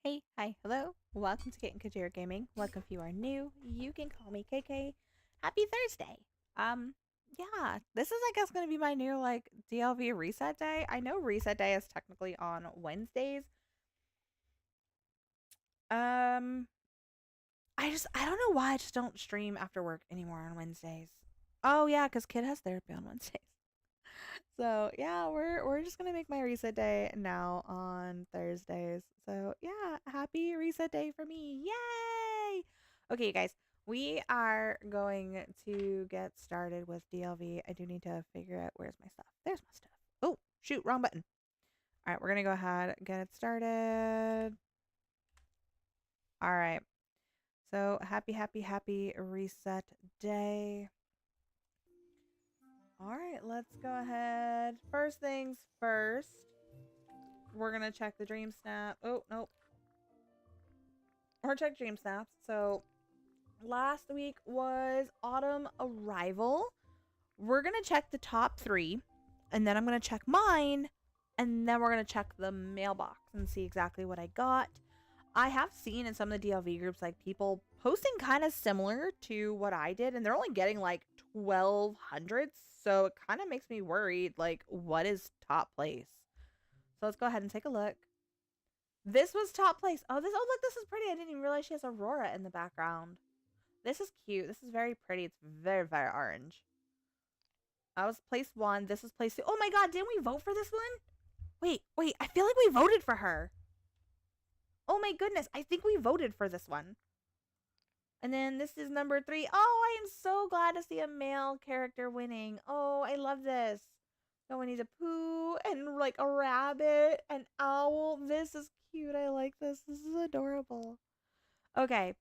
Hey, hi, hello. Welcome to Kate and Kajir Gaming. Welcome if you are new. You can call me KK. Happy Thursday. Um, yeah, this is I guess gonna be my new DLV reset day. I know reset day is technically on Wednesdays. Um, I don't know why I just don't stream after work anymore on Wednesdays. Oh yeah, because kid has therapy on Wednesdays. So yeah, we're just gonna make my reset day now on Thursdays. So yeah, happy reset day for me. Yay! Okay, you guys, we are going to get started with DLV. I do need to figure out where's my stuff. There's my stuff. Oh, shoot, wrong button. All right, we're gonna go ahead and get it started. All right. So happy reset day. All right, let's go ahead. First things first. We're gonna check the dream snap. Oh, nope. Or check dream snaps. So last week was autumn arrival. We're gonna check the top three, and then I'm gonna check mine, and then we're gonna check the mailbox and see exactly what I got. I have seen in some of the DLV groups like people posting kind of similar to what I did, and they're only getting like 1200s. So it kind of makes me worried, like, what is top place? So let's go ahead and take a look. This was top place. Oh, look, this is pretty. I didn't even realize she has Aurora in the background. This is cute. This is very pretty. It's very orange. I was place one. This is place two. Oh my god, didn't we vote for this one? Wait. I feel like we voted for her. Oh my goodness. I think we voted for this one. And then this is number three. Oh, I am so glad to see a male character winning. Oh, I love this. So Winnie the Pooh and like a rabbit, an owl. This is cute. I like this. This is adorable. Okay.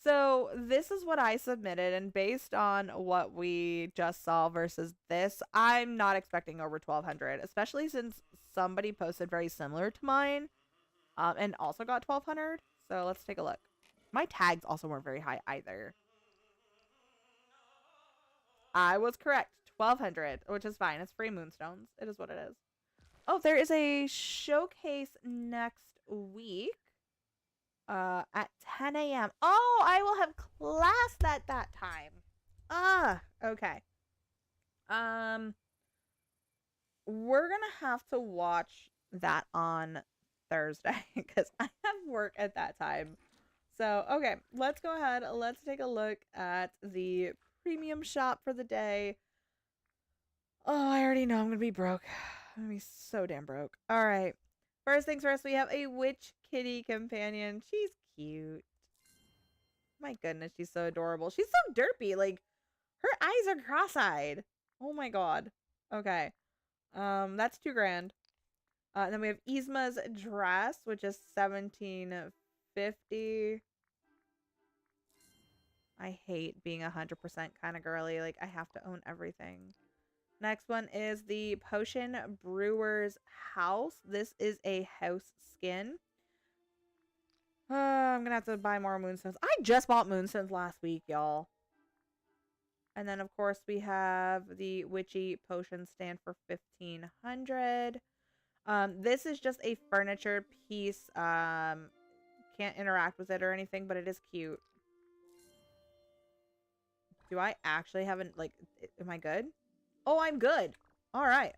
So this is what I submitted, and based on what we just saw versus this, I'm not expecting over 1200, especially since somebody posted very similar to mine, and also got 1200. So let's take a look. My tags also weren't very high either. I was correct. 1200, which is fine. It's free moonstones. It is what it is. Oh, there is a showcase next week. At 10 a.m. Oh, I will have class at that time. Okay. Um, we're gonna have to watch that on Thursday because I have work at that time. So, okay, let's go ahead. Let's take a look at the premium shop for the day. Oh, I already know I'm gonna be broke. I'm gonna be so damn broke. All right. First things first, we have a witch kitty companion. She's cute. My goodness, she's so adorable. She's so derpy. Like, her eyes are cross-eyed. Oh my god. Okay. That's 2 grand. Then we have Yzma's dress, which is 1750. I hate being 100% kind of girly. Like, I have to own everything. Next one is the Potion Brewer's House. This is a house skin. I'm gonna have to buy more moonstones. I just bought moonstones last week, y'all. And then, of course, we have the Witchy Potion stand for 1500. This is just a furniture piece. Can't interact with it or anything, but it is cute. Do I actually haven't, like, am I good? Oh, I'm good. All right.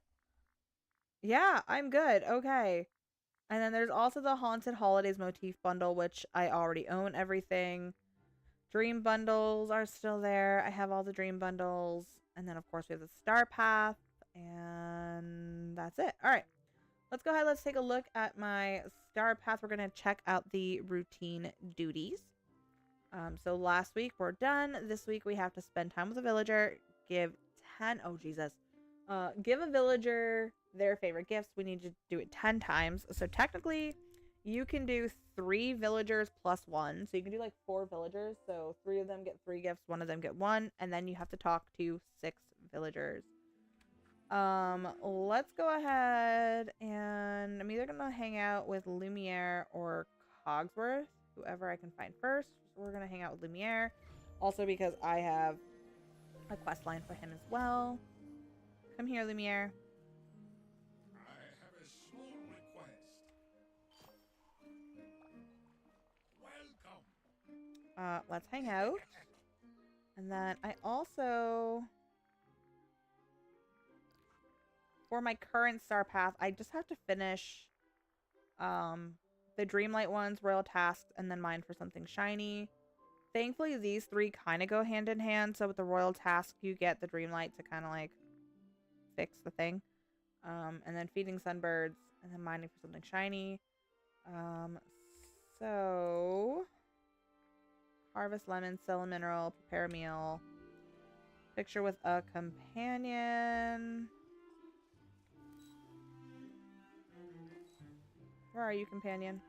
Yeah, I'm good. Okay. And then there's also the Haunted Holidays motif bundle, which I already own everything. Dream bundles are still there. I have all the dream bundles. And then, of course, we have the Star Path. And that's it. All right. Let's go ahead. Let's take a look at my Star Path. We're going to check out the routine duties. So last week, we're done. This week, we have to spend time with a villager. Give 10... Oh, Jesus. Give a villager their favorite gifts. We need to do it 10 times. So technically, you can do 3 villagers plus 1. So you can do like 4 villagers. So 3 of them get 3 gifts, 1 of them get 1. And then you have to talk to 6 villagers. Let's go ahead and I'm either gonna hang out with Lumerie or Cogsworth, whoever I can find first. So we're gonna hang out with Lumerie. Also because I have a quest line for him as well. Come here, Lumerie. I have a small request. Let's hang out. And then I also, for my current star path, I just have to finish the Dreamlight ones, Royal Tasks, and then mine for something shiny. Thankfully, these three kind of go hand in hand. So with the Royal Task, you get the Dreamlight to kind of like fix the thing. And then feeding sunbirds, and then mining for something shiny. So harvest lemon, sell a mineral, prepare a meal, picture with a companion. Where are you, companion?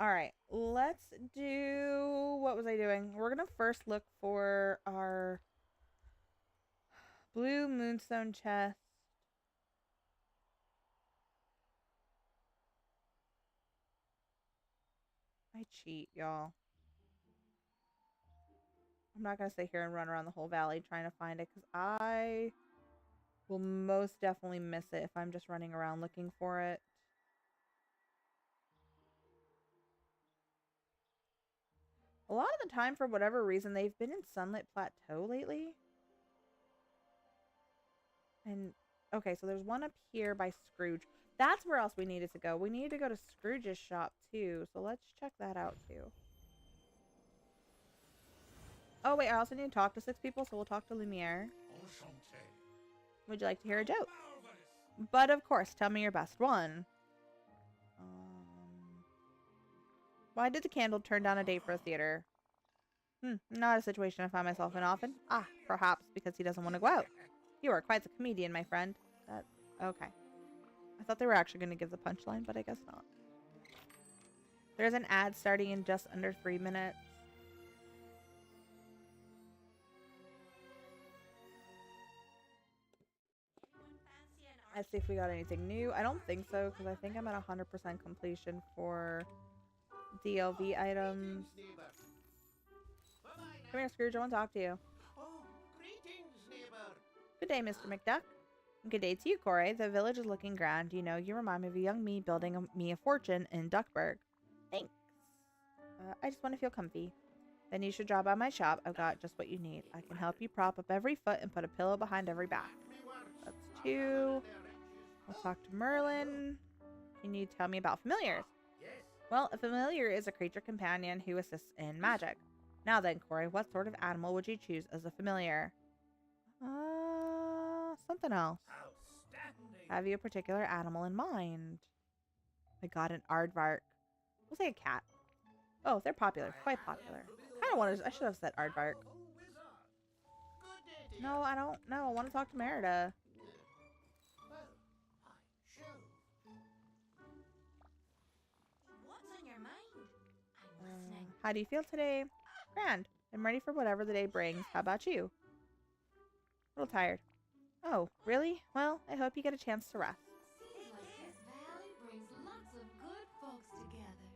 All right, let's do, what was I doing? We're gonna first look for our blue moonstone chest. I cheat, y'all. I'm not gonna sit here and run around the whole valley trying to find it, because I will most definitely miss it if I'm just running around looking for it. A lot of the time, for whatever reason, they've been in Sunlit Plateau lately. And, okay, so there's one up here by Scrooge. That's where else we needed to go. We needed to go to Scrooge's shop, too. So let's check that out, too. Oh, wait, I also need to talk to 6 people, so we'll talk to Lumiere. Would you like to hear a joke? But, of course, tell me your best one. Why did the candle turn down a date for a theater? Not a situation I find myself in often. Ah, perhaps because he doesn't want to go out. You are quite the comedian, my friend. Okay. I thought they were actually going to give the punchline, but I guess not. There's an ad starting in just under 3 minutes. Let's see if we got anything new. I don't think so, because I think I'm at 100% completion for DLV items. Come here, Scrooge. I want to talk to you. Oh, greetings, neighbor. Good day, Mr. McDuck. Good day to you, Corey. The village is looking grand. You know, you remind me of a young me building me a fortune in Duckburg. Thanks. I just want to feel comfy. Then you should drop by my shop. I've got just what you need. I can help you prop up every foot and put a pillow behind every back. That's 2. Let's talk to Merlin. Can you tell me about familiars? Well, a familiar is a creature companion who assists in magic. Now then, Corey, what sort of animal would you choose as a familiar? Something else. Have you a particular animal in mind? I got an aardvark. We'll say a cat. Oh, they're popular. Quite popular. I don't want to. I should have said aardvark. No, I don't know. I want to talk to Merida. What's on your mind? I'm listening. How do you feel today? Grand. I'm ready for whatever the day brings. How about you? A little tired. Oh, really? Well, I hope you get a chance to rest. Seems like this valley brings lots of good folks together.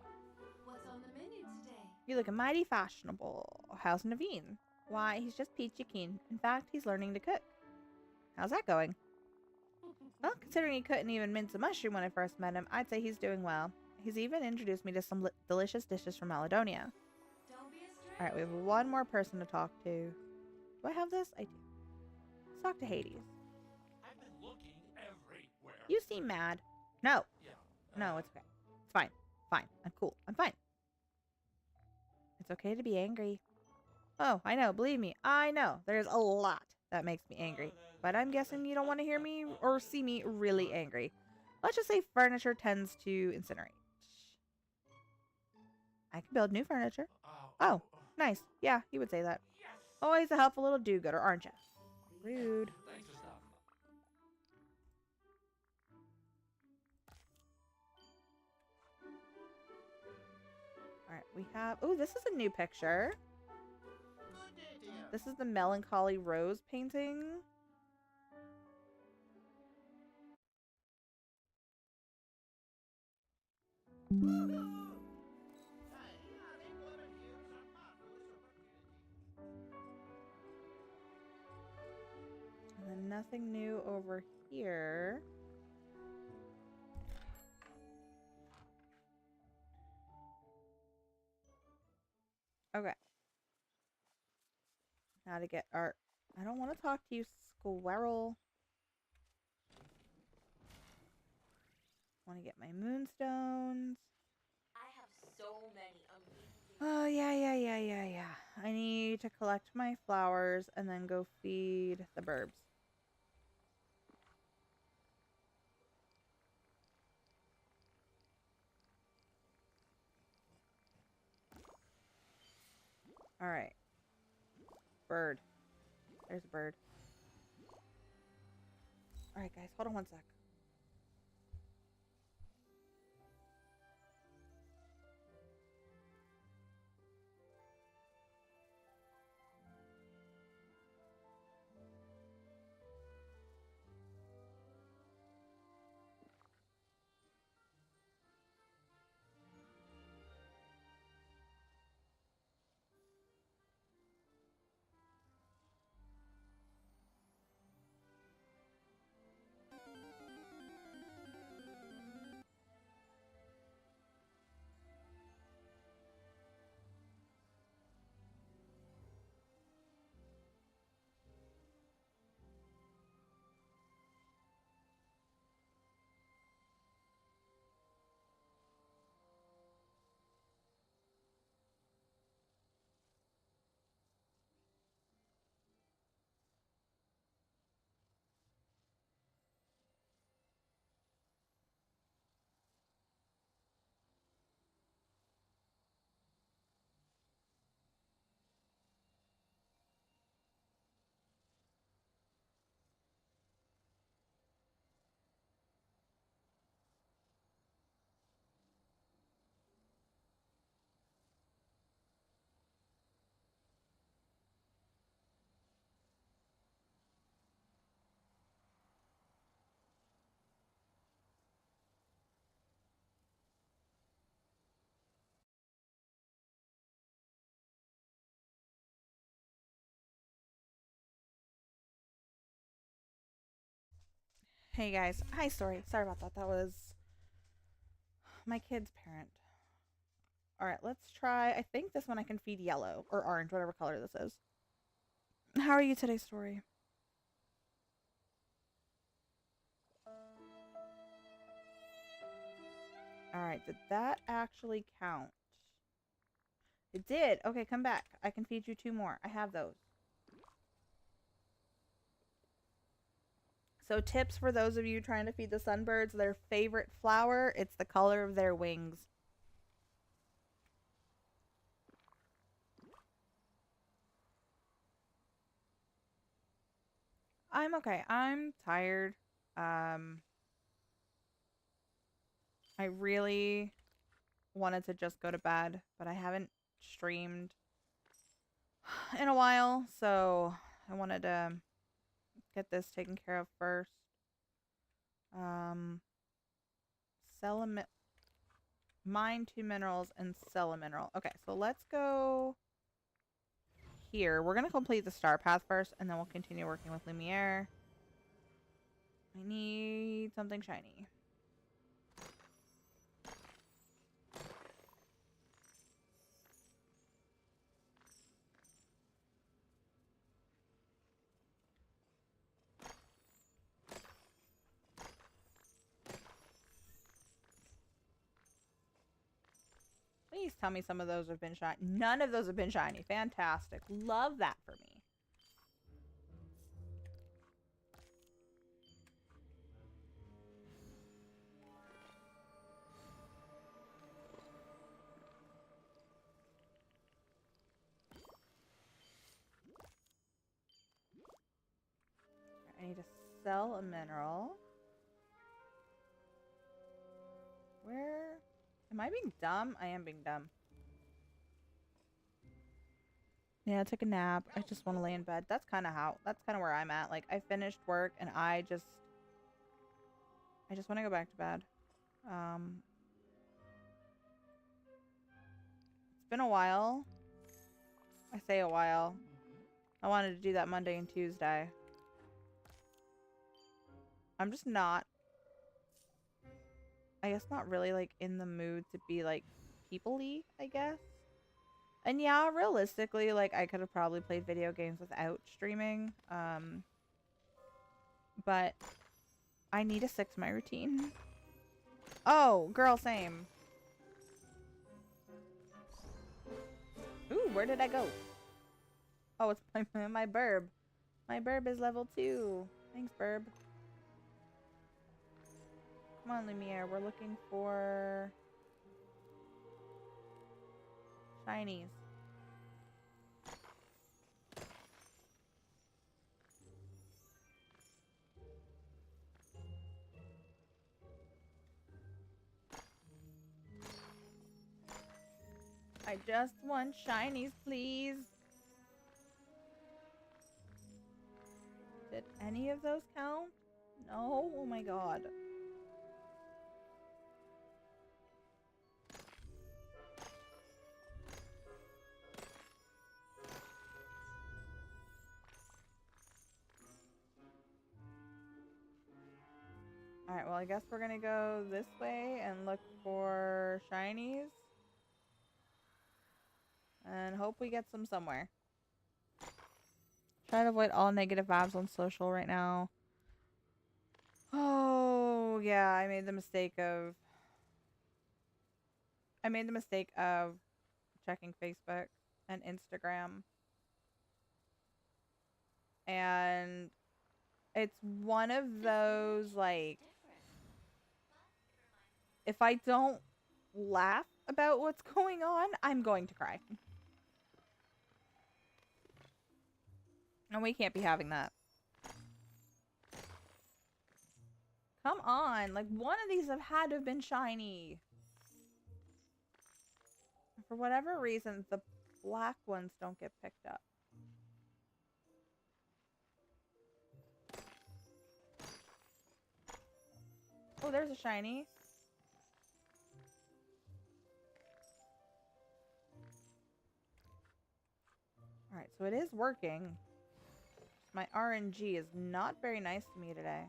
What's on the menu today? You look mighty fashionable. How's Naveen? Why, he's just peachy keen. In fact, he's learning to cook. How's that going? Well, considering he couldn't even mince a mushroom when I first met him, I'd say he's doing well. He's even introduced me to some delicious dishes from Maledonia. Don't be a stranger. Alright, we have one more person to talk to. Do I have this? I do. Let's talk to Hades. I've been looking everywhere. You seem mad. No. Yeah. No, it's okay. It's fine. Fine. I'm cool. I'm fine. It's okay to be angry. Oh, I know. Believe me. I know. There's a lot that makes me angry. But I'm guessing you don't want to hear me or see me really angry. Let's just say furniture tends to incinerate. I can build new furniture. Oh, nice. Yeah, you would say that. Yes. Always a helpful little do-gooder, aren't you? Rude. Thanks for stopping by. Alright, we have... Oh, this is a new picture. Good day, dear. This is the Melancholy Rose painting. And then nothing new over here. Okay. Now to get our... I don't want to talk to you, squirrel. Want to get my moonstones. I have so many amazing. Oh, yeah. I need to collect my flowers and then go feed the birds. All right. Bird. There's a bird. All right, guys. Hold on one sec. Hey, guys. Hi, Story. Sorry about that. That was my kid's parent. All right, let's try. I think this one I can feed yellow or orange, whatever color this is. How are you today, Story? All right, did that actually count? It did. Okay, come back. I can feed you 2 more. I have those. So tips for those of you trying to feed the sunbirds their favorite flower, it's the color of their wings. I'm okay. I'm tired. I really wanted to just go to bed, but I haven't streamed in a while, so I wanted to get this taken care of first. Sell a mine 2 minerals and sell a mineral. Okay, so let's go here. We're gonna complete the star path first, and then we'll continue working with Lumiere. I need something shiny. Please tell me some of those have been shiny. None of those have been shiny. Fantastic. Love that for me. I need to sell a mineral. Where? Am I being dumb? I am being dumb. Yeah, I took a nap. I just want to lay in bed. That's kind of where I'm at. Like, I finished work and I just want to go back to bed. It's been a while. I say a while. I wanted to do that Monday and Tuesday. I'm just not, I guess, not really like in the mood to be like people-y, I guess. And yeah, realistically, like, I could have probably played video games without streaming. But I need to stick to my routine. Oh, girl, same. Ooh, where did I go? Oh, it's my burb. My burb is level 2. Thanks, burb. Come on, Lumiere. We're looking for shinies. I just want shinies, please. Did any of those count? No? Oh my god. Alright, well, I guess we're gonna go this way and look for shinies. And hope we get some somewhere. Try to avoid all negative vibes on social right now. Oh, yeah, I made the mistake of checking Facebook and Instagram. And it's one of those, like, if I don't laugh about what's going on, I'm going to cry. And we can't be having that. Come on. Like, one of these have had to have been shiny. For whatever reason, the black ones don't get picked up. Oh, there's a shiny. Alright, so it is working. My RNG is not very nice to me today.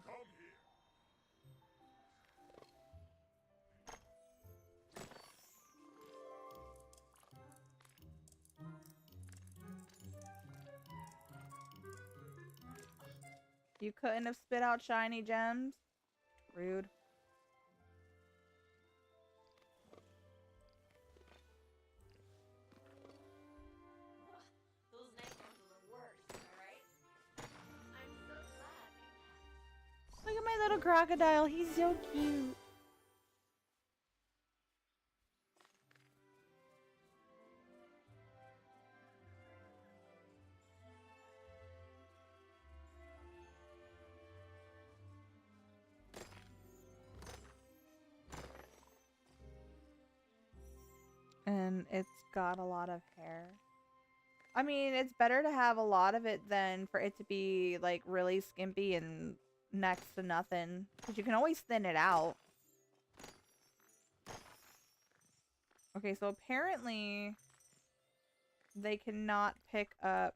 You couldn't have spit out shiny gems? Rude. Those nightmares are the worst, alright? I'm so glad. Look at my little crocodile. He's so cute. And it's got a lot of hair. I mean, it's better to have a lot of it than for it to be, like, really skimpy and next to nothing. Because you can always thin it out. Okay, so apparently they cannot pick up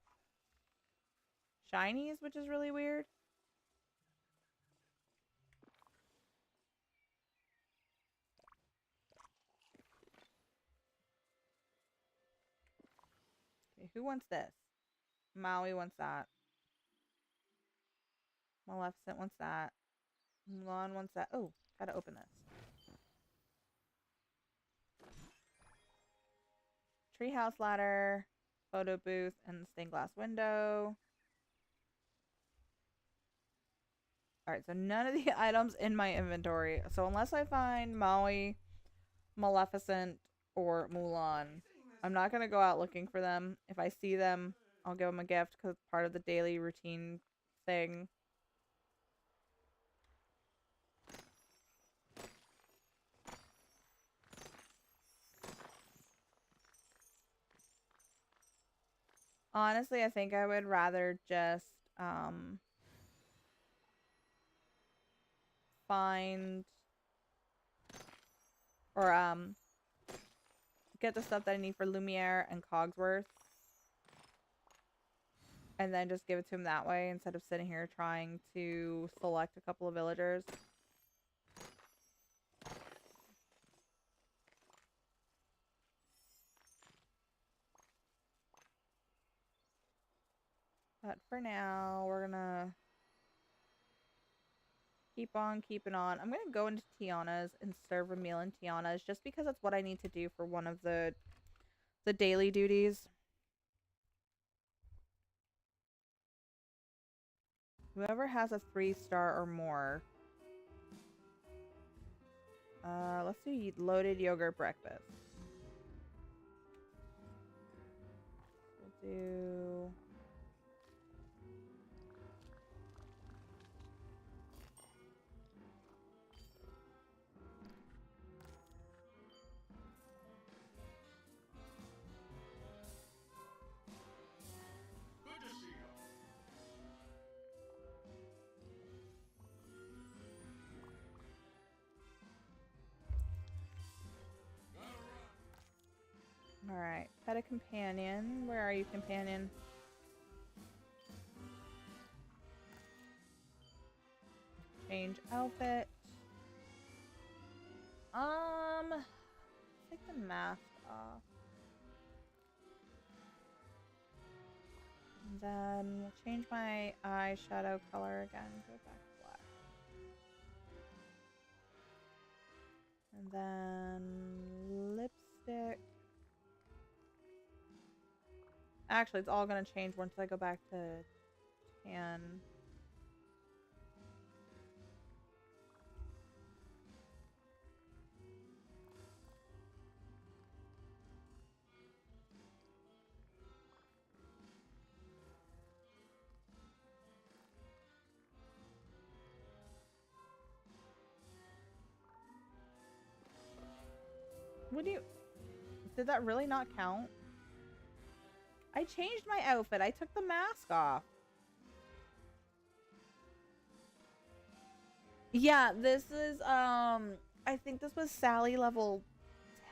shinies, which is really weird. Okay, who wants this? Maui wants that. Maleficent wants that. Mulan wants that. Oh, gotta open this. Treehouse ladder, photo booth, and stained glass window. Alright, so none of the items in my inventory. So unless I find Maui, Maleficent, or Mulan, I'm not going to go out looking for them. If I see them, I'll give them a gift because it's part of the daily routine thing. Honestly, I think I would rather just find or get the stuff that I need for Lumiere and Cogsworth and then just give it to him that way instead of sitting here trying to select a couple of villagers. But for now, we're gonna keep on keeping on. I'm gonna go into Tiana's and serve a meal in Tiana's just because that's what I need to do for one of the daily duties. Whoever has a 3-star or more. Let's do loaded yogurt breakfast. We'll do... Good to see you. Gotta run. Alright, pet a companion. Where are you, companion? Change outfit. Take the mask off. And then we'll change my eyeshadow color again. Go back to black. And then lipstick. Actually, it's all gonna change once I go back to tan. What do you... Did that really not count? I changed my outfit. I took the mask off. Yeah, this is, I think this was Sally level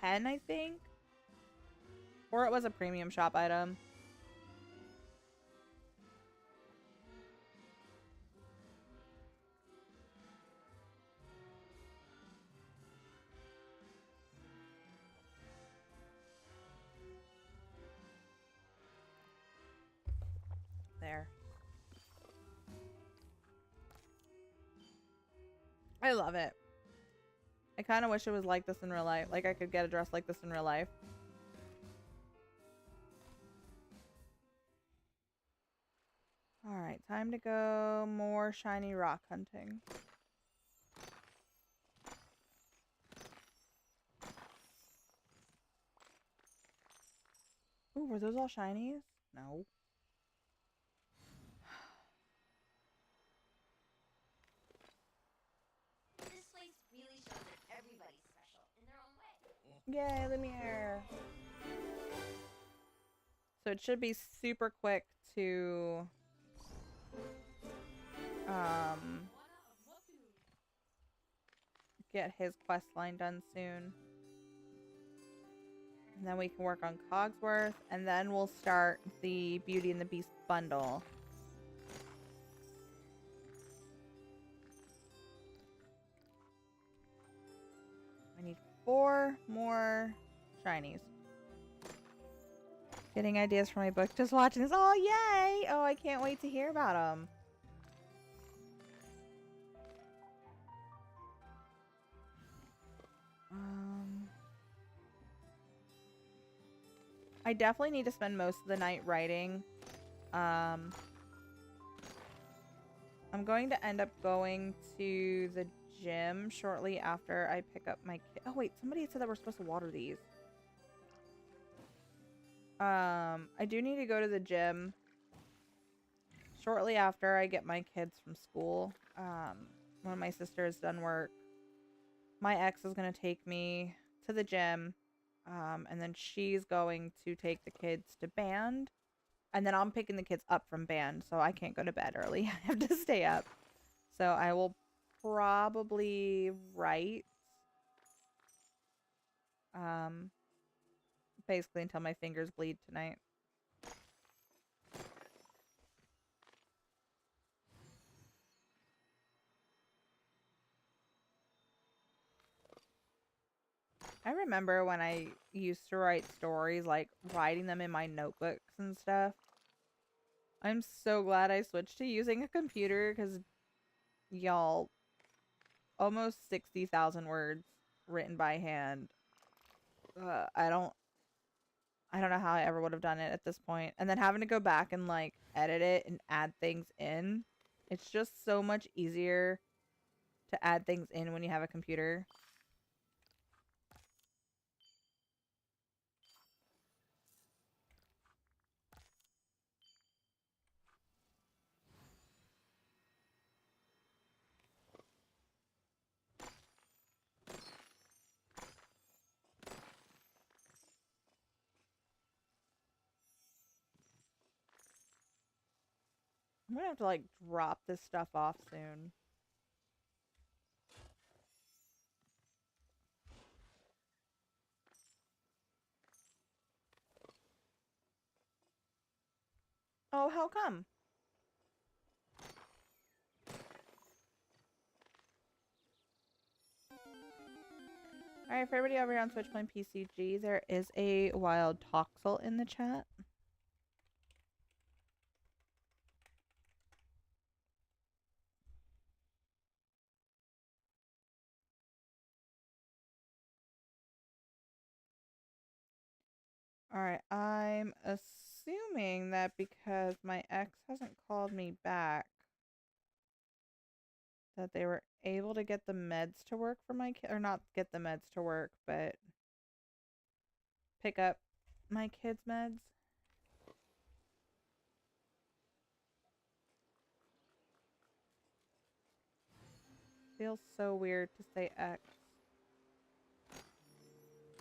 10, I think. Or it was a premium shop item. There. I love it. I kind of wish it was like this in real life. Like I could get a dress like this in real life. Alright, time to go more shiny rock hunting. Ooh, were those all shinies? No. This place really shows that everybody's special in their own way. Yay, Lumiere. So it should be super quick to get his quest line done soon. And then we can work on Cogsworth, and then we'll start the Beauty and the Beast bundle. I need 4 more shinies. Getting ideas for my book. Just watching this. Oh, yay! Oh, I can't wait to hear about them. I definitely need to spend most of the night writing. I'm going to end up going to the gym shortly after I pick up my kid. Oh, wait. Somebody said that we're supposed to water these. I do need to go to the gym shortly after I get my kids from school. When my sister is done work. My ex is going to take me to the gym. And then she's going to take the kids to band. And then I'm picking the kids up from band. So I can't go to bed early. I have to stay up. So I will probably write. Basically until my fingers bleed tonight. I remember when I used to write stories, like writing them in my notebooks and stuff. I'm so glad I switched to using a computer because, y'all, almost 60,000 words written by hand. I don't know how I ever would have done it at this point. And then having to go back and like edit it and add things in. It's just so much easier to add things in when you have a computer. I'm gonna have to like drop this stuff off soon. Oh, how come? Alright, for everybody over here on Twitch playing PCG, there is a wild toxel in the chat. Alright, I'm assuming that because my ex hasn't called me back, that they were able to get the meds to work for my kid, or not get the meds to work, but pick up my kid's meds. Feels so weird to say ex.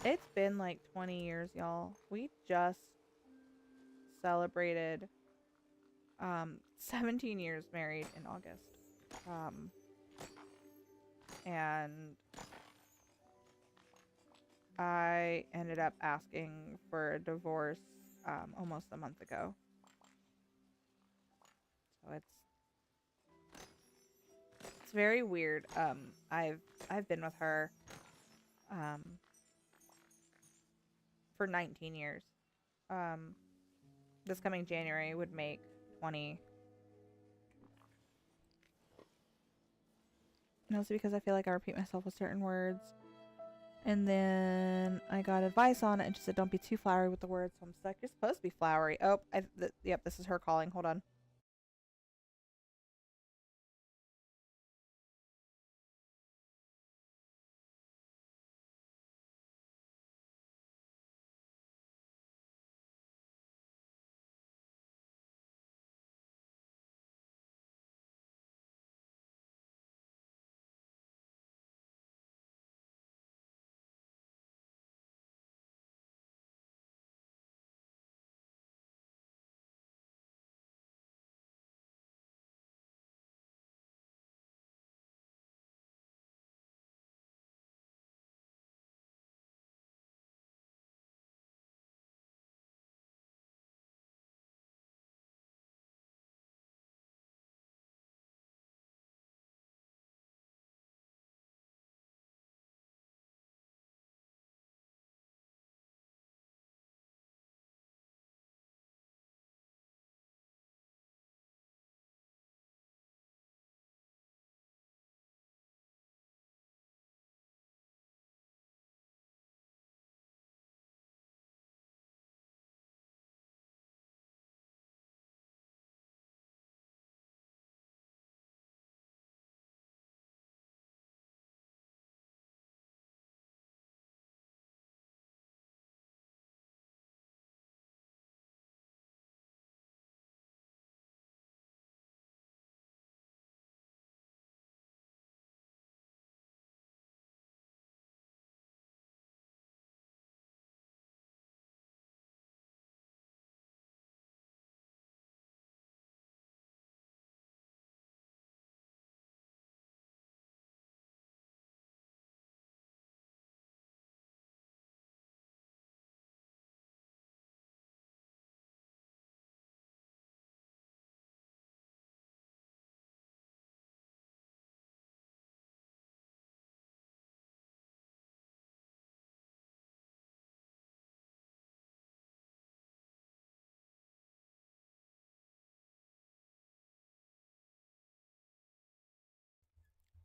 It's been like 20 years, y'all. We just celebrated 17 years married in August. And I ended up asking for a divorce almost a month ago. So it's very weird. I've been with her for 19 years. This coming January would make 20. Mostly because I feel like I repeat myself with certain words. And then I got advice on it and she said don't be too flowery with the words. So I'm stuck. You're supposed to be flowery. Oh, yep, this is her calling. Hold on.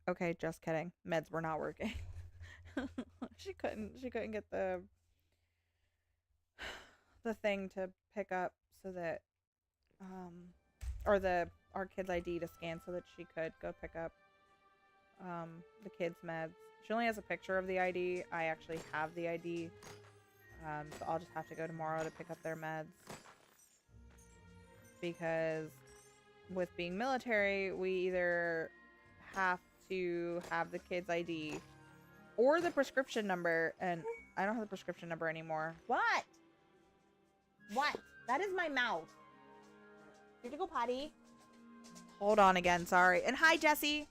Okay, just kidding. Meds were not working. She couldn't get the thing to pick up so that or our kid's ID to scan so that she could go pick up the kid's meds. She only has a picture of the ID. I actually have the ID. So I'll just have to go tomorrow to pick up their meds. Because with being military, we either have to have the kid's ID or the prescription number, and I don't have the prescription number anymore. What? What? That is my mouth. You have to go potty? Hold on again, sorry. And hi, Jesse.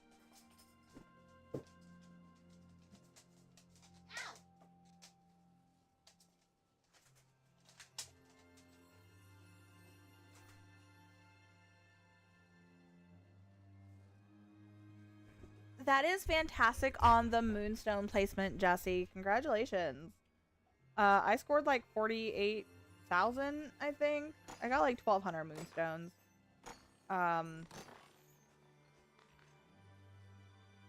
That is fantastic on the moonstone placement, Jesse. Congratulations. I scored like 48,000, I think. I got like 1,200 moonstones.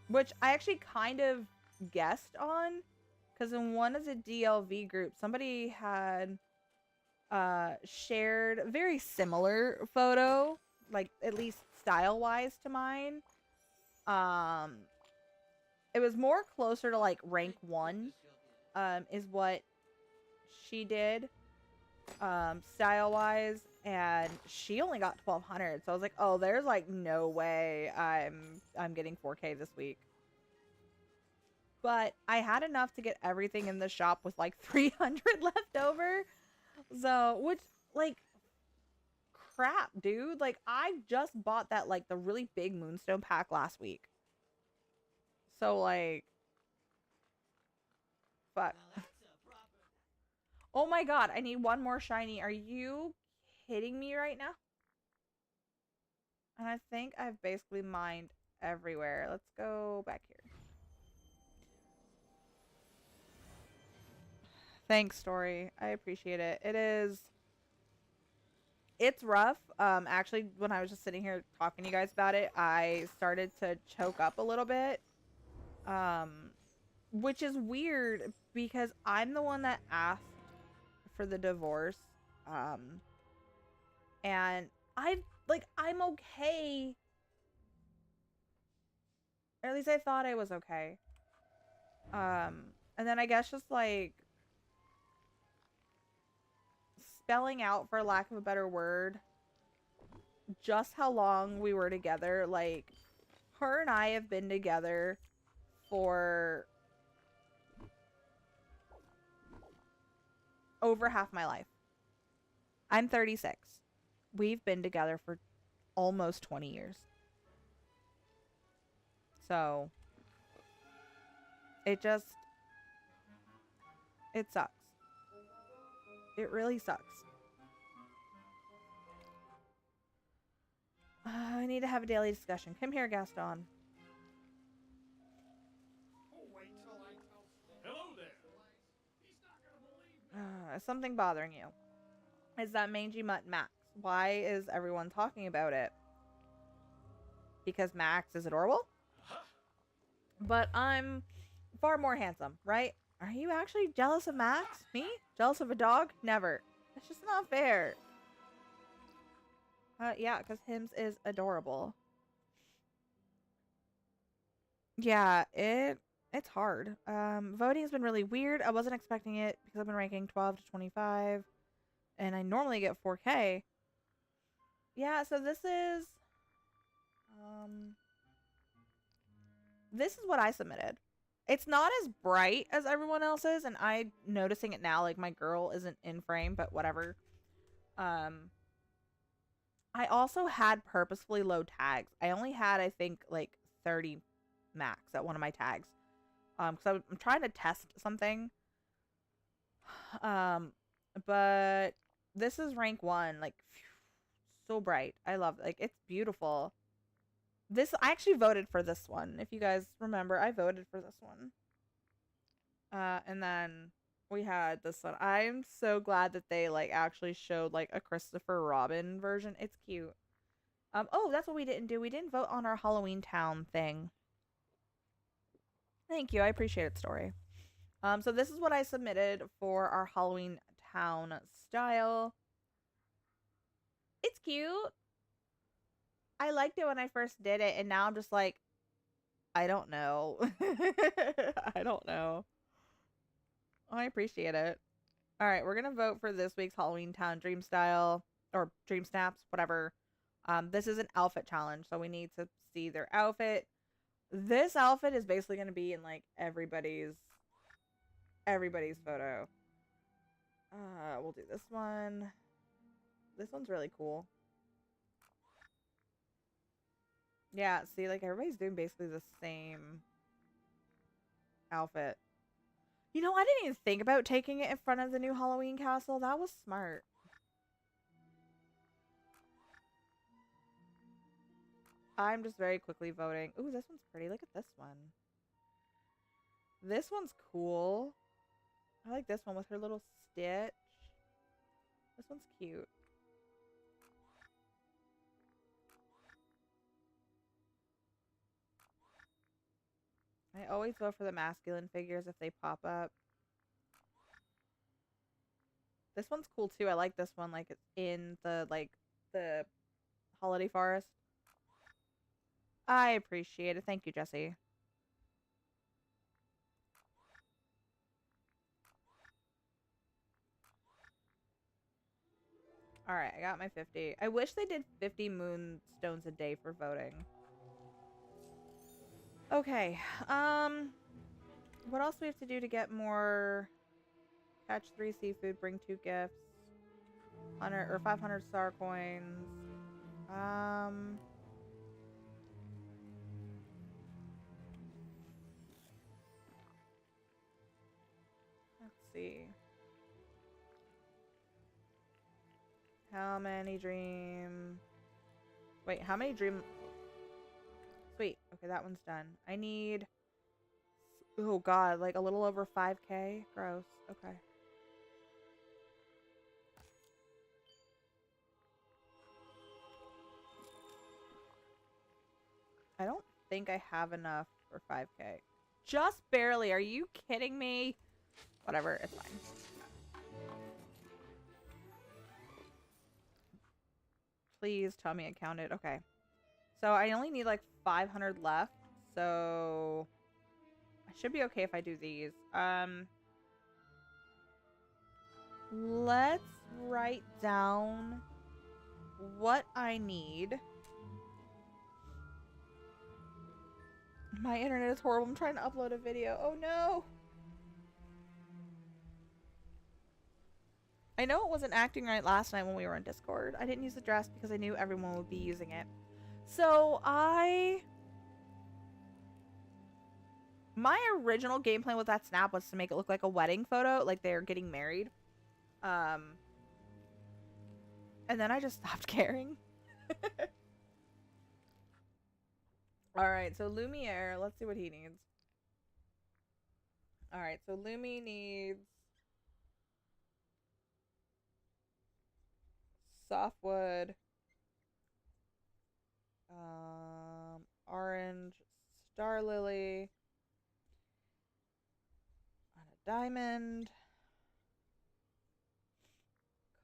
Which I actually kind of guessed on, because in one of the DLV groups, somebody had shared a very similar photo, like at least style-wise to mine. It was more closer to like rank 1, is what she did, style-wise, and she only got 1,200. So I was like, oh, there's like no way I'm getting 4K this week. But I had enough to get everything in the shop with like 300 left over. So, which, like, crap, dude. Like, I just bought that, like, the really big moonstone pack last week. So, like, fuck. Oh my god, I need one more shiny. Are you kidding me right now? And I think I've basically mined everywhere. Let's go back here. Thanks, Story. I appreciate it. It's rough. Actually, when I was just sitting here talking to you guys about it, I started to choke up a little bit. Which is weird because I'm the one that asked for the divorce. And I'm okay. Or at least I thought I was okay. And then I guess just like spelling out, for lack of a better word, just how long we were together. Like, her and I have been together for over half my life. I'm 36. We've been together for almost 20 years. So, it sucks. It really sucks. I need to have a daily discussion. Come here, Gaston. Oh, wait till I tell. Hello there. He's not gonna believe me. Is something bothering you? Is that mangy mutt Max? Why is everyone talking about it? Because Max is adorable? But I'm far more handsome, right? Are you actually jealous of Max? Me? Jealous of a dog? Never. It's just not fair. Yeah, because Hims is adorable. Yeah, it's hard. Voting has been really weird. I wasn't expecting it because I've been ranking 12 to 25. And I normally get 4K. Yeah, so this is what I submitted. It's not as bright as everyone else's, and I'm noticing it now. Like, my girl isn't in frame, but whatever. I also had purposefully low tags. I only had, I think, like 30 max at one of my tags. Because I'm trying to test something. But this is rank 1. Like, phew, so bright. I love it. Like, it's beautiful. I actually voted for this one. If you guys remember, I voted for this one. And then we had this one. I'm so glad that they like actually showed like a Christopher Robin version. It's cute. Oh, that's what we didn't do. We didn't vote on our Halloween Town thing. Thank you. I appreciate it, Story. So this is what I submitted for our Halloween town style. It's cute. I liked it when I first did it, and now I'm just like, I don't know. I don't know. I appreciate it. All right, we're gonna vote for this week's Halloween Town Dream Style or Dream Snaps, whatever. This is an outfit challenge, so we need to see their outfit. This outfit is basically gonna be in like everybody's photo. We'll do this one. This one's really cool. Yeah, see, like everybody's doing basically the same outfit. You know, I didn't even think about taking it in front of the new Halloween castle. That was smart. I'm just very quickly voting. Ooh, this one's pretty. Look at this one. This one's cool. I like this one with her little stitch. This one's cute. I always vote for the masculine figures if they pop up. This one's cool too. I like this one. Like it's in the the holiday forest. I appreciate it. Thank you, Jesse. All right, I got my 50. I wish they did 50 moonstones a day for voting. Okay. What else do we have to do to get more? Catch 3 seafood, bring 2 gifts. 100 or 500 star coins. Let's see. How many dream? Wait, how many dream? Sweet. Okay, that one's done. I need. Oh god, like a little over 5K. Gross. Okay. I don't think I have enough for 5K. Just barely. Are you kidding me? Whatever, it's fine. Please tell me I counted. Okay. So I only need like 500 left. So I should be okay if I do these. Let's write down what I need. My internet is horrible. I'm trying to upload a video. Oh no. I know it wasn't acting right last night when we were in Discord. I didn't use the dress because I knew everyone would be using it. So my original game plan with that snap was to make it look like a wedding photo, like they're getting married. And then I just stopped caring. Alright, so Lumiere, let's see what he needs. Alright, so Lumi needs softwood, orange star lily, on a diamond,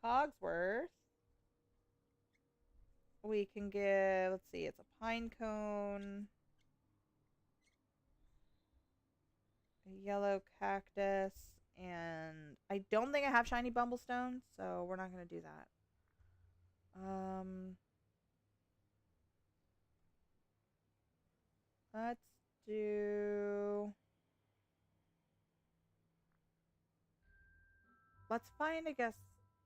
Cogsworth. We can give, let's see, it's a pine cone, a yellow cactus, and I don't think I have shiny bumblestone, so we're not going to do that. Let's do... Let's find, I guess,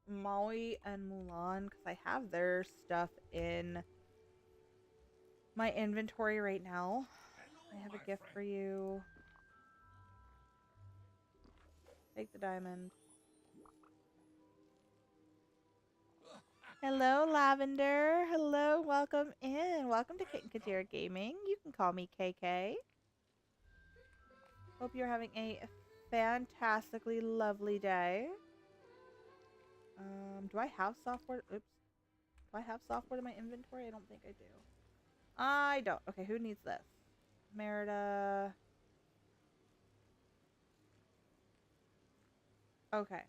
Maui and Mulan, because I have their stuff in my inventory right now. I have a gift for you. Take the diamond. Hello, Lavender. Hello, welcome in. Welcome to Kit and Katir Gaming. You can call me KK. Hope you're having a fantastically lovely day. Do I have software? Oops. Do I have software in my inventory? I don't think I do. I don't. Okay, who needs this? Merida. Okay.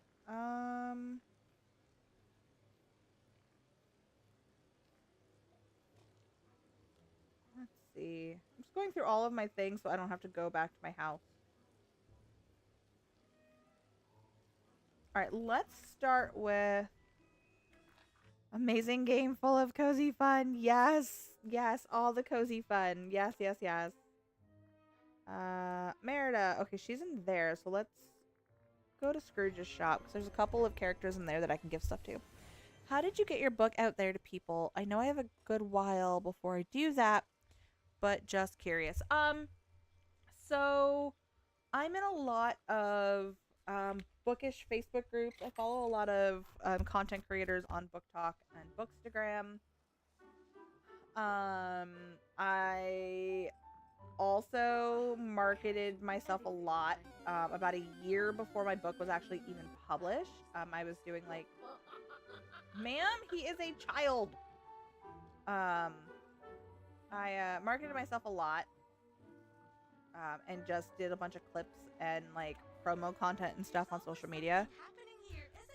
Let's see. I'm just going through all of my things so I don't have to go back to my house. All right, let's start with amazing game full of cozy fun. Yes, yes, all the cozy fun. Yes, yes, yes. Merida. Okay, she's in there, so let's go to Scrooge's shop because there's a couple of characters in there that I can give stuff to. How did you get your book out there to people? I know I have a good while before I do that, but just curious. So I'm in a lot of bookish Facebook groups. I follow a lot of content creators on Book Talk and Bookstagram. I also marketed myself a lot about a year before my book was actually even published. I was doing like, ma'am, he is a child. I marketed myself a lot and just did a bunch of clips and like promo content and stuff on social media.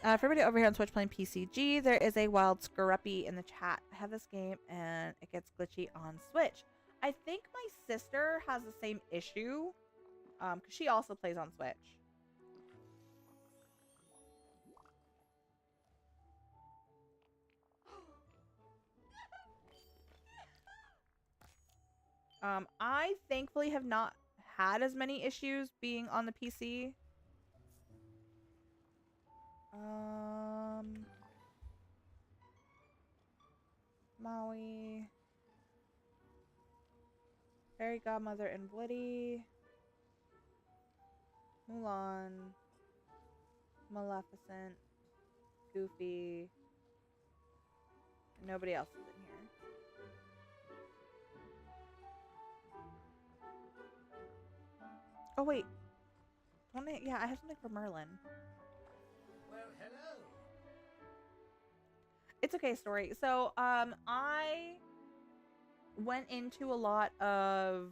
For everybody over here on Twitch playing PCG, there is a wild scruppy in the chat. I have this game and it gets glitchy on Switch. I think my sister has the same issue because she also plays on Switch. I thankfully have not had as many issues being on the PC. Maui, Fairy Godmother and Woody, Mulan, Maleficent, Goofy. Nobody else is in here. Oh wait, yeah, I have something for Merlin. Well, hello. It's okay, story. So, I went into a lot of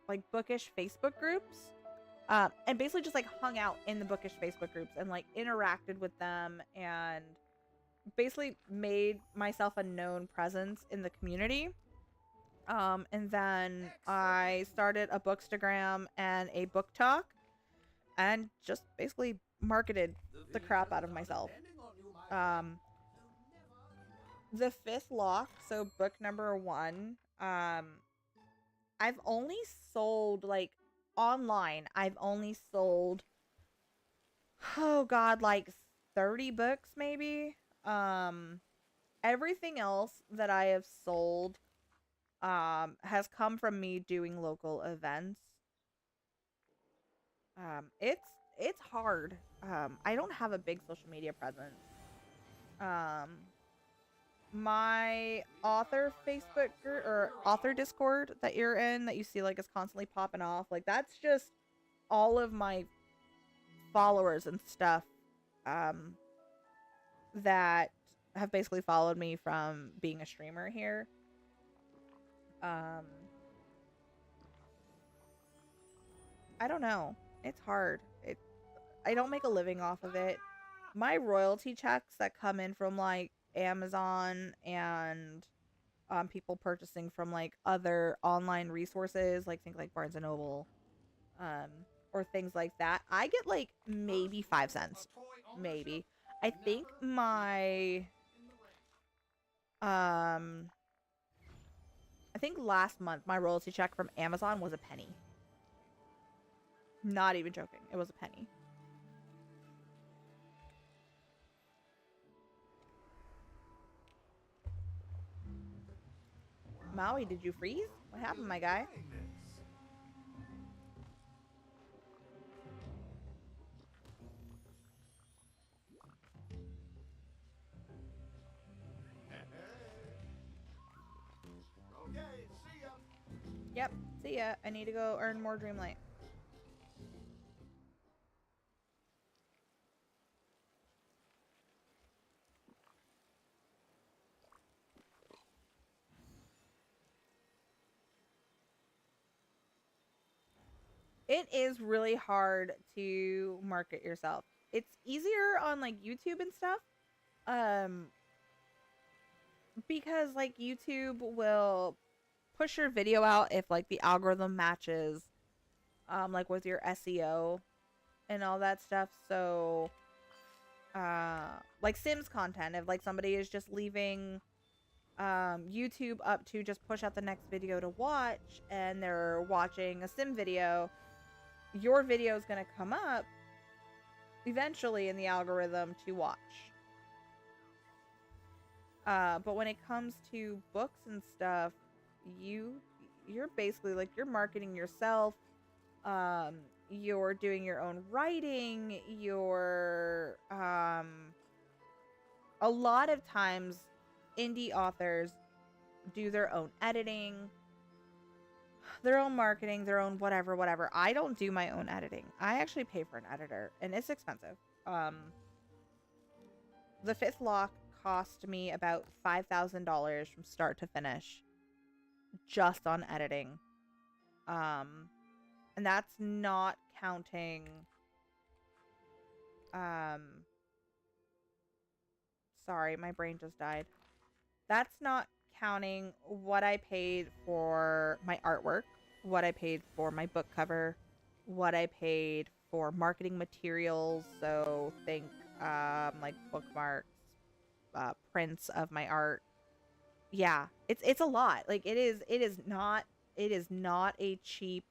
like bookish Facebook groups, and basically just like hung out in the bookish Facebook groups and like interacted with them and basically made myself a known presence in the community. And then I started a Bookstagram and a Book Talk and just basically marketed the crap out of myself. The fifth lock, so book number 1, I've only sold like online. I've only sold, oh god, like 30 books maybe. Everything else that I have sold has come from me doing local events. It's hard. I don't have a big social media presence. My author Facebook group or author Discord that you're in that you see like is constantly popping off, like that's just all of my followers and stuff that have basically followed me from being a streamer here. I don't know. It's hard. I don't make a living off of it. My royalty checks that come in from like Amazon and people purchasing from like other online resources, like think like Barnes and Noble, or things like that, I get like maybe 5 cents. Maybe. I think my I think last month my royalty check from Amazon was a penny. Not even joking. It was a penny. Maui, did you freeze? What happened, my guy? Okay, see ya. Yep. See ya. I need to go earn more Dreamlight. It is really hard to market yourself. It's easier on like YouTube and stuff. Um because like YouTube will push your video out if like the algorithm matches like with your SEO and all that stuff. So like Sims content, if like somebody is just leaving YouTube up to just push out the next video to watch and they're watching a sim video, your video is going to come up eventually in the algorithm to watch. But when it comes to books and stuff, you're basically like you're marketing yourself. You're doing your own writing. You're a lot of times indie authors do their own editing, their own marketing, their own whatever. I don't do my own editing. I actually pay for an editor, and it's expensive. The Fifth Lock cost me about $5,000 from start to finish just on editing. And that's not counting sorry, my brain just died. That's not counting what I paid for my artwork, what I paid for my book cover, what I paid for marketing materials. So think like bookmarks, prints of my art. Yeah, it's a lot. Like it is not a cheap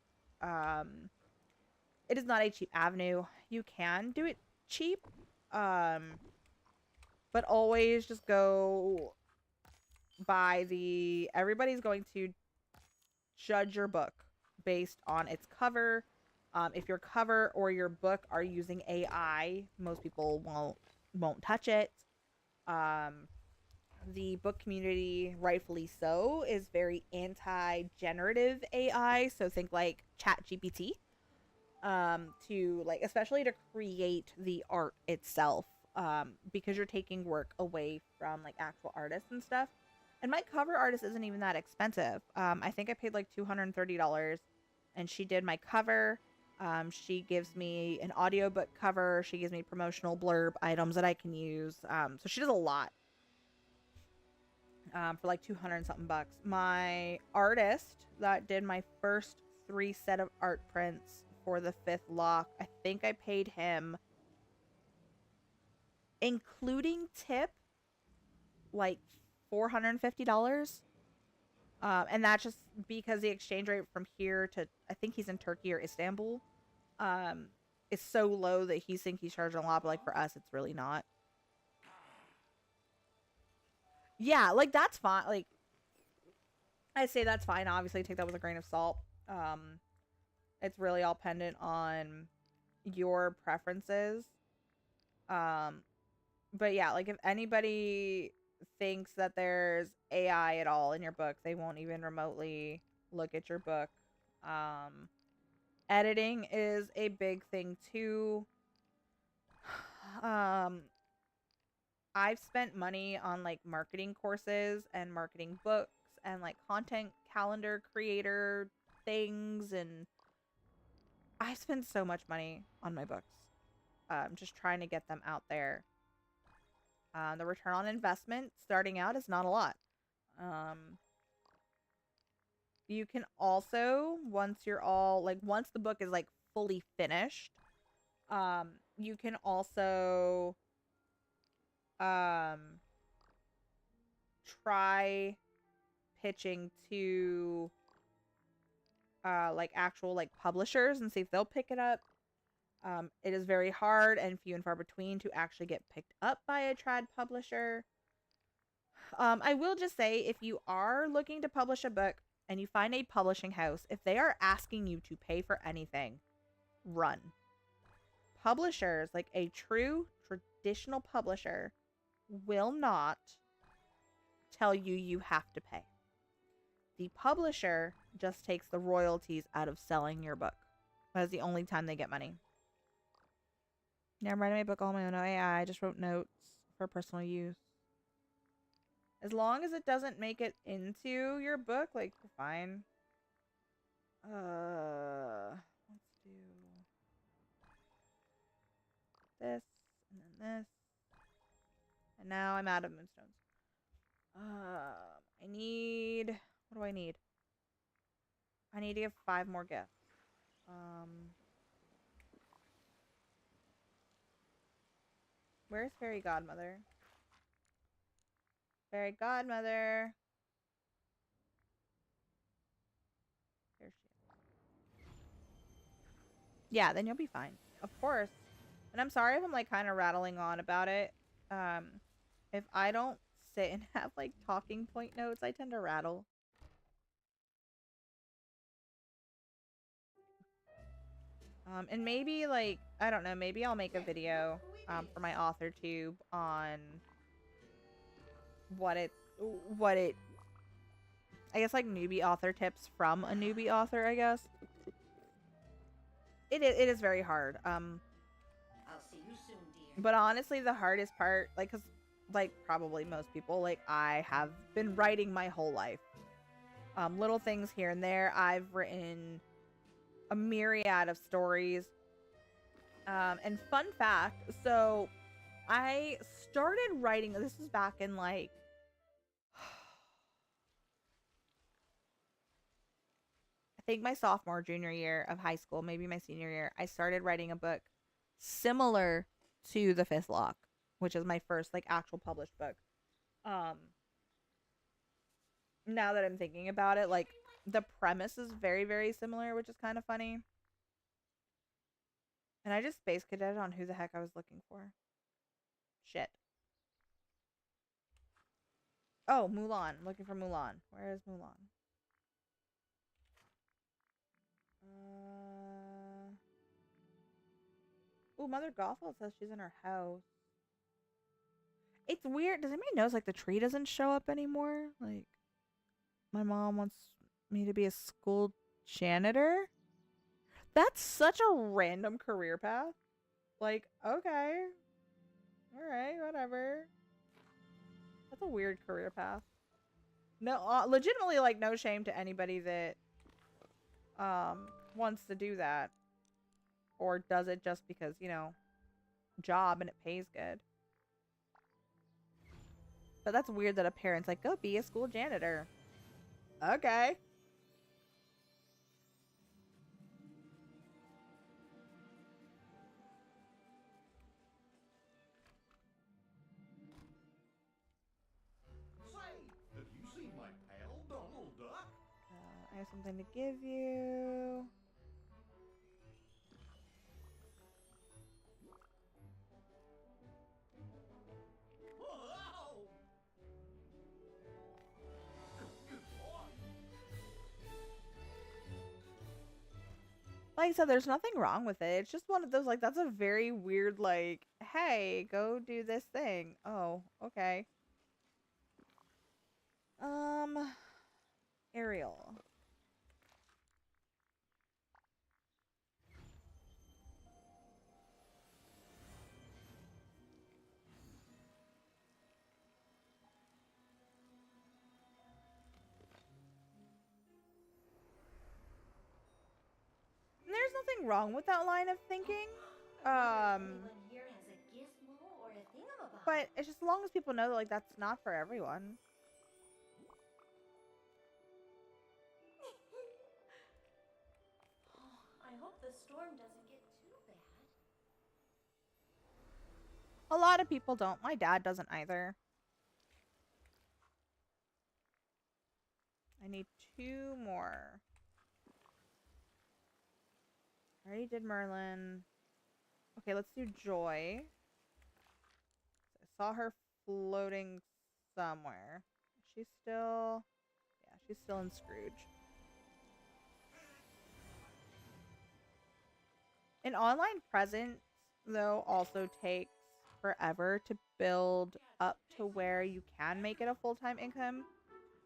it is not a cheap avenue. You can do it cheap, but always just go by the everybody's going to judge your book based on its cover. If your cover or your book are using AI, most people won't touch it. The book community, rightfully so, is very anti-generative AI. So think like ChatGPT, to like, especially to create the art itself, because you're taking work away from like actual artists and stuff. And my cover artist isn't even that expensive. I think I paid like $230, and she did my cover. She gives me an audiobook cover. She gives me promotional blurb items that I can use. So she does a lot. For like 200 something bucks. My artist that did my first 3 set of art prints for the Fifth Lock, I think I paid him, including tip, like $450. And that's just because the exchange rate from here to, I think he's in Turkey or Istanbul, is so low that he thinks he's charging a lot, but like for us, it's really not. Yeah, like that's fine. Like I say that's fine. Obviously, take that with a grain of salt. It's really all pendant on your preferences. But yeah, like if anybody thinks that there's AI at all in your book, they won't even remotely look at your book. Editing is a big thing too. I've spent money on like marketing courses and marketing books and like content calendar creator things, and I spent so much money on my books. Just trying to get them out there. The return on investment starting out is not a lot. You can also, once you're all like, once the book is like fully finished, you can also try pitching to like actual like publishers and see if they'll pick it up. It is very hard and few and far between to actually get picked up by a trad publisher. I will just say, if you are looking to publish a book and you find a publishing house, if they are asking you to pay for anything, run. Publishers, like a true traditional publisher, will not tell you you have to pay. The publisher just takes the royalties out of selling your book. That's the only time they get money. Yeah, I'm writing my book all on my own AI. I just wrote notes for personal use. As long as it doesn't make it into your book, like, fine. Let's do this, and then this. And now I'm out of moonstones. I need... What do I need? I need to give 5 more gifts. Where's Fairy Godmother? Fairy Godmother. There she is. Yeah, then you'll be fine. Of course. And I'm sorry if I'm like kind of rattling on about it. If I don't sit and have like talking point notes, I tend to rattle. And maybe like, I don't know, maybe I'll make a video for my author tube on what it I guess like newbie author tips from a newbie author, I guess. It is very hard. I'll see you soon, dear. But honestly, the hardest part, like, cause like probably most people, like I have been writing my whole life. Little things here and there. I've written a myriad of stories. And fun fact, so I started writing, this was back in like, I think my sophomore, junior year of high school, maybe my senior year, I started writing a book similar to The Fifth Lock, which is my first like actual published book. Now that I'm thinking about it, like the premise is very, very similar, which is kind of funny. And I just space cadet on who the heck I was looking for. Shit. Oh, Mulan. I'm looking for Mulan. Where is Mulan? Ooh, Mother Gothel says she's in her house. It's weird. Does anybody notice like the tree doesn't show up anymore? Like, my mom wants me to be a school janitor? That's such a random career path. Like, okay. Alright, whatever. That's a weird career path. No, legitimately, like, no shame to anybody that wants to do that. Or does it just because, you know, job and it pays good. But that's weird that a parent's like, go be a school janitor. Okay. Say, have you seen my pal, Donald Duck? I have something to give you. Wow! Good boy. Like I said, there's nothing wrong with it. It's just one of those, like, that's a very weird, like, hey, go do this thing. Oh, okay. Ariel. There's nothing wrong with that line of thinking. Anyone here has a gizmo or a thingamabob? But it's just as long as people know that, like, that's not for everyone. Oh, I hope the storm doesn't get too bad. A lot of people don't. My dad doesn't either. I need 2 more. I already did Merlin. Okay, let's do Joy. I saw her floating somewhere. Is she still... Yeah, she's still in Scrooge. An online presence, though, also takes forever to build up to where you can make it a full-time income.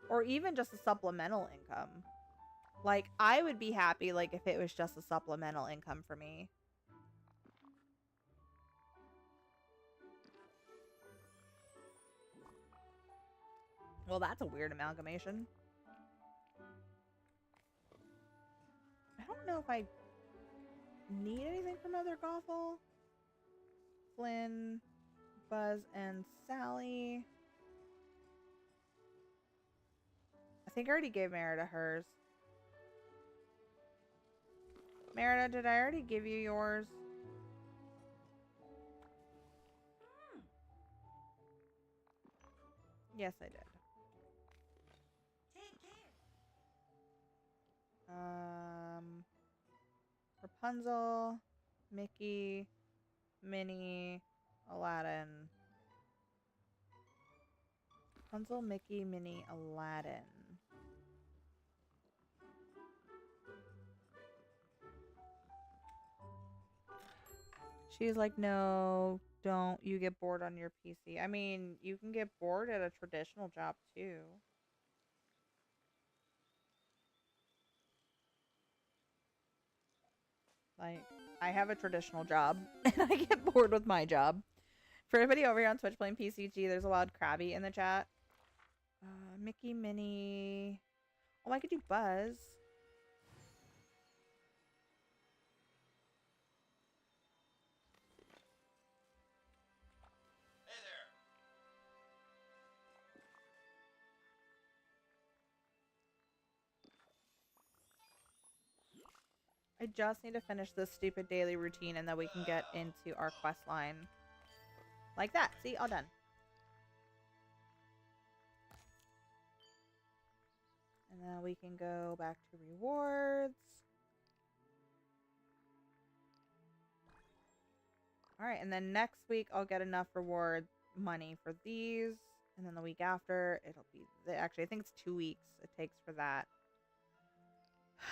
Or even just a supplemental income. Like, I would be happy, like, if it was just a supplemental income for me. Well, that's a weird amalgamation. I don't know if I need anything from Mother Gothel. Flynn, Buzz, and Sally. I think I already gave Merida hers. Merida, did I already give you yours? Yes, I did. Take care. Rapunzel, Mickey, Minnie, Aladdin. Rapunzel, Mickey, Minnie, Aladdin. She's like, no, don't. You get bored on your PC. I mean, you can get bored at a traditional job too. Like, I have a traditional job and I get bored with my job. For everybody over here on Twitch playing PCG, there's a loud Krabby in the chat. Mickey, Minnie. Oh, I could do Buzz. Hey there. I just need to finish this stupid daily routine and then we can get into our quest line. Like that. See? All done. And then we can go back to rewards. Alright, and then next week I'll get enough reward money for these. And then the week after, it'll be... Actually, I think it's 2 weeks it takes for that.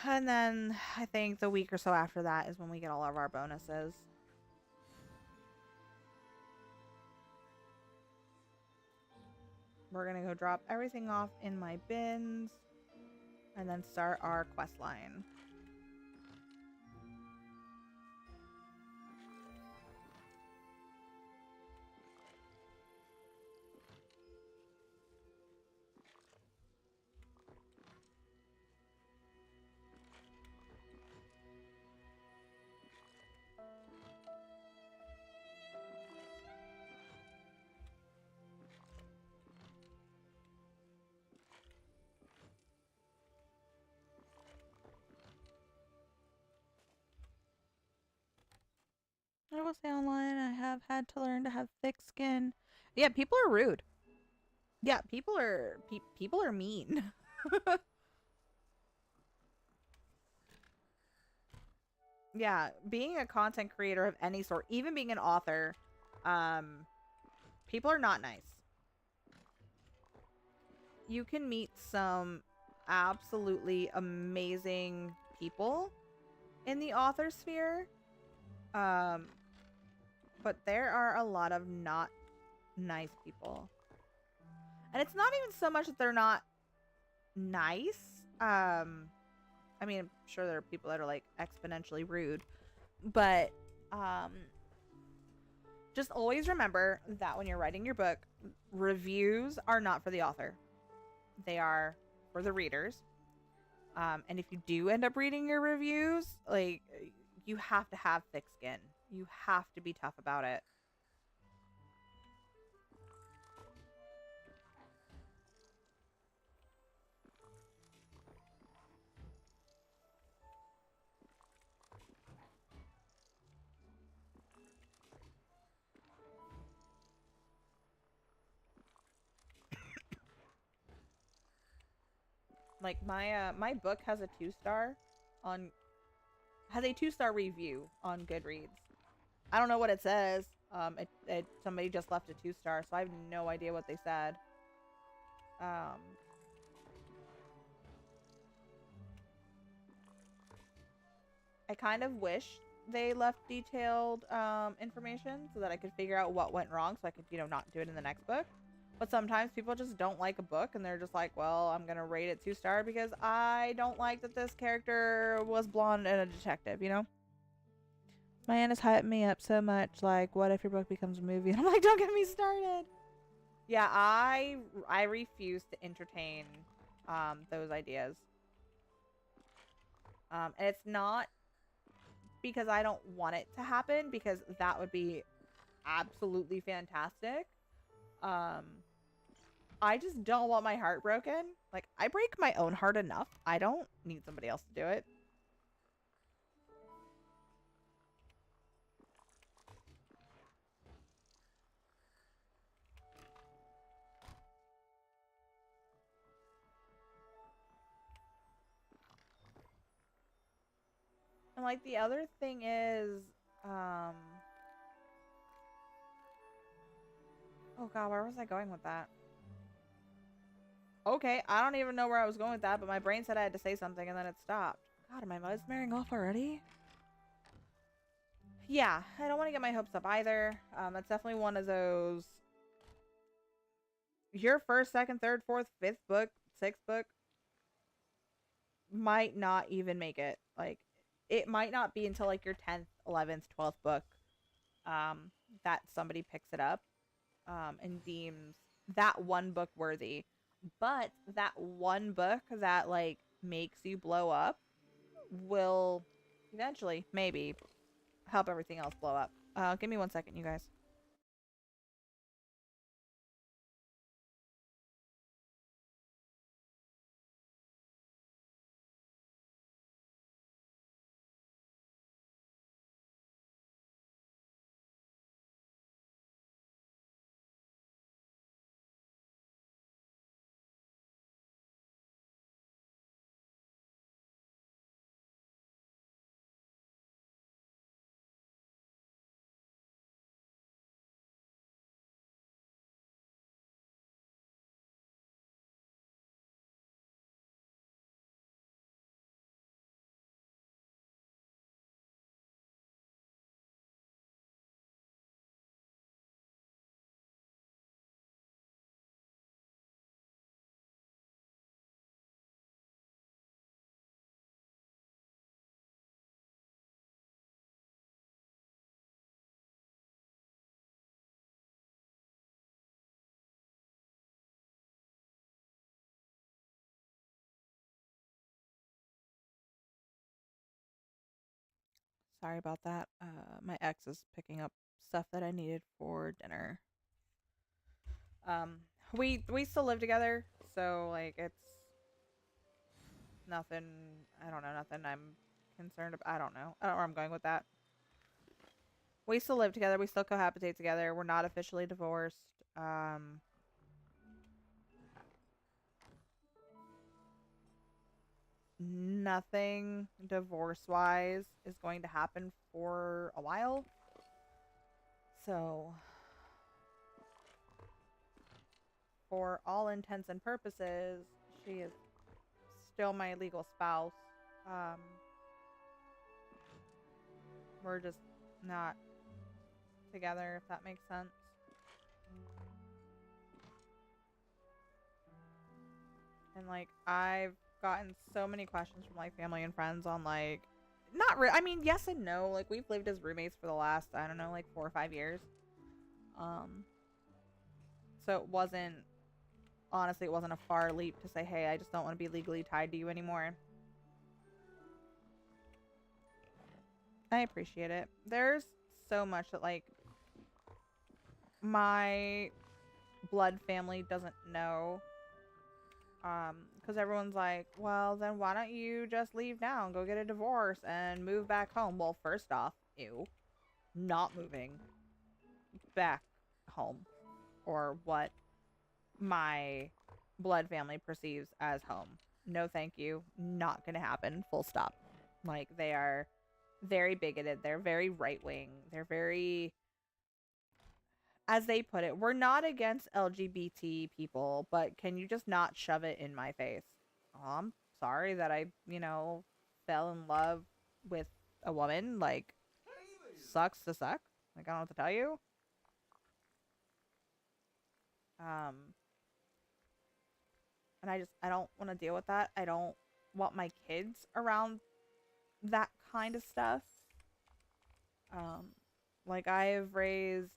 And then I think the week or so after that is when we get all of our bonuses. We're going to go drop everything off in my bins. And then start our quest line. I will say online, I have had to learn to have thick skin. Yeah, people are rude. Yeah, people are mean. Yeah, being a content creator of any sort, even being an author, people are not nice. You can meet some absolutely amazing people in the author sphere. But there are a lot of not nice people. And it's not even so much that they're not nice. I mean, I'm sure there are people that are like exponentially rude, but just always remember that when you're writing your book, reviews are not for the author. They are for the readers. And if you do end up reading your reviews, like, you have to have thick skin. You have to be tough about it. Like, my book has a 2-star on has a 2-star review on Goodreads. I don't know what it says. Somebody just left a 2-star, so I have no idea what they said. I kind of wish they left detailed information so that I could figure out what went wrong, so I could, you know, not do it in the next book. But sometimes people just don't like a book and they're just like, well, I'm gonna rate it 2-star because I don't like that this character was blonde and a detective, you know? My aunt is hyping me up so much, like, what if your book becomes a movie? And I'm like, don't get me started. Yeah, I refuse to entertain those ideas. And it's not because I don't want it to happen, because that would be absolutely fantastic. Um, I just don't want my heart broken. Like, I break my own heart enough. I don't need somebody else to do it. And, like, the other thing is, oh god, where was I going with that? Okay, I don't even know where I was going with that, but my brain said I had to say something and then it stopped. God, am I mesmering off already? Yeah, I don't want to get my hopes up either. That's definitely one of those. Your first, second, third, fourth, fifth book, sixth book might not even make it. Like, it might not be until like your 10th, 11th, 12th book that somebody picks it up and deems that one book worthy. But that one book that like makes you blow up will eventually maybe help everything else blow up. Give me 1 second, you guys. Sorry about that. My ex is picking up stuff that I needed for dinner. Um, we still live together, so like it's nothing. I don't know, nothing I'm concerned about. I don't know. I don't know where I'm going with that. We still live together. We still cohabitate together. We're not officially divorced. Nothing divorce wise is going to happen for a while. So, for all intents and purposes, she is still my legal spouse. Um, we're just not together, if that makes sense. And like, I've gotten so many questions from like family and friends on like, not really. I mean, yes and no. Like, we've lived as roommates for the last, I don't know, like 4 or 5 years. So it wasn't, honestly, it wasn't a far leap to say, hey, I just don't want to be legally tied to you anymore. I appreciate it. There's so much that like my blood family doesn't know. Because everyone's like, well, then why don't you just leave now and go get a divorce and move back home? Well, first off, ew, not moving back home, or what my blood family perceives as home. No, thank you. Not gonna happen. Full stop. Like, they are very bigoted. They're very right wing. They're very, as they put it, we're not against LGBT people, but can you just not shove it in my face? Oh, I'm sorry that I, fell in love with a woman. Like, sucks to suck. Like, I don't know what to tell you. And I don't want to deal with that. I don't want my kids around that kind of stuff. Like, I've raised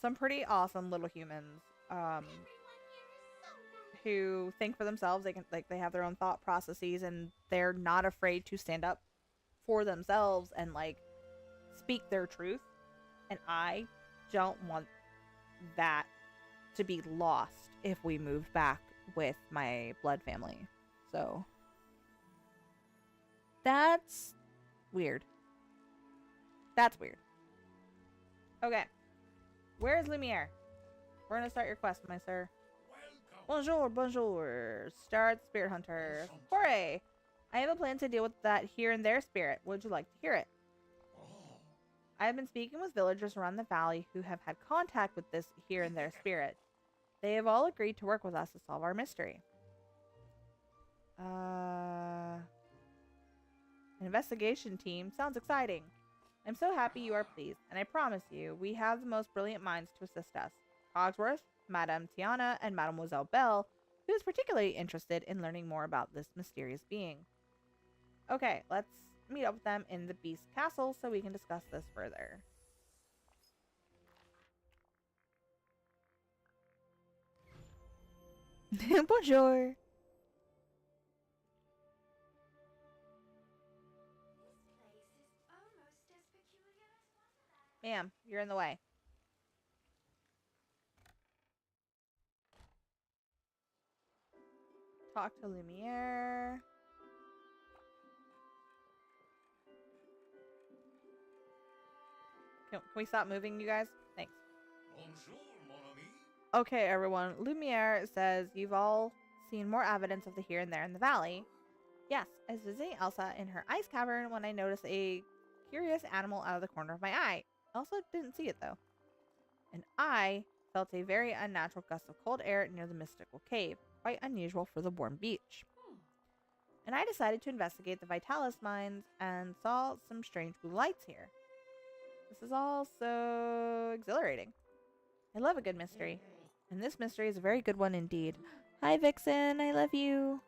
some pretty awesome little humans, who think for themselves. They have their own thought processes, and they're not afraid to stand up for themselves and like speak their truth. And I don't want that to be lost if we move back with my blood family. So that's weird. That's weird. Okay. Where's Lumiere? We're gonna start your quest, my sir. Welcome. Bonjour, bonjour. Start Spirit Hunter. Hooray! I have a plan to deal with that here and there spirit. Would you like to hear it? Oh, I have been speaking with villagers around the valley who have had contact with this here and there spirit. They have all agreed to work with us to solve our mystery. An investigation team. Sounds exciting. I'm so happy you are pleased, and I promise you, we have the most brilliant minds to assist us. Cogsworth, Madame Tiana, and Mademoiselle Belle, who is particularly interested in learning more about this mysterious being. Okay, let's meet up with them in the Beast Castle so we can discuss this further. Bonjour. This place is almost as peculiar as Wonderland. Ma'am, you're in the way. Talk to Lumiere. Can we stop moving, you guys? Thanks. bonjour, mon ami. Okay, everyone. Lumiere says you've all seen more evidence of the here and there in the valley. Yes, I was visiting Elsa in her ice cavern when I noticed a curious animal out of the corner of my eye. Elsa didn't see it, though. And I felt a very unnatural gust of cold air near the mystical cave, quite unusual for the warm beach. And I decided to investigate the Vitalis mines and saw some strange blue lights here. This is all so exhilarating. I love a good mystery, and this mystery is a very good one indeed. Hi, Vixen. I love you.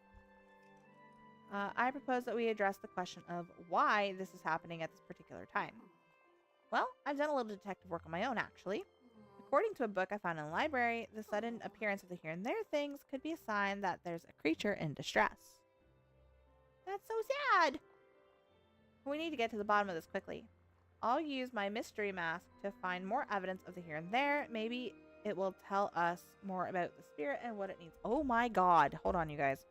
I propose that we address the question of why this is happening at this particular time. Well, I've done a little detective work on my own, actually. According to a book I found in the library, the sudden appearance of the here and there things could be a sign that there's a creature in distress. That's so sad! We need to get to the bottom of this quickly. I'll use my mystery mask to find more evidence of the here and there. Maybe it will tell us more about the spirit and what it needs. Oh my god. Hold on, you guys.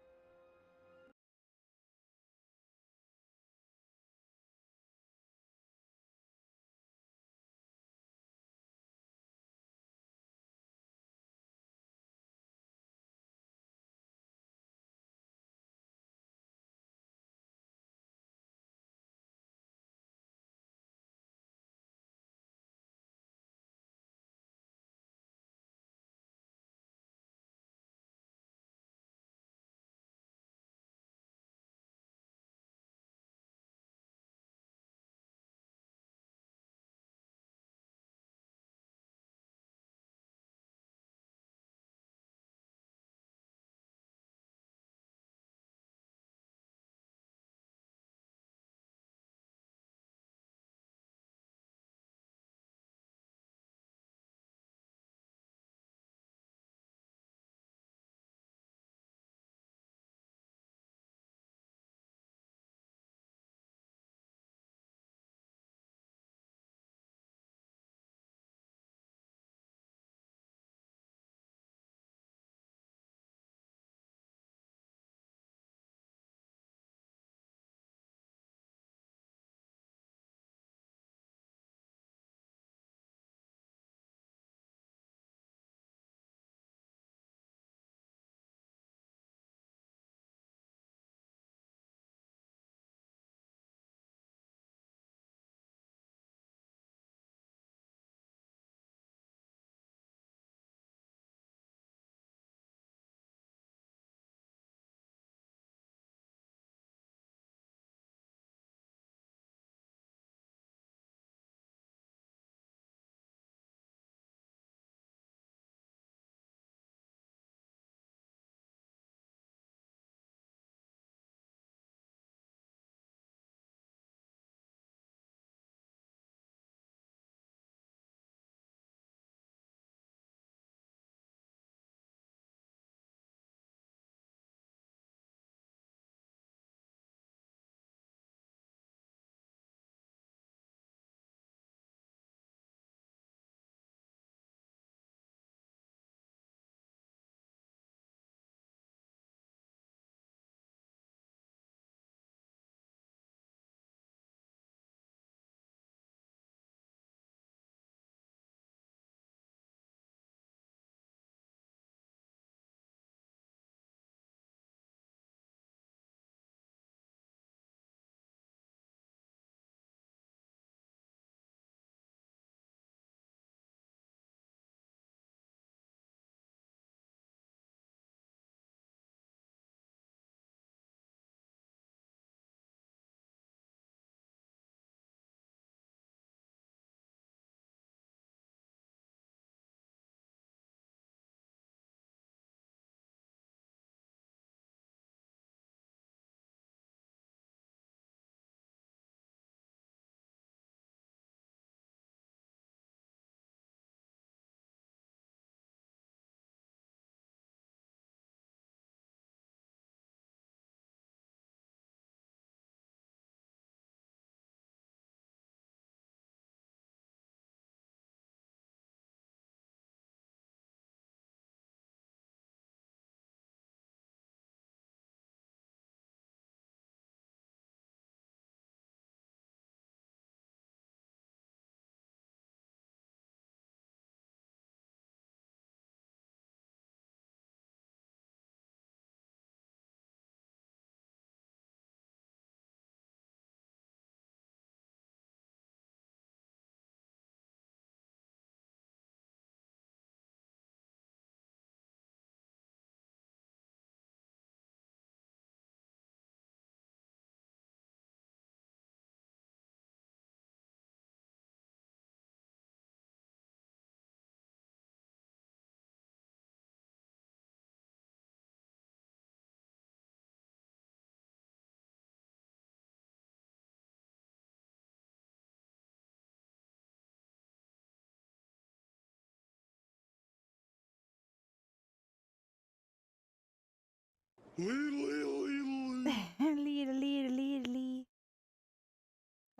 Lee.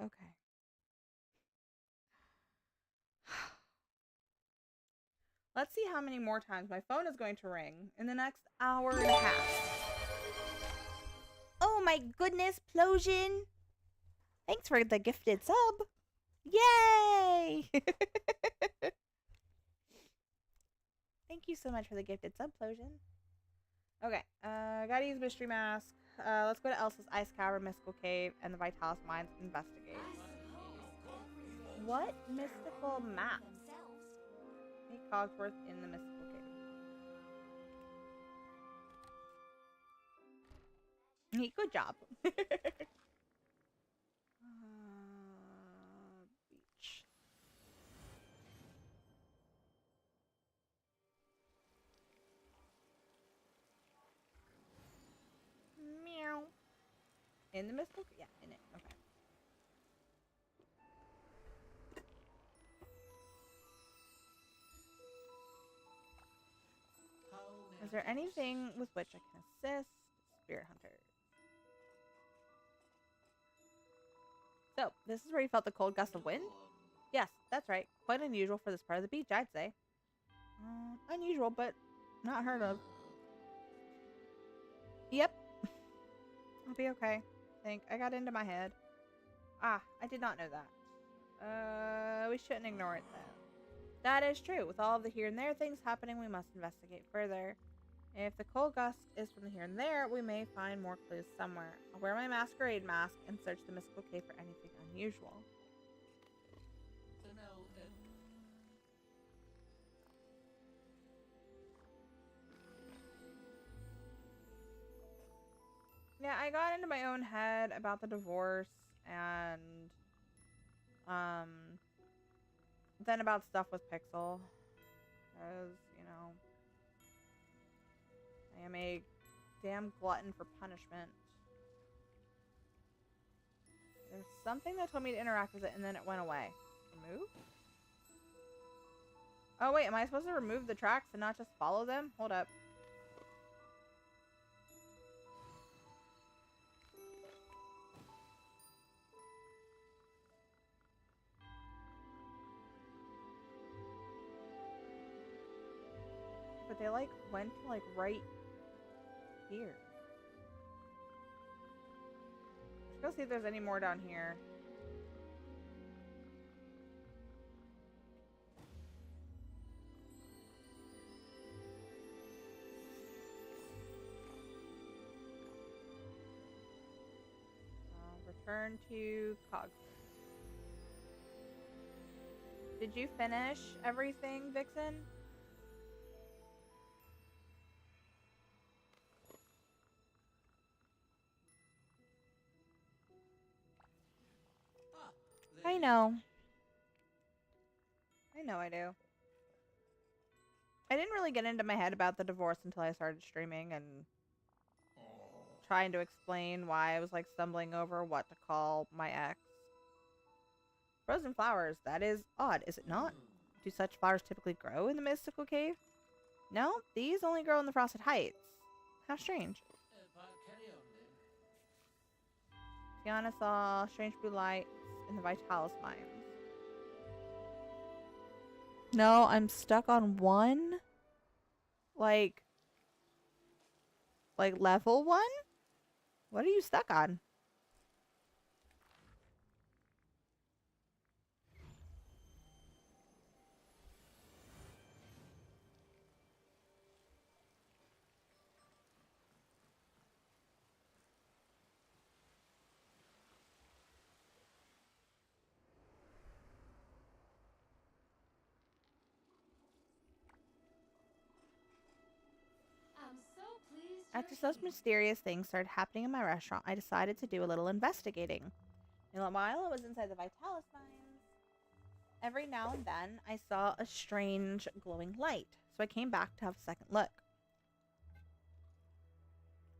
Okay. Let's see how many more times my phone is going to ring in the next hour and a half. Oh my goodness, Plosion! Thanks for the gifted sub. Yay! Thank you so much for the gifted sub, Plosion. Okay, gotta use mystery mask. Let's go to Elsa's Ice Cavern, Mystical Cave, and the Vitalis Mines and investigate. What mystical map? Meet Cogsworth in the Mystical Cave. Good job. Beach. Meow. In the Mystical Cave? Yeah, in it. Okay. Is there anything with which I can assist? Spirit Hunter. So, this is where you felt the cold gust of wind? Yes, that's right. Quite unusual for this part of the beach, I'd say. Unusual, but not heard of. Yep. I'll be okay. I think I got into my head. Ah, I did not know that. We shouldn't ignore it then. That is true. With all of the here and there things happening, we must investigate further. If the cold gust is from the here and there, we may find more clues somewhere. I'll wear my masquerade mask and search the mystical cave for anything unusual. Yeah, I got into my own head about the divorce and then about stuff with Pixel. Because, you know, I am a damn glutton for punishment. There's something that told me to interact with it and then it went away. Remove? Oh wait, am I supposed to remove the tracks and not just follow them? Hold up. But they like went to like right here. Let's go see if there's any more down here. Return to Cogsworth. Did you finish everything, Vixen? I know. I know I do. I didn't really get into my head about the divorce until I started streaming and trying to explain why I was like stumbling over what to call my ex. Frozen flowers, that is odd, is it not? Do such flowers typically grow in the mystical cave? No, these only grow in the Frosted Heights. How strange. Tiana saw strange blue lights in the Vitalis mines. No, I'm stuck on one. Like level 1? What are you stuck on? I'm so pleased. After you're such here. mysterious things started happening in my restaurant, I decided to do a little investigating. And while I was inside the Vitalis mines, every now and then I saw a strange glowing light. So I came back to have a second look.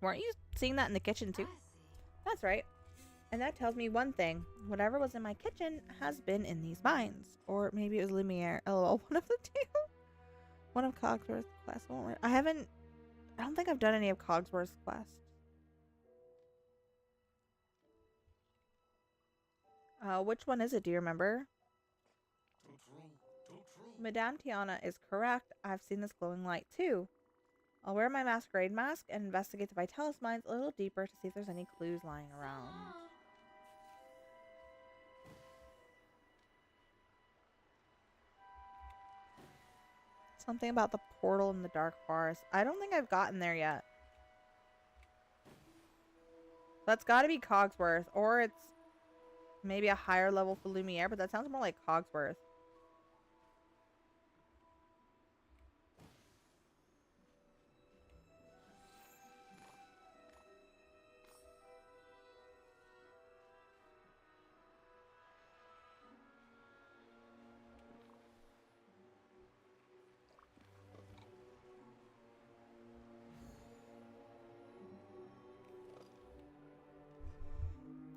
Weren't you seeing that in the kitchen too? I see. That's right. And that tells me one thing. Whatever was in my kitchen has been in these mines. Or maybe it was Lumiere. LOL, one of the two. One of Cogsworth's class. I haven't I don't think I've done any of Cogsworth's quests. Which one is it? Do you remember? Too true. Too true. Madame Tiana is correct. I've seen this glowing light too. I'll wear my masquerade mask and investigate the Vitalis mines a little deeper to see if there's any clues lying around. Something about the portal in the dark forest. I don't think I've gotten there yet. That's got to be Cogsworth, or it's maybe a higher level for Lumiere, but that sounds more like Cogsworth.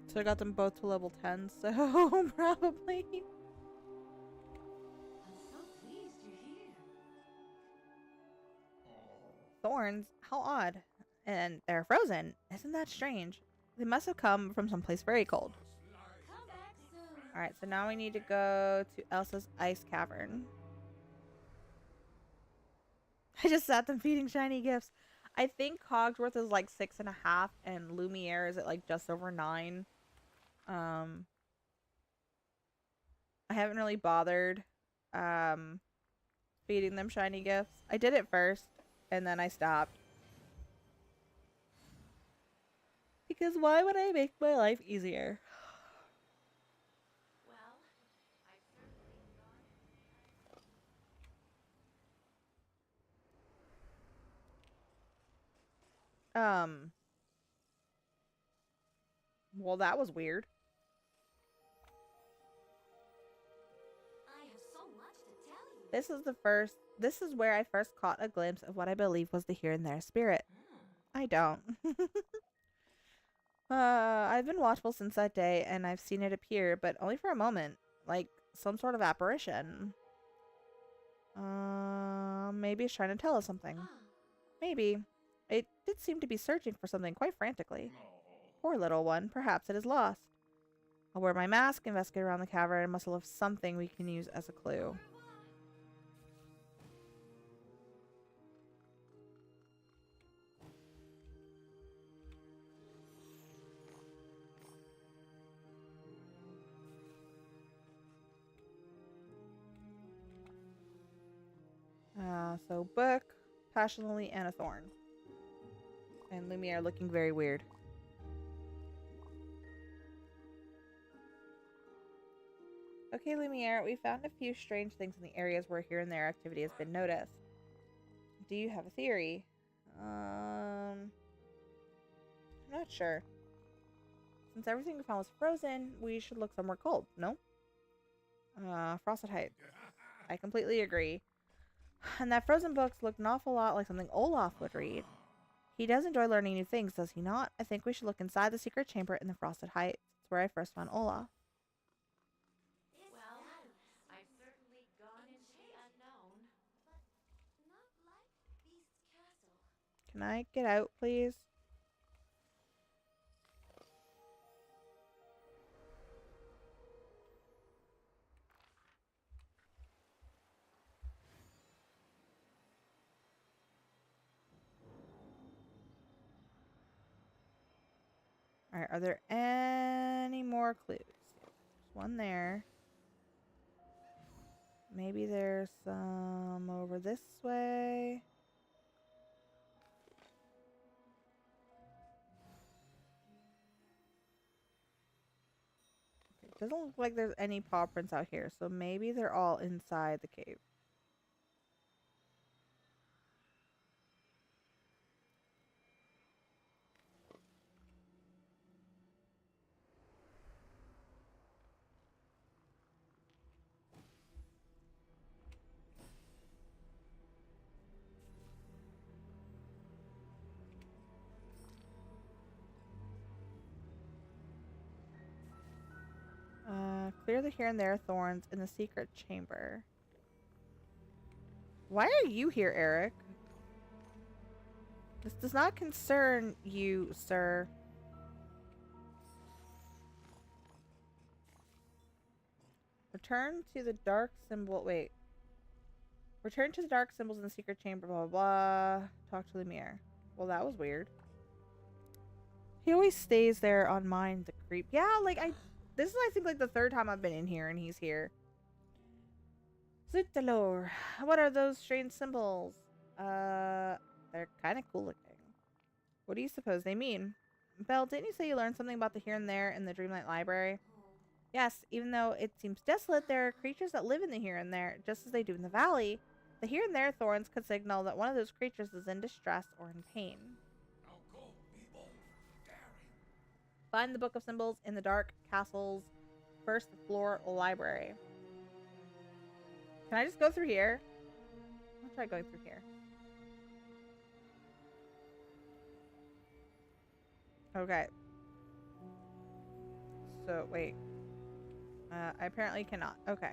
So I got them both to level 10, so probably. I'm so pleased you're here. Thorns? How odd. And they're frozen. Isn't that strange? They must have come from someplace very cold. Come back soon. Alright, so now we need to go to Elsa's ice cavern. I just sat them feeding shiny gifts. I think Cogsworth is like 6.5 and Lumiere is at like just over 9. I haven't really bothered feeding them shiny gifts. I did it first and then I stopped. Because why would I make my life easier? Well, I've certainly Well, that was weird. I have so much to tell you. This is where I first caught a glimpse of what I believe was the here and there spirit. I don't. I've been watchful since that day, and I've seen it appear, but only for a moment, like some sort of apparition. Maybe it's trying to tell us something. Maybe. It did seem to be searching for something quite frantically. No. Poor little one, perhaps it is lost. I'll wear my mask, investigate around the cavern, and muscle of something we can use as a clue. So book, passionately, and a thorn. And Lumiere looking very weird. Okay, Lumiere, we found a few strange things in the areas where here and there activity has been noticed. Do you have a theory? I'm not sure. Since everything we found was frozen, we should look somewhere cold, no? Frosted Heights. I completely agree. And that frozen books look an awful lot like something Olaf would read. He does enjoy learning new things, does he not? I think we should look inside the secret chamber in the Frosted Heights. It's where I first found Olaf. Well, I've certainly gone into the unknown. But not like Beast's castle. Can I get out, please? Alright, are there any more clues? There's one there. Maybe there's some over this way. Okay, it doesn't look like there's any paw prints out here, so maybe they're all inside the cave. Clear the here and there thorns in the secret chamber. Why are you here, Eric? This does not concern you, sir. Return to the dark symbol. Wait. Return to the dark symbols in the secret chamber, blah, blah, blah. Talk to Lumiere. Well, that was weird. He always stays there on mine, the creep. Yeah, like, this is, I think, like, the third time I've been in here, and he's here. Zutalor. What are those strange symbols? They're kind of cool looking. What do you suppose they mean? Belle, didn't you say you learned something about the here and there in the Dreamlight library? Yes, even though it seems desolate, there are creatures that live in the here and there, just as they do in the valley. The here and there thorns could signal that one of those creatures is in distress or in pain. Now go, be bold, daring. Find the Book of Symbols in the Dark Castle's first floor library. Can I just go through here? I'll try going through here. Okay. So, wait. I apparently cannot. Okay.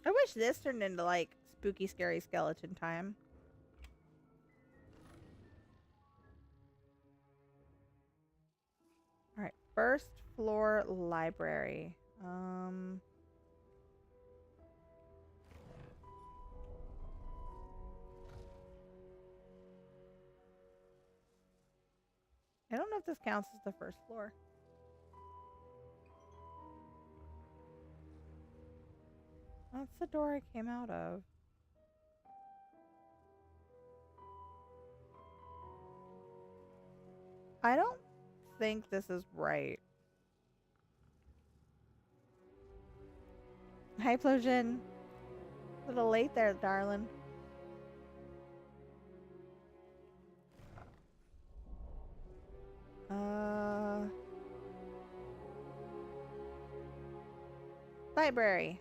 I wish this turned into, like, spooky, scary skeleton time. Alright, first floor library. I don't know if this counts as the first floor. That's the door I came out of. I don't think this is right. Hi, Plosion. A little late there, darling. Library.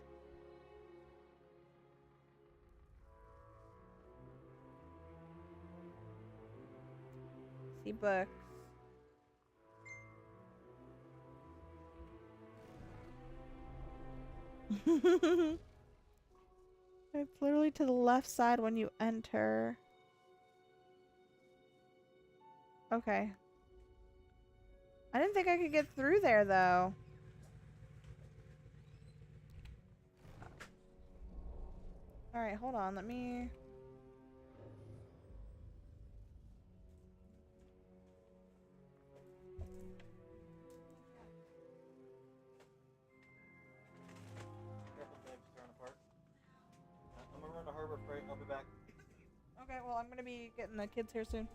See books. It's literally to the left side when you enter. Okay. I didn't think I could get through there, though. Alright, hold on. Let me... I'm gonna run to Harbor Freight. I'll be back. Okay, well, I'm gonna be getting the kids here soon.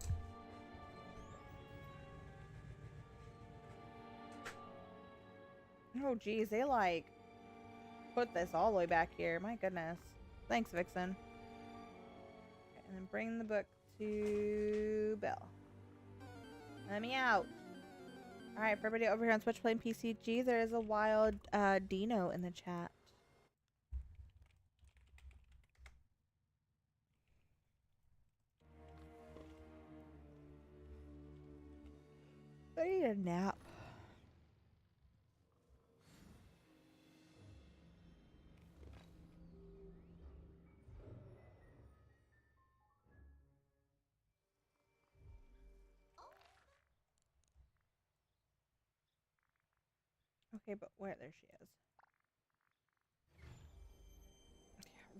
Oh, geez, they, like, put this all the way back here. My goodness. Thanks, Vixen. Okay, and then bring the book to Belle. Let me out. Alright, for everybody over here on Twitch playing PCG, there is a wild Dino in the chat. I need a nap. Okay, but where? There she is.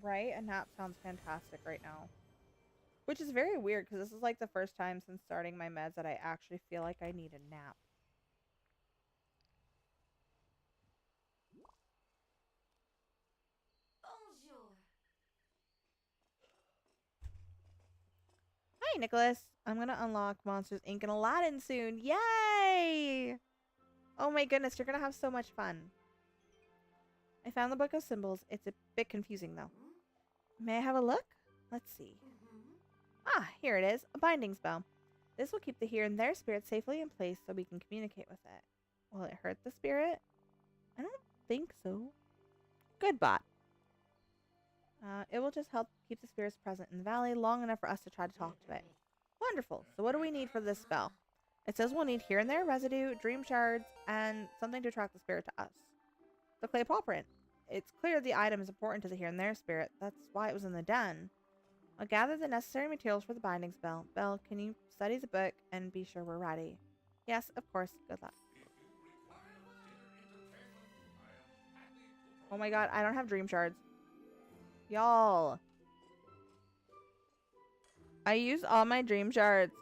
Right? A nap sounds fantastic right now. Which is very weird, because this is like the first time since starting my meds that I actually feel like I need a nap. Bonjour. Hi, Nicholas. I'm going to unlock Monsters, Inc. and Aladdin soon. Yay! Oh my goodness, you're going to have so much fun. I found the Book of Symbols. It's a bit confusing, though. May I have a look? Let's see. Ah, here it is. A binding spell. This will keep the here and there spirit safely in place so we can communicate with it. Will it hurt the spirit? I don't think so. Good bot. It will just help keep the spirits present in the valley long enough for us to try to talk to it. Wonderful. So what do we need for this spell? It says we'll need here and there residue, dream shards, and something to attract the spirit to us. The clay paw print. It's clear the item is important to the here and there spirit. That's why it was in the den. I'll gather the necessary materials for the binding spell. Belle, can you study the book and be sure we're ready? Yes, of course. Good luck. Oh my god, I don't have dream shards. Y'all. I used all my dream shards.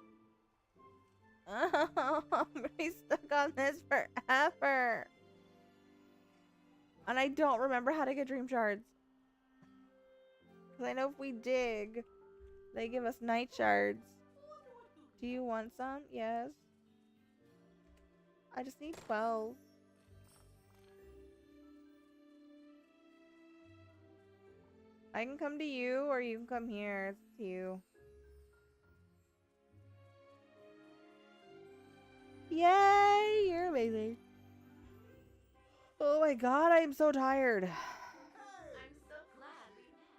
Oh, I'm gonna be stuck on this forever. And I don't remember how to get dream shards. Because I know if we dig, they give us night shards. Do you want some? Yes. I just need 12. I can come to you or you can come here. It's up to you. Yay! You're amazing. Oh my god, I am so tired. I'm so glad we met.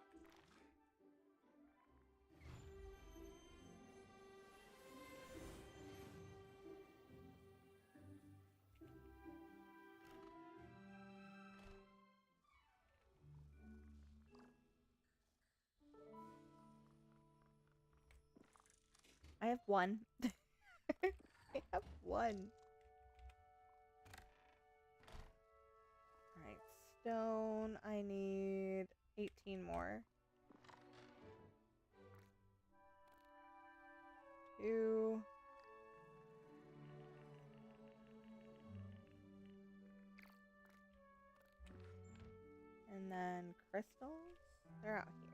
I have one. I have one. Alright, stone. I need 18 more. 2. And then crystals. They're out here.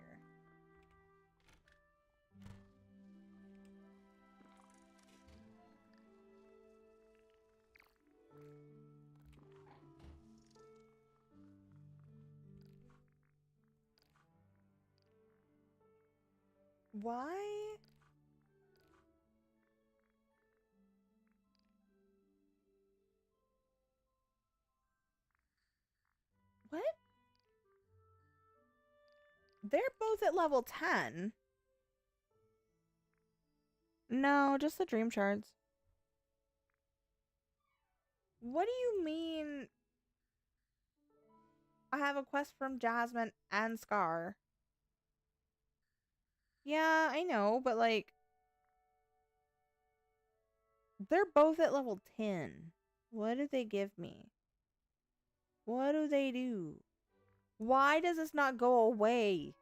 Why? What? They're both at level 10. No, just the dream shards. What do you mean? I have a quest from Jasmine and Scar. Yeah, I know, but like... They're both at level 10. What did they give me? What do they do? Why does this not go away?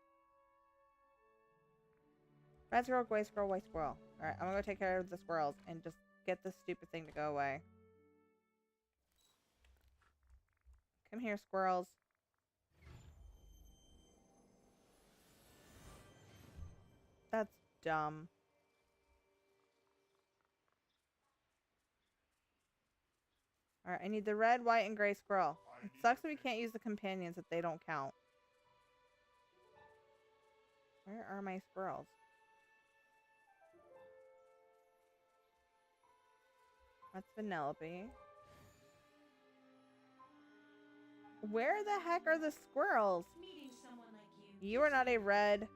Red squirrel, white squirrel, white squirrel. Alright, I'm gonna go take care of the squirrels and just get this stupid thing to go away. Come here, squirrels. That's dumb. Alright, I need the red, white, and gray squirrel. It sucks that we can't use the companions if they don't count. Where are my squirrels? That's Vanellope. Where the heck are the squirrels? Meeting someone like you. You are not a red...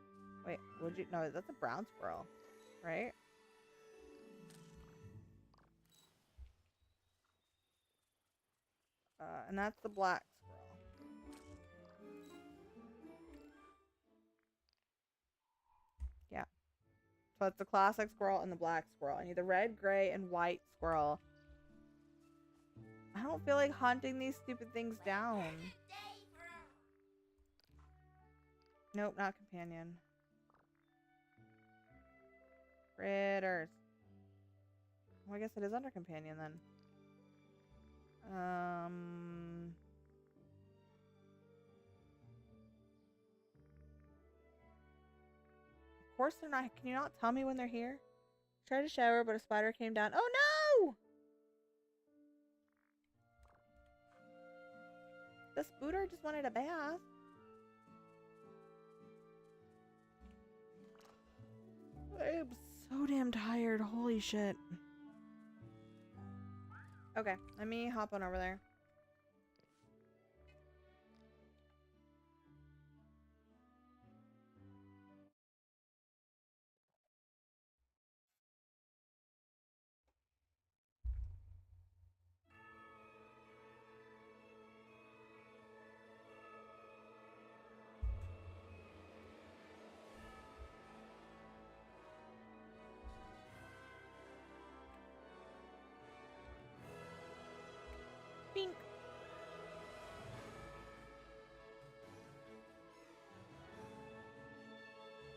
Wait, would you... No, that's a brown squirrel. Right? And that's the black squirrel. Yeah. So it's the classic squirrel and the black squirrel. I need the red, gray, and white squirrel. I don't feel like hunting these stupid things down. Nope, not companion. Critters. Well, I guess it is under companion then. Of course they're not. Can you not tell me when they're here? Tried to shower, but a spider came down. Oh no! The spooter just wanted a bath. I am so damn tired. Holy shit. Okay, let me hop on over there.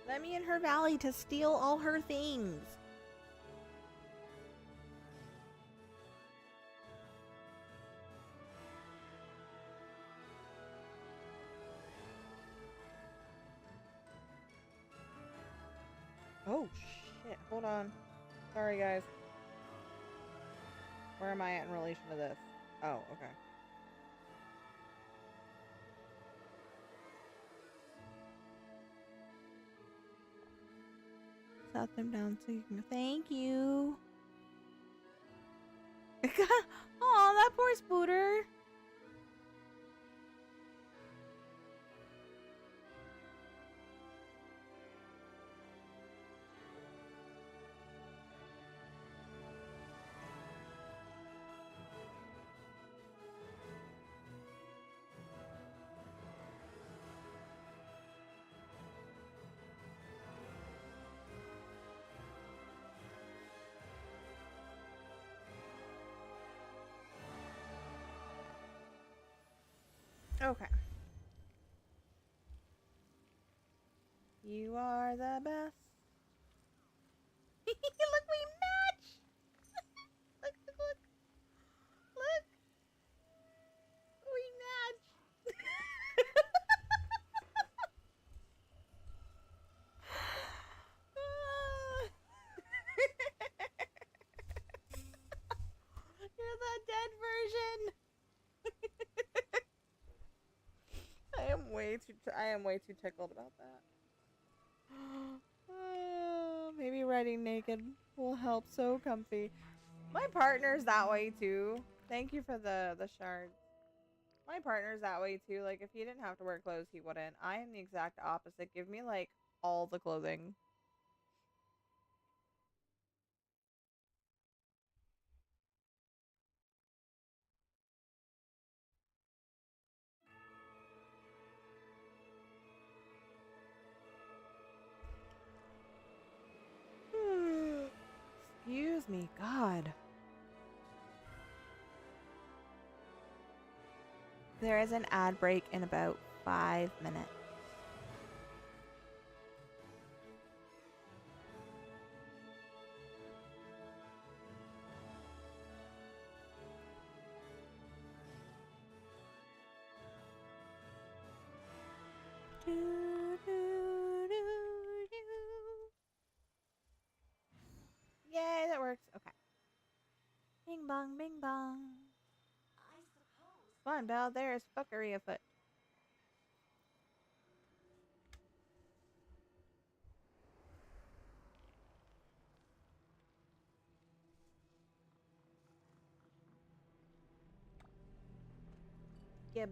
Let me in her valley to steal all her things. Oh, shit. Hold on. Sorry, guys. Where am I at in relation to this? Oh, okay. Set them down so you can... Thank you. Oh, that poor Spooter. Okay. You are the best. Look, we match. Look, look, look. Look. We match. You're the dead version. I am way too tickled about that. Maybe riding naked will help. So comfy. My partner's that way too. Thank you for the shards. My partner's that way too. Like if he didn't have to wear clothes, he wouldn't. I am the exact opposite. Give me like all the clothing. Excuse me, God. There is an ad break in about 5 minutes. Yay, that works. Okay. Bing bong, bing bong. I suppose. Come on, Belle. There is fuckery afoot. Gib.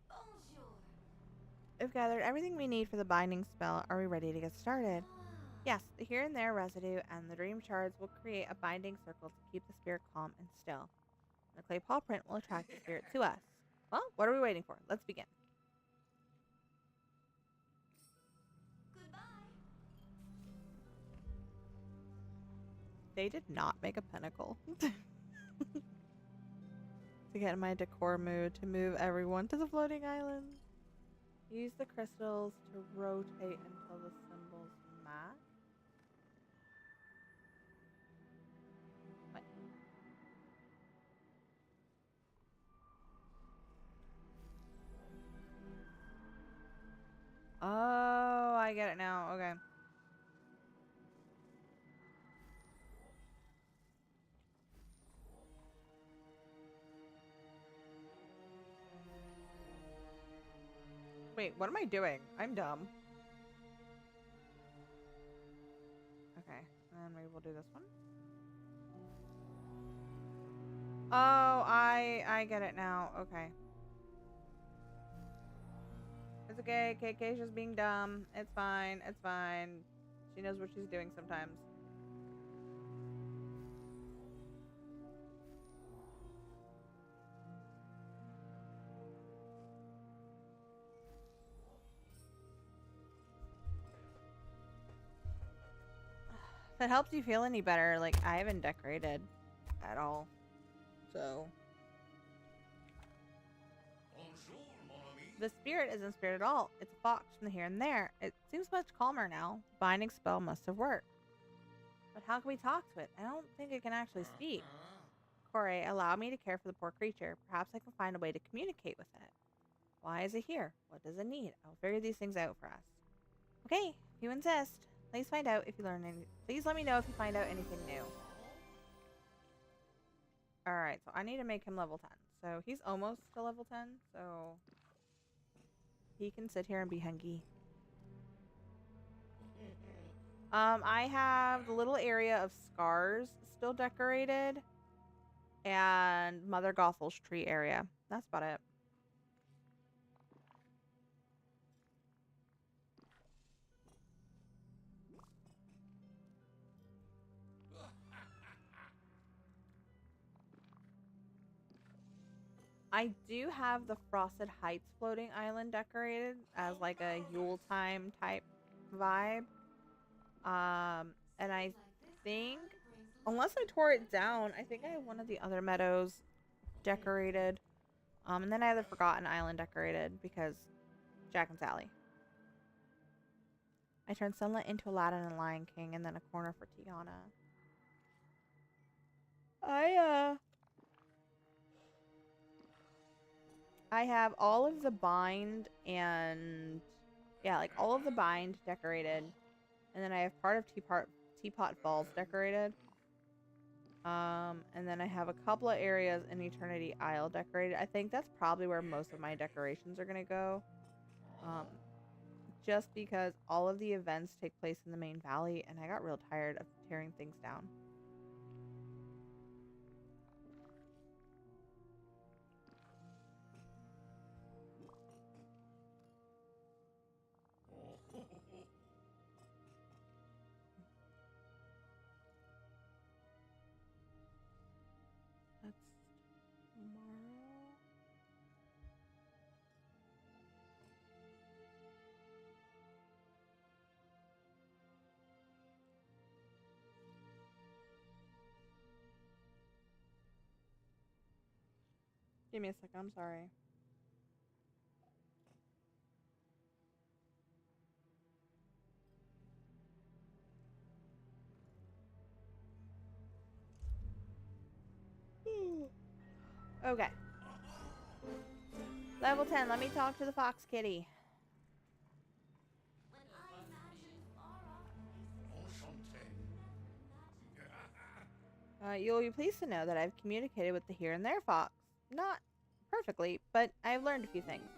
Bonjour. We've gathered everything we need for the binding spell. Are we ready to get started? Yes, the here and there residue and the dream shards will create a binding circle to keep the spirit calm and still. The clay paw print will attract the spirit to us. Well, what are we waiting for? Let's begin. Goodbye. They did not make a pinnacle. To get in my decor mood, to move everyone to the floating island. Use the crystals to rotate until the symbols match. What? Oh, I get it now. Okay. Wait, what am I doing? I'm dumb. Okay, and maybe we'll do this one. Oh, I get it now. Okay. It's okay. KK's just being dumb. It's fine. It's fine. She knows what she's doing sometimes. If it helps you feel any better, like, I haven't decorated. at all. So the spirit isn't spirit at all. It's a fox from the here and there. It seems much calmer now. Binding spell must have worked. But how can we talk to it? I don't think it can actually speak. Corey, allow me to care for the poor creature. Perhaps I can find a way to communicate with it. Why is it here? What does it need? I'll figure these things out for us. Okay, if you insist. Please find out if you learn any. Please let me know if you find out anything new. Alright, so I need to make him level 10. So he's almost to level 10, so he can sit here and be hungry. I have the little area of scars still decorated. And Mother Gothel's tree area. That's about it. I do have the Frosted Heights floating island decorated as like a Yule time type vibe. And I think, unless I tore it down, I think I have one of the other meadows decorated. And then I have the Forgotten Island decorated because Jack and Sally. I turned Sunlight into Aladdin and Lion King, and then a corner for Tiana. I have all of the bind and like all of the bind decorated, and then I have part of Teapot Falls decorated. And then I have a couple of areas in Eternity Isle decorated. I think that's probably where most of my decorations are gonna go. Just because all of the events take place in the main valley, and I got real tired of tearing things down. That's tomorrow. Give me a second, I'm sorry. Okay. Level 10, let me talk to the fox kitty. You'll be pleased to know that I've communicated with the here and there fox. Not perfectly, but I've learned a few things.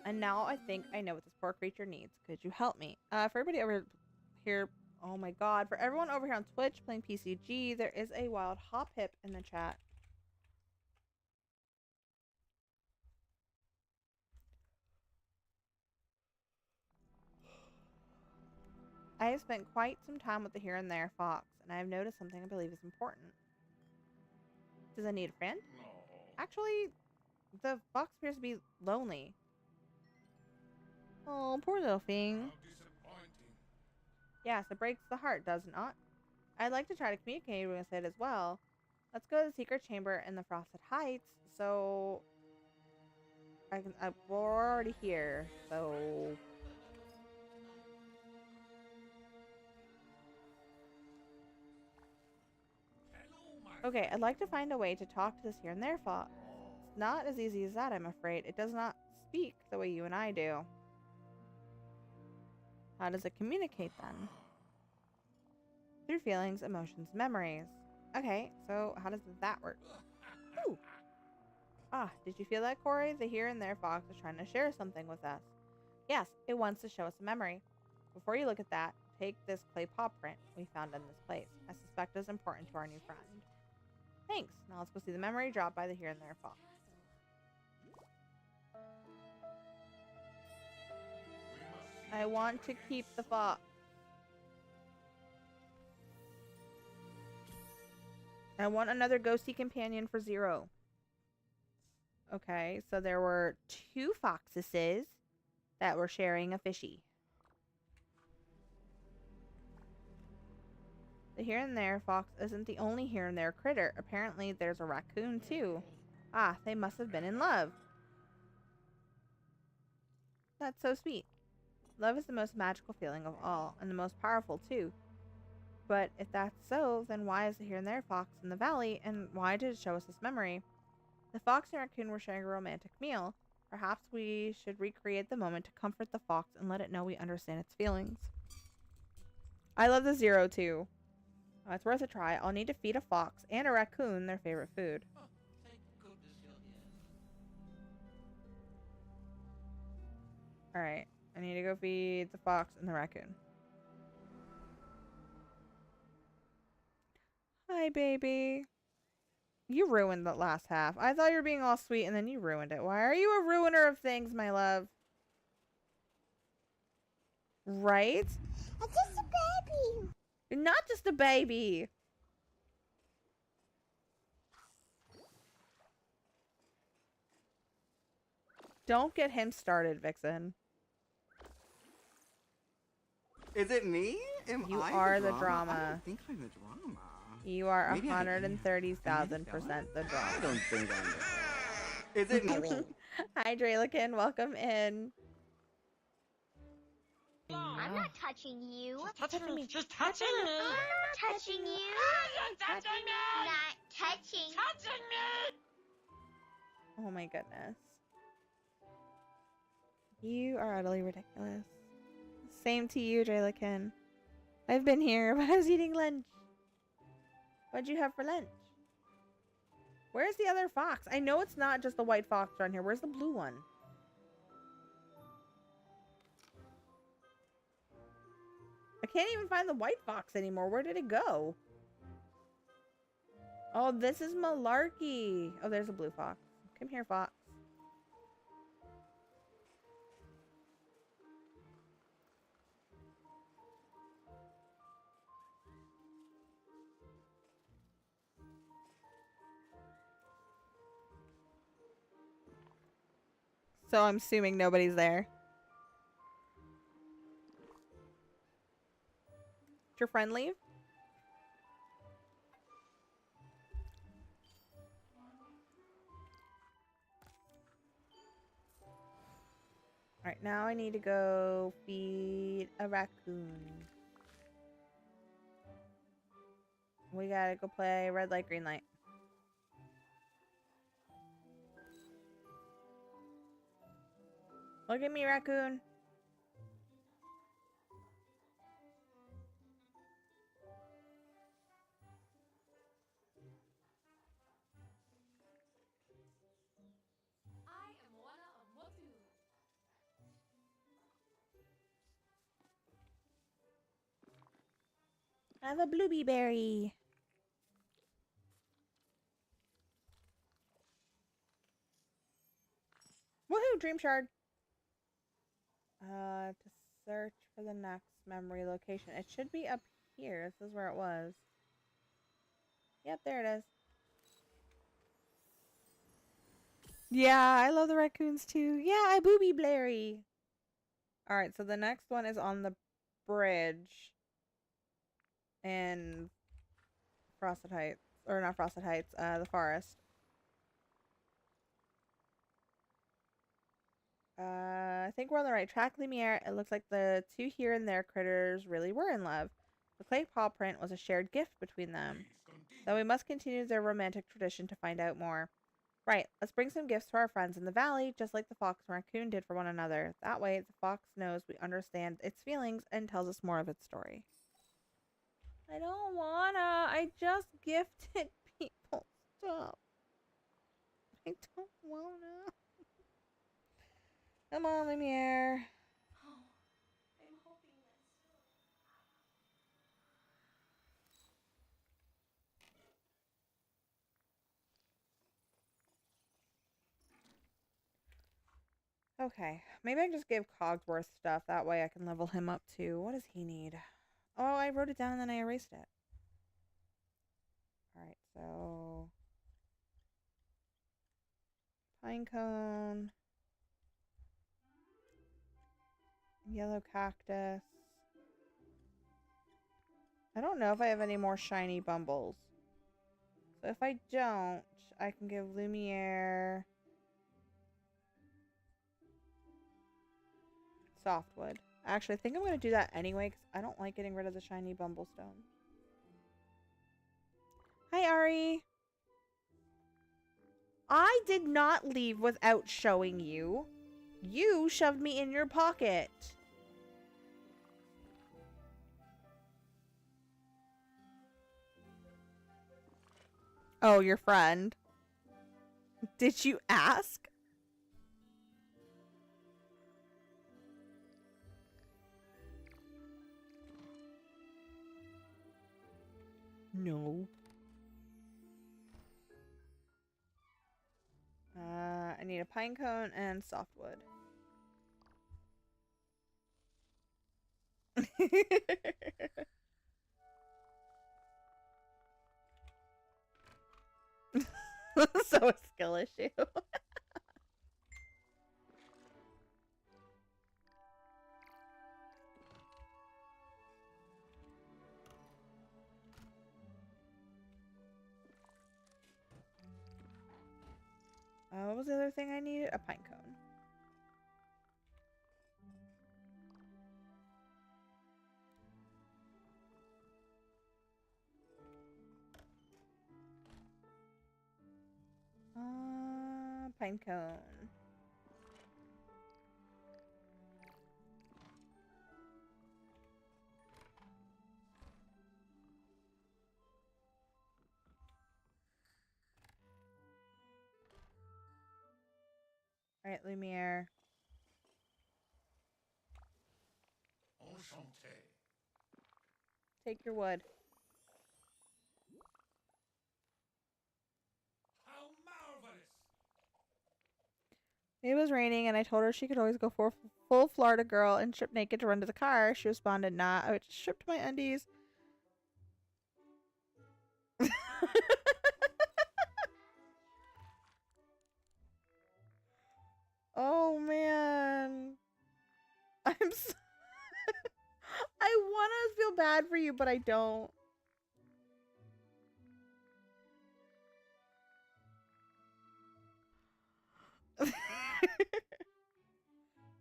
And now I think I know what this poor creature needs. Could you help me? For everybody over here, oh my god, for everyone over here on Twitch playing PCG, there is a wild hop hip in the chat. I have spent quite some time with the here and there fox, and I have noticed something I believe is important. Does it need a friend? No. Actually, the fox appears to be lonely. Oh, poor little thing. How disappointing. Yes, it breaks the heart, does it not? I'd like to try to communicate with it as well. Let's go to the secret chamber in the Frosted Heights, so we're already here, so okay, I'd like to find a way to talk to this here and there fox. It's not as easy as that, I'm afraid. It does not speak the way you and I do. How does it communicate then? Through feelings, emotions, memories. Okay, so how does that work? Ooh. Ah, did you feel that, Corey? The here and there fox is trying to share something with us. Yes, it wants to show us a memory. Before you look at that, take this clay paw print we found in this place. I suspect it's important to our new friend. Thanks. Now let's go see the memory dropped by the here and there fox. I want to keep the fox. I want another ghosty companion for Zero. Okay, so there were 2 foxes that were sharing a fishy. The here and there fox isn't the only here and there critter. Apparently, there's a raccoon too. Ah, they must have been in love. That's so sweet. Love is the most magical feeling of all, and the most powerful too. But if that's so, then why is the here and there fox in the valley, and why did it show us this memory? The fox and raccoon were sharing a romantic meal. Perhaps we should recreate the moment to comfort the fox and let it know we understand its feelings. I love the zero too. It's worth a try. I'll need to feed a fox and a raccoon their favorite food. Oh, thank goodness you're here. Alright, I need to go feed the fox and the raccoon. Hi, baby. You ruined the last half. I thought you were being all sweet and then you ruined it. Why are you a ruiner of things, my love? Right? I'm just a baby. You're not just a baby. Don't get him started, Vixen. Is it me? Am You I are the the drama? I drama. don't think I'm the drama. You are Maybe I am. 130,000% the I drama. don't think I'm the Is it me? Hi, Draylikin. Welcome in. I'm not touching you. Touching me. She's touching me. I'm not touching you. Touching me. Not touching. Touching me. Oh my goodness. You are utterly ridiculous. Same to you, Draylikin. I've been here, but I was eating lunch. What'd you have for lunch? Where's the other fox? I know it's not just the white fox around here. Where's the blue one? I can't even find the white fox anymore. Where did it go? Oh, this is Malarkey. Oh, there's a blue fox. Come here, fox. So I'm assuming nobody's there. Did your friend leave? Alright, now I need to go feed a raccoon. We gotta go play red light, green light. Look at me, raccoon. I am Moana of Motu. I have a blueberry berry. Woohoo, dream shard. To search for the next memory location. It should be up here. This is where it was. Yep, there it is. Yeah, I love the raccoons too. Yeah, I booby Blairy. Alright, so the next one is on the bridge in Frosted Heights. Or not Frosted Heights, the forest. I think we're on the right track, Lumiere. It looks like the two here and there critters really were in love. The clay paw print was a shared gift between them. Though we must continue their romantic tradition to find out more. Right, let's bring some gifts to our friends in the valley, just like the fox and raccoon did for one another. That way, the fox knows we understand its feelings and tells us more of its story. I don't wanna. I just gifted people stuff. I don't wanna. Come on, Lumiere. Oh, I'm hoping that's Okay, maybe I can just give Cogsworth stuff. That way I can level him up too. What does he need? Oh, I wrote it down and then I erased it. Alright, so... Pinecone. Yellow cactus. I don't know if I have any more shiny bumbles. So if I don't, I can give Lumiere softwood. Actually, I think I'm going to do that anyway because I don't like getting rid of the shiny bumblestone. Hi, Ari. I did not leave without showing you. You shoved me in your pocket. Oh, your friend. Did you ask? No. I need a pine cone and softwood. So a skill issue. What was the other thing I needed? A pine cone. Pine cone. Alright, Lumiere. Enchanté. Take your wood. How marvelous! It was raining and I told her she could always go for full Florida girl and strip naked to run to the car. She responded, nah, I would just strip to my undies. Oh man. I'm so I want to feel bad for you, but I don't.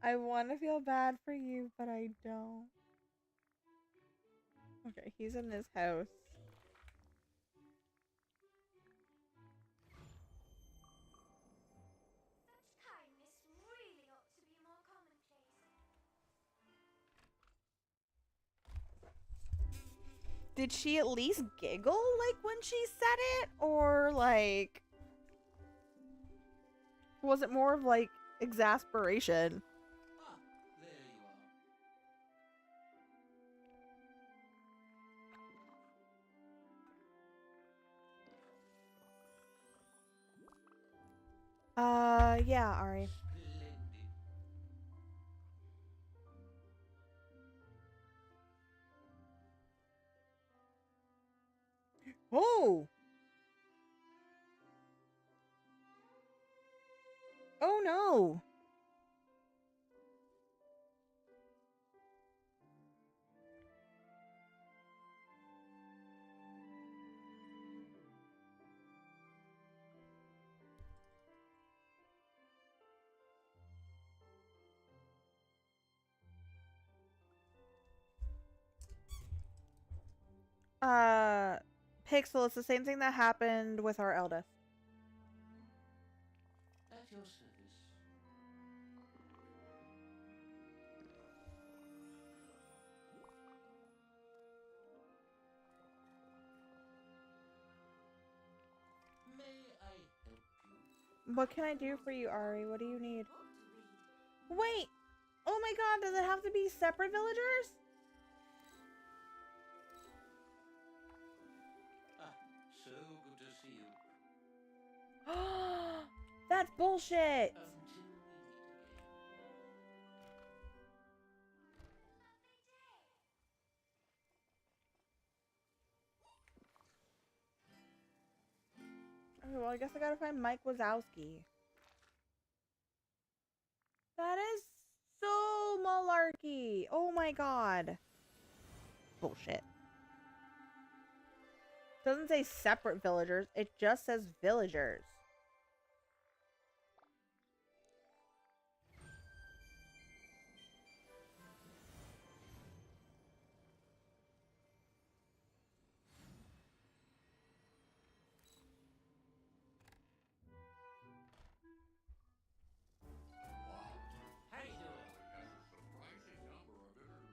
I want to feel bad for you, but I don't. Okay, he's in his house. Such kindness really ought to be more commonplace. Did she at least giggle like when she said it? Or like was it more of like exasperation? Ah, there you Yeah, Ari. are. Splendid. Oh! Oh no! Pixel, it's the same thing that happened with our eldest. At your service. May I help you? What can I do for you, Ari? What do you need? Book to read. Wait! Oh my god, does it have to be separate villagers? Ah, so good to see you. That's bullshit! Until we meet Okay, well, I guess I gotta find Mike Wazowski. That is so malarkey. Oh my god. Bullshit. Doesn't say separate villagers. It just says villagers. How you doing? Has a surprising number of interdimensional doors.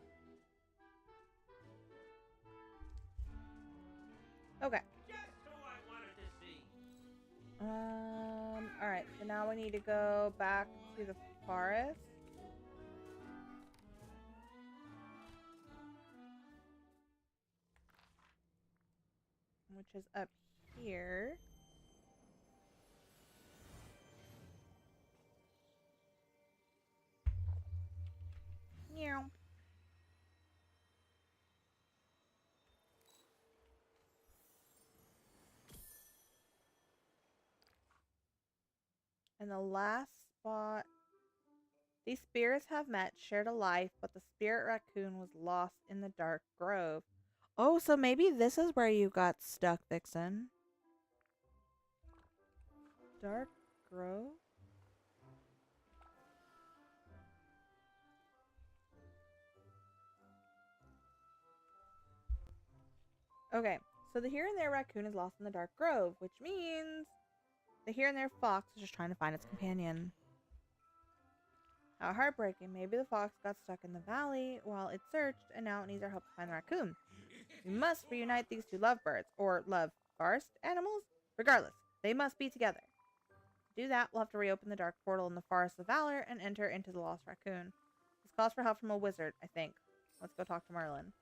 Yay! Okay. Just who I wanted to see. Alright, so now we need to go back to the forest. Which is up here. Meow. And the last spot. These spirits have met, shared a life, but the spirit raccoon was lost in the dark grove. Oh, so maybe this is where you got stuck, Vixen. Dark grove? Okay, so the here and there raccoon is lost in the dark grove, which means the here and there fox is just trying to find its companion. How heartbreaking. Maybe the fox got stuck in the valley while it searched, and now it needs our help to find the raccoon. We must reunite these two lovebirds, or love forest animals? Regardless, they must be together. To do that, we'll have to reopen the dark portal in the Forest of Valor and enter into the lost raccoon. This calls for help from a wizard, I think. Let's go talk to Merlin.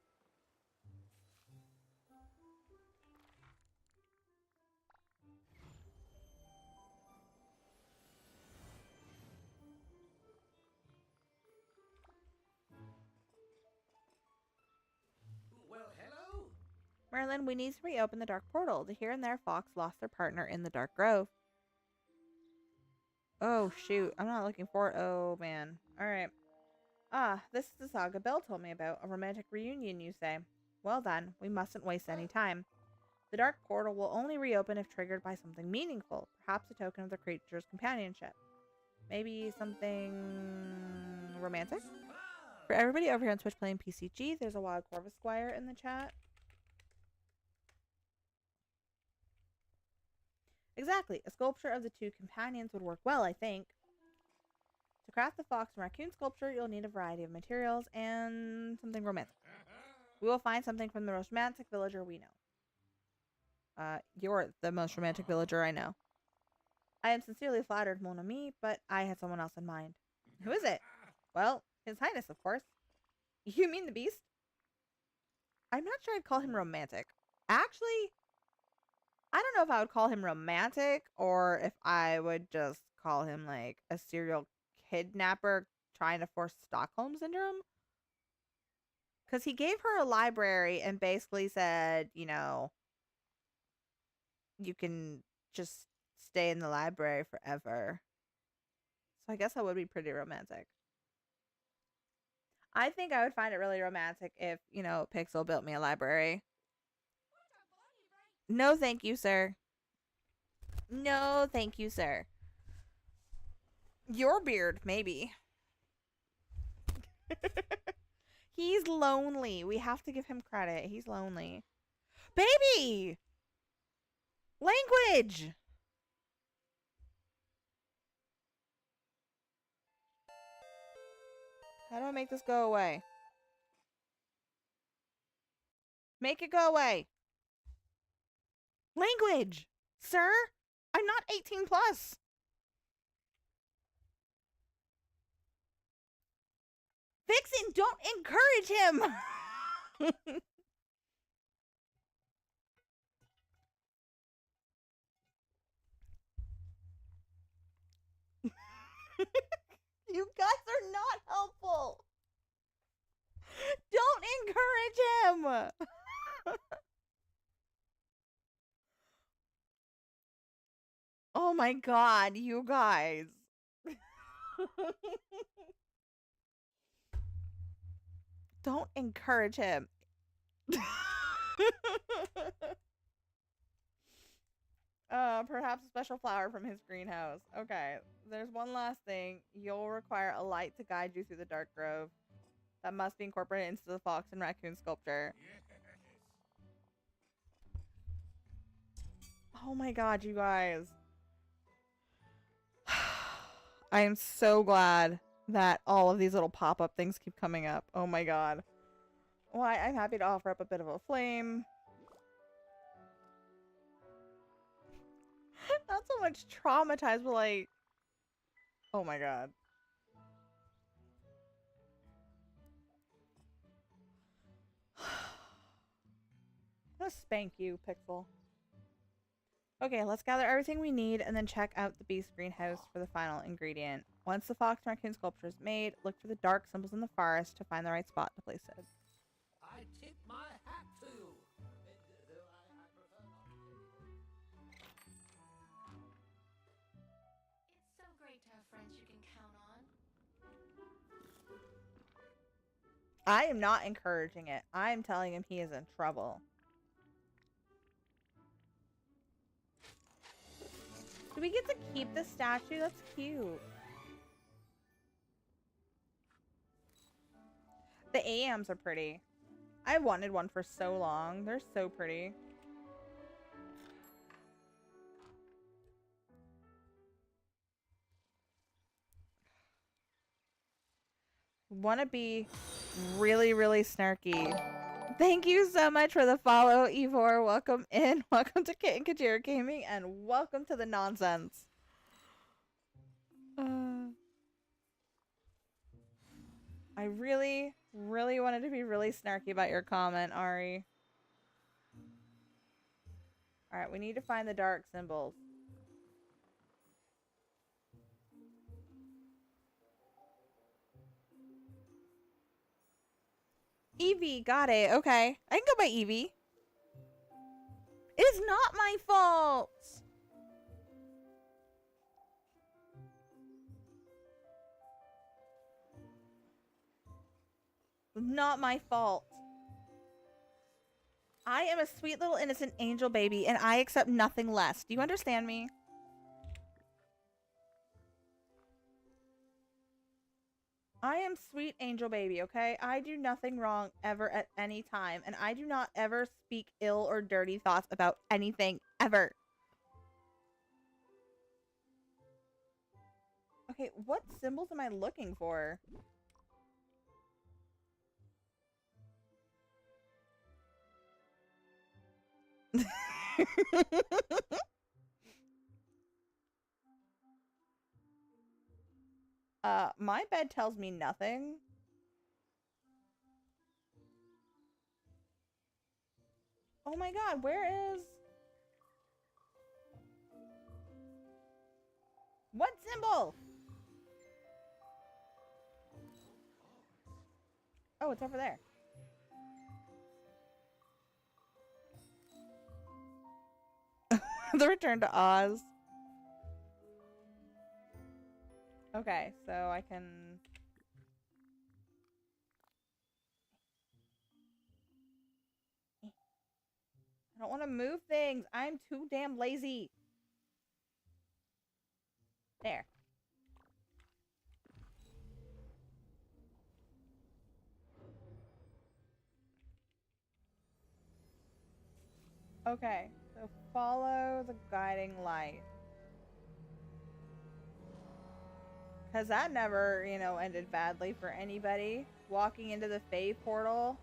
Well, hello. Merlin, we need to reopen the dark portal. The here and there fox lost their partner in the dark grove. Oh, shoot. I'm not looking for it. Oh, man. Alright. Ah, this is the saga Belle told me about. A romantic reunion, you say? Well then, we mustn't waste any time. The dark portal will only reopen if triggered by something meaningful, perhaps a token of the creature's companionship. Maybe something romantic? For everybody over here on Twitch playing PCG, there's a Wild Corvus Squire in the chat. Exactly. A sculpture of the two companions would work well, I think. To craft the fox and raccoon sculpture, you'll need a variety of materials and something romantic. We will find something from the most romantic villager we know. You're the most romantic villager I know. I am sincerely flattered, mon ami, but I had someone else in mind. Who is it? Well, His Highness, of course. You mean the beast? I'm not sure I'd call him romantic. Actually, I don't know if I would call him romantic or if I would just call him like a serial kidnapper trying to force Stockholm Syndrome. Because he gave her a library and basically said, you know, you can just stay in the library forever. So I guess that would be pretty romantic. I think I would find it really romantic if, you know, Pixel built me a library. No, thank you, sir. No, thank you, sir. Your beard, maybe. He's lonely. We have to give him credit. He's lonely. Baby! Language! How do I make this go away? Make it go away. Language! Sir? I'm not 18 plus. Vixen, don't encourage him! You guys are not helpful. Don't encourage him. Oh my god, you guys. Don't encourage him. Perhaps a special flower from his greenhouse. Okay, there's one last thing. You'll require a light to guide you through the dark grove. That must be incorporated into the fox and raccoon sculpture. Oh my god, you guys. I am so glad that all of these little pop-up things keep coming up. Oh my god. Why, I'm happy to offer up a bit of a flame. Not so much traumatized, but like... Oh my god. I'm gonna spank you, Pixel. Okay, let's gather everything we need and then check out the beast greenhouse for the final ingredient. Once the fox and raccoon sculpture is made, look for the dark symbols in the forest to find the right spot to place it. I tip my hat to you. Though I prefer not to. It's so great to have friends you can count on. I am not encouraging it. I am telling him he is in trouble. Do we get to keep the statue? That's cute. The AMs are pretty. I wanted one for so long. They're so pretty. Want to be really, really snarky. Thank you so much for the follow, Evor. Welcome in. Welcome to Kit and Kajira Gaming, and welcome to the nonsense. I really, really wanted to be really snarky about your comment, Ari. Alright, we need to find the dark symbols. Evie, got it. Okay. I can go by Evie. It is not my fault. Not my fault. I am a sweet little innocent angel baby and I accept nothing less. Do you understand me? I am sweet angel baby, okay? I do nothing wrong ever at any time. And I do not ever speak ill or dirty thoughts about anything, ever. Okay, what symbols am I looking for? My bed tells me nothing. Oh my god, where is... What symbol? Oh, it's over there. The Return to Oz. Okay, so I can... I don't want to move things. I'm too damn lazy. There. Okay, so follow the guiding light. Because that never, you know, ended badly for anybody. Walking into the Fae portal.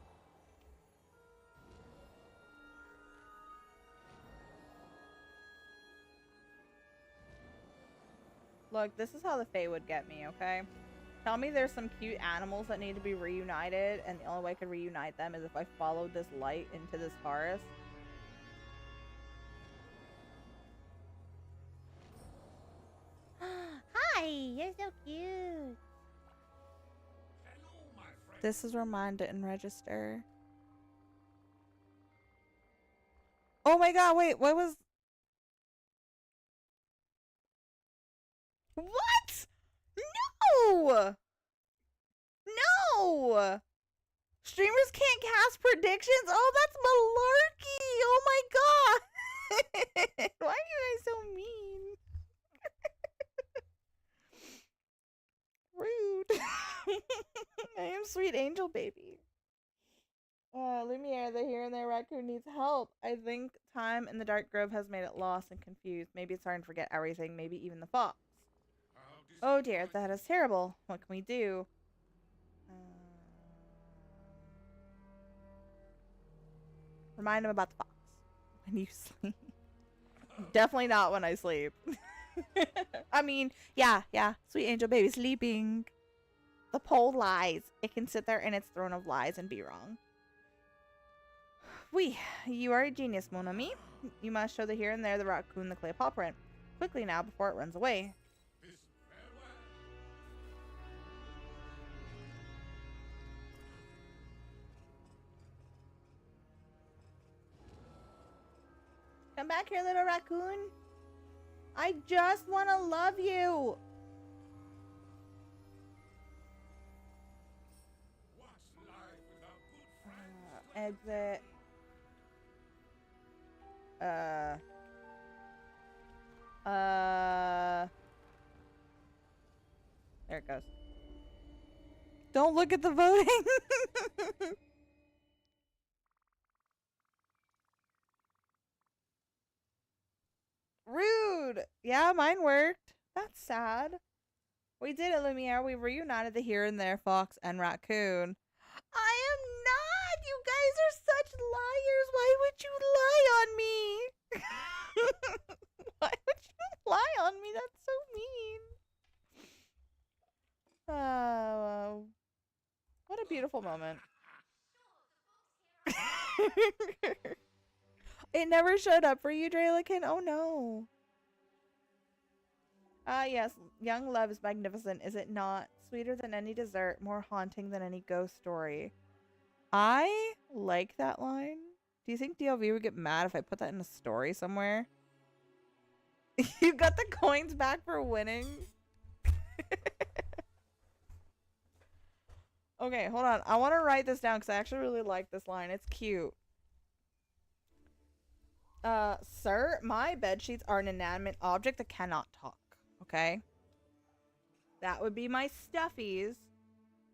Look, this is how the Fae would get me, okay? Tell me there's some cute animals that need to be reunited, and the only way I could reunite them is if I followed this light into this forest. Hi! You're so cute. Hello, my friend. This is where mine didn't register. Oh my god, wait, what was... What? No! No! Streamers can't cast predictions? Oh, that's malarkey! Oh my god! Why are you guys so mean? Rude. I am sweet angel baby. Lumiere, the here and there raccoon needs help. I think time in the dark grove has made it lost and confused. Maybe it's starting to forget everything, maybe even the fox. Oh dear, that is terrible. What can we do? Remind him about the fox. When you sleep. Definitely not when I sleep. I mean, yeah. Sweet angel baby sleeping. The pole lies. It can sit there in its throne of lies and be wrong. You are a genius, mon ami. You must show the here and there the raccoon the clay paw print. Quickly now before it runs away. Come back here, little raccoon. I just want to love you. What's life without good friends? Exit. There it goes. Don't look at the voting. Rude. Yeah, mine worked. That's sad. We did it, Lumiere. We reunited the here and there fox and raccoon. I am not. You guys are such liars. Why would you lie on me? Why would you lie on me? That's so mean. What a beautiful moment. It never showed up for you, Draylikin. Oh no. Ah, yes. Young love is magnificent, is it not? Sweeter than any dessert, more haunting than any ghost story. I like that line. Do you think DLV would get mad if I put that in a story somewhere? You got the coins back for winning? Okay, hold on. I want to write this down because I actually really like this line. It's cute. Sir, my bedsheets are an inanimate object that cannot talk. Okay? That would be my stuffies.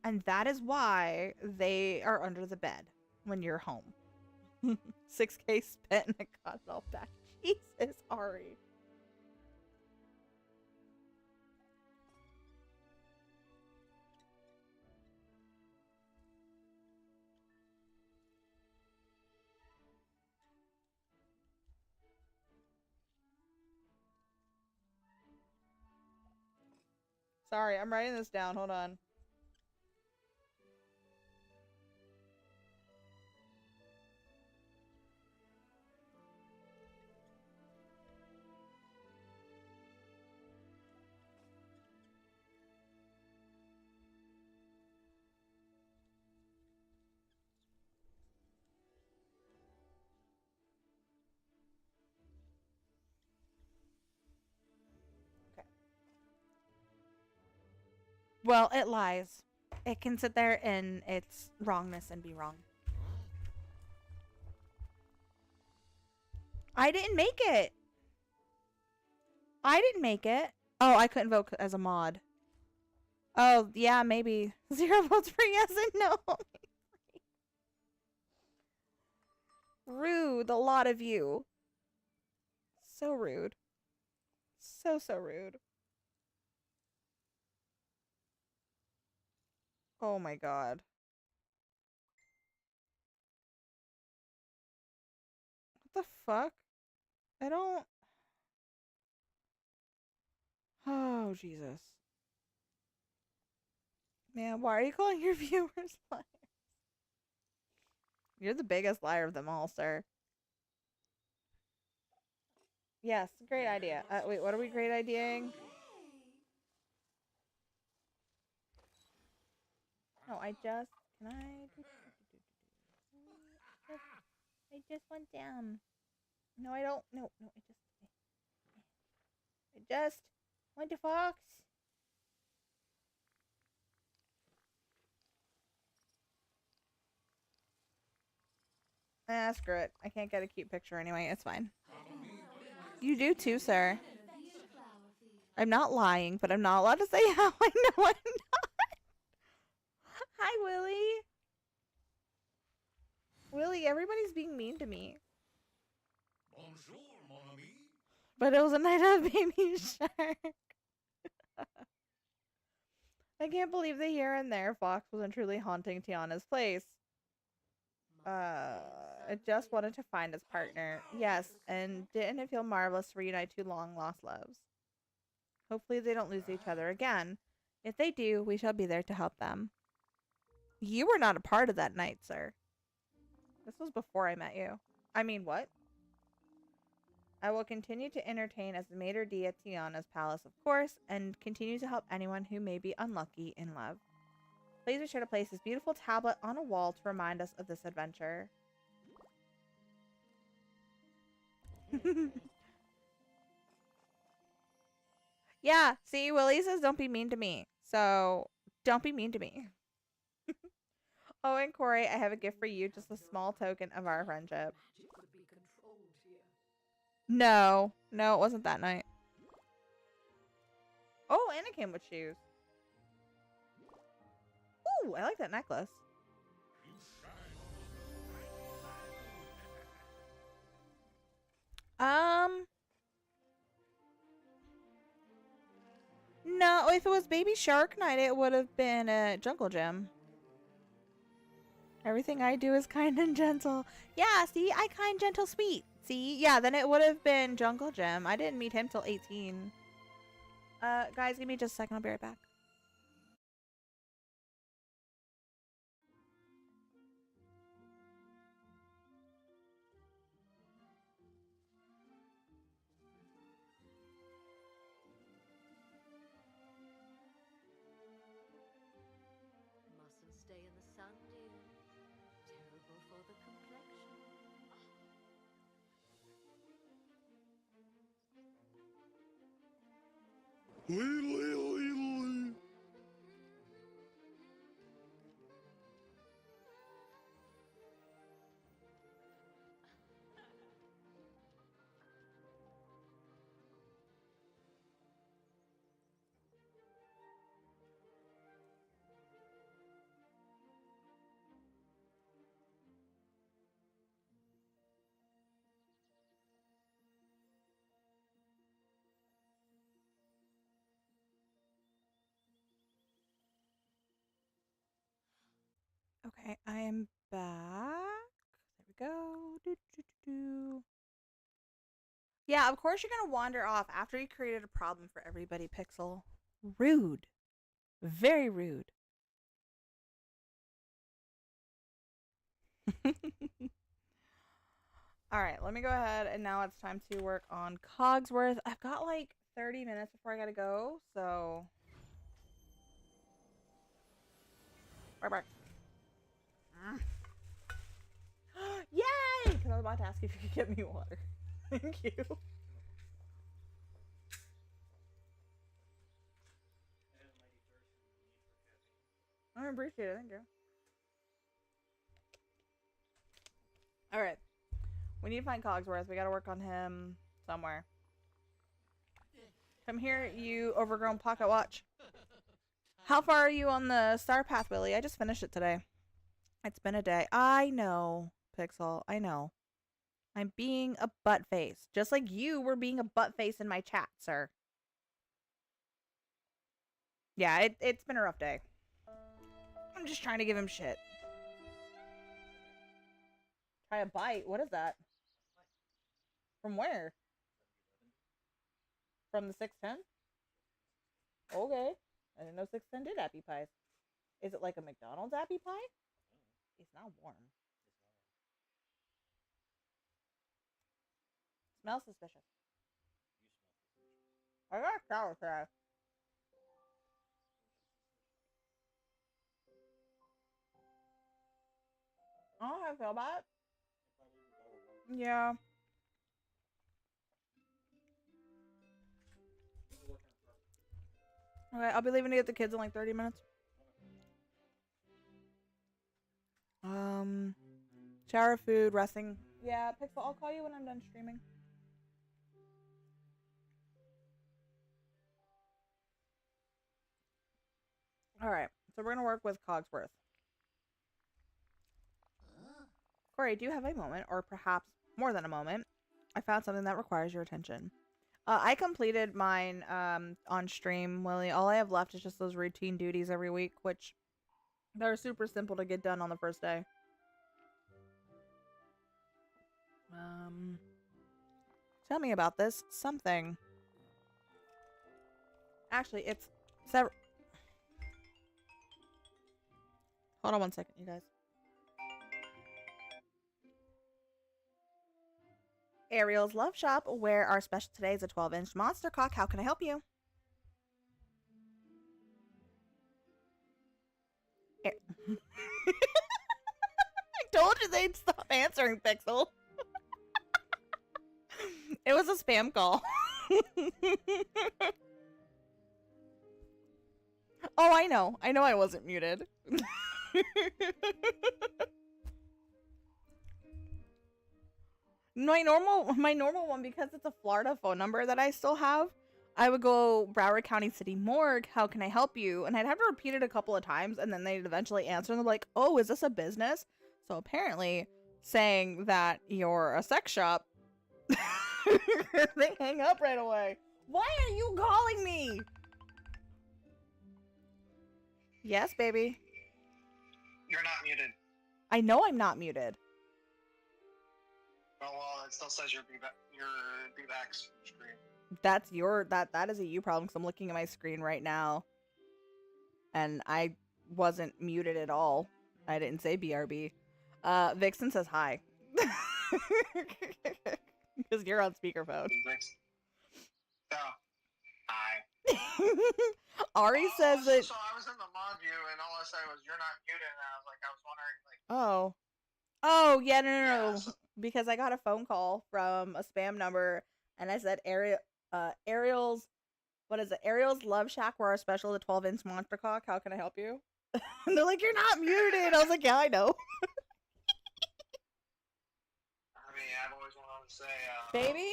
And that is why they are under the bed when you're home. 6K spent and I got it all back. Jesus, Ari. Sorry, I'm writing this down. Hold on. Well, it lies. It can sit there in its wrongness and be wrong. I didn't make it. I didn't make it. Oh, I couldn't vote as a mod. Oh, yeah, maybe. 0 votes for yes and no. Rude, a lot of you. So rude. So rude. Oh my god. What the fuck? I don't... Oh, Jesus. Man, why are you calling your viewers liars? You're the biggest liar of them all, sir. Yes, great idea. Wait, what are we great ideaing? No, I just. Can I? I just want them. No, I don't. No, no, I just want a fox. Ah, screw it. I can't get a cute picture anyway. It's fine. You do too, sir. I'm not lying, but I'm not allowed to say how I know I'm not. Hi, Willie. Willie, everybody's being mean to me. Bonjour, mon ami. But it was a night of baby shark. I can't believe the here and there fox wasn't truly haunting Tiana's place. It just wanted to find its partner. Yes, and didn't it feel marvelous to reunite two long lost loves? Hopefully they don't lose each other again. If they do, we shall be there to help them. You were not a part of that night, sir. This was before I met you. I mean, what? I will continue to entertain as the maitre d' at Tiana's palace, of course, and continue to help anyone who may be unlucky in love. Please be sure to place this beautiful tablet on a wall to remind us of this adventure. Yeah, see, Willie says don't be mean to me. So, don't be mean to me. Oh, and Corey, I have a gift for you, just a small token of our friendship. No, no, it wasn't that night. Oh, and it came with shoes. Ooh, I like that necklace. No, if it was Baby Shark Night, it would have been a Jungle Gym. Everything I do is kind and gentle. Yeah, see, I kind, gentle, sweet. See, yeah, then it would have been Jungle Gym. I didn't meet him till 18. Guys, give me just a second. I'll be right back. Mustn't stay in the sun, dear. Terrible for the complexion. Okay, I am back. There we go. Do, do, do, do. Yeah, of course you're gonna wander off after you created a problem for everybody, Pixel. Rude. Very rude. Alright, let me go ahead and now it's time to work on Cogsworth. I've got like 30 minutes before I gotta go, so. Bye. Yay! Because I was about to ask if you could get me water. Thank you. I appreciate it. Thank you. Alright. We need to find Cogsworth. We gotta work on him somewhere. Come here, you overgrown pocket watch. How far are you on the star path, Willie? I just finished it today. It's been a day. I know, Pixel. I know. I'm being a butt face. Just like you were being a butt face in my chat, sir. Yeah, it's been a rough day. I'm just trying to give him shit. Try a bite? What is that? From where? From the 610? Okay. I didn't know 610 did appy pies. Is it like a McDonald's appy pie? It's not warm. Smells suspicious. I got sour cream. I don't know how I feel about it. Yeah. Okay, I'll be leaving to get the kids in like 30 minutes. Shower, food, resting. Yeah, Pixel, I'll call you when I'm done streaming. Alright, so we're gonna work with Cogsworth. Corey, do you have a moment, or perhaps more than a moment? I found something that requires your attention. I completed mine on stream, Willie. All I have left is just those routine duties every week, which they're super simple to get done on the first day. Tell me about this something. Actually, it's several. Hold on one second, you guys. Ariel's Love Shop, where our special today is a 12-inch monster cock. How can I help you? I told you they'd stop answering, Pixel. It was a spam call. Oh, I know. I know I wasn't muted. My normal one, because it's a Florida phone number that I still have, I would go Broward County City Morgue, how can I help you? And I'd have to repeat it a couple of times, and then they'd eventually answer, and they're like, oh, is this a business? So apparently, saying that you're a sex shop, they hang up right away. Why are you calling me? Yes, baby. You're not muted. I know I'm not muted. Oh, well, it still says your B-Back's screen. That's that is a you problem, because I'm looking at my screen right now. And I wasn't muted at all. I didn't say BRB. Vixen says hi. Because you're on speakerphone. So, hi. Ari says that. So I was in the mod view, and all I said was, you're not muted, and I was like, I was wondering, like... Oh, yeah, no. Yeah, so... Because I got a phone call from a spam number, and I said, Ariel's, what is it? Ariel's Love Shack, where our special, the 12-inch monster cock. How can I help you? And they're like, you're not muted. I was like, yeah, I know. I mean, I've always wanted to say, Baby?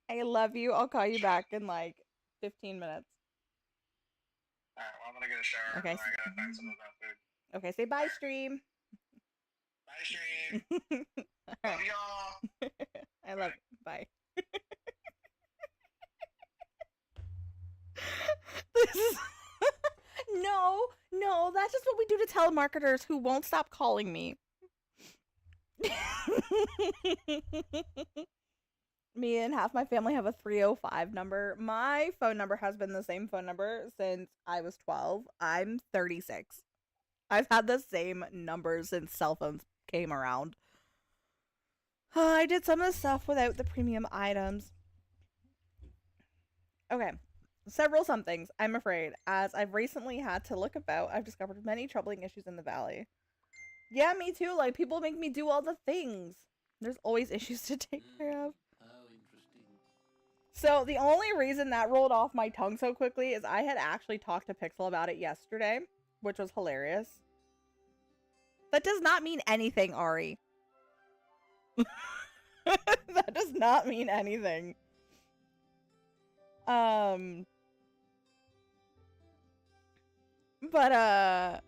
I love you. I'll call you back in like 15 minutes. Alright, well, I'm gonna get a shower. Okay. I gotta find some of that food. Okay, say bye, stream. Bye, stream. All Love y'all. I love you. Bye. This is no, that's just what we do to telemarketers who won't stop calling me. Me and half my family have a 305 number. My phone number has been the same phone number since I was 12. I'm 36. I've had the same number since cell phones came around. I did some of the stuff without the premium items. Okay. Several somethings, I'm afraid. As I've recently had to look about, I've discovered many troubling issues in the valley. Yeah, me too. Like, people make me do all the things. There's always issues to take care of. How interesting. So, the only reason that rolled off my tongue so quickly is I had actually talked to Pixel about it yesterday, which was hilarious. That does not mean anything, Ari. That does not mean anything. But,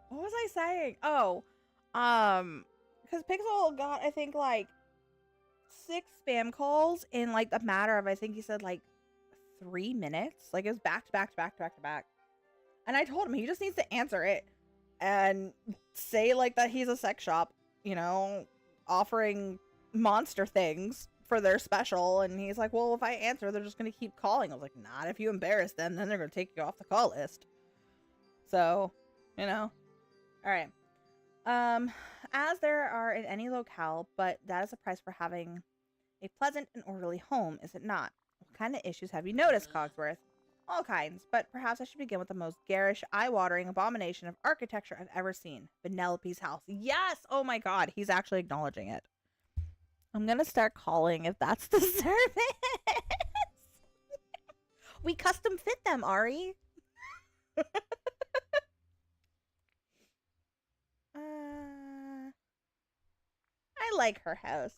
what was I saying? Oh, because Pixel got, I think, like, 6 spam calls in, like, the matter of, I think he said, like, 3 minutes. Like, it was back to back to back to back to back. And I told him he just needs to answer it and say, like, that he's a sex shop, you know, offering monster things for their special. And he's like, well, if I answer, they're just going to keep calling. I was like, not if you embarrass them, then they're going to take you off the call list. So, you know. All right. As there are in any locale, but that is the price for having a pleasant and orderly home, is it not? What kind of issues have you noticed, Cogsworth? All kinds, but perhaps I should begin with the most garish, eye-watering abomination of architecture I've ever seen. Penelope's house. Yes! Oh my god, he's actually acknowledging it. I'm gonna start calling if that's the service. We custom fit them, Ari. I like her house.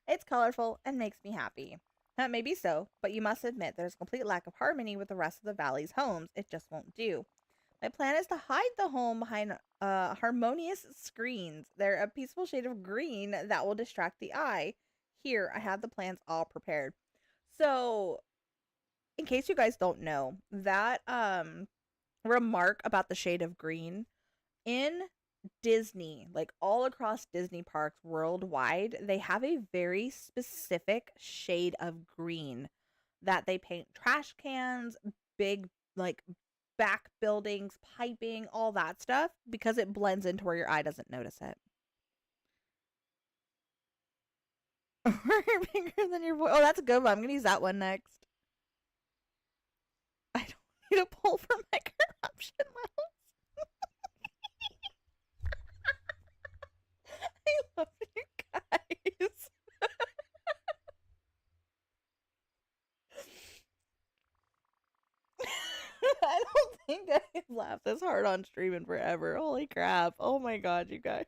It's colorful and makes me happy. That may be so, but you must admit there's a complete lack of harmony with the rest of the valley's homes. It just won't do. My plan is to hide the home behind harmonious screens. They're a peaceful shade of green that will distract the eye. Here, I have the plans all prepared. So, in case you guys don't know, that remark about the shade of green in Disney, like all across Disney parks worldwide, they have a very specific shade of green that they paint trash cans, big like back buildings, piping, all that stuff because it blends into where your eye doesn't notice it. Bigger than your voice. Oh, that's a good one. I'm gonna use that one next. I don't need a pull for my corruption mouse. I love you guys. I don't think I've laughed this hard on stream in forever. Holy crap. Oh my god, you guys.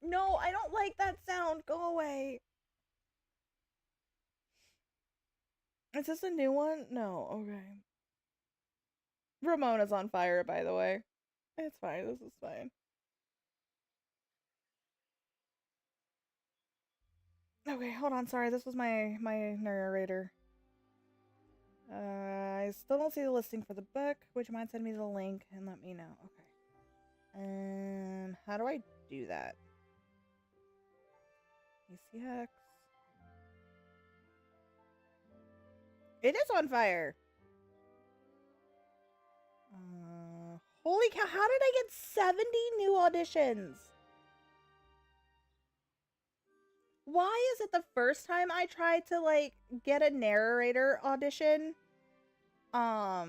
No, I don't like that sound. Go away. Is this a new one? No, okay. Ramona's on fire, by the way. It's fine. This is fine. Okay, hold on. Sorry, this was my narrator. I still don't see the listing for the book. Would you mind sending me the link and let me know? Okay. How do I do that? ECX. It is on fire. Holy cow! How did I get 70 new auditions? Why is it the first time I tried to like get a narrator audition? I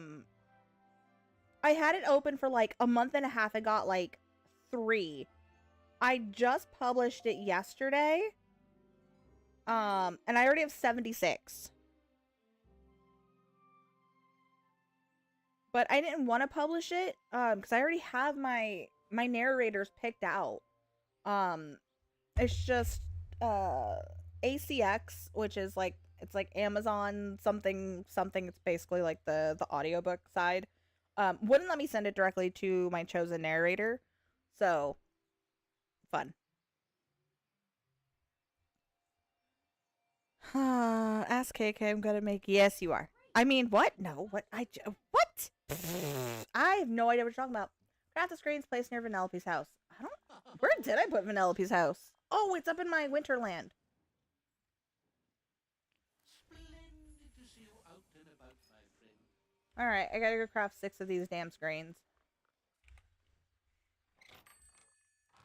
had it open for like a month and a half. I got like 3. I just published it yesterday. And I already have 76. But I didn't want to publish it because I already have my narrators picked out. It's just ACX, which is like it's like Amazon something. It's basically like the audiobook side. Wouldn't let me send it directly to my chosen narrator. So fun. Ask KK, I'm gonna make. Yes, you are. I mean, what? No, what? What? I have no idea what you're talking about. Craft the screens placed near Vanellope's house. I don't. Where did I put Vanellope's house? Oh, it's up in my Winterland. Splendid to see you out and about, my friend. Alright, I gotta go craft 6 of these damn screens.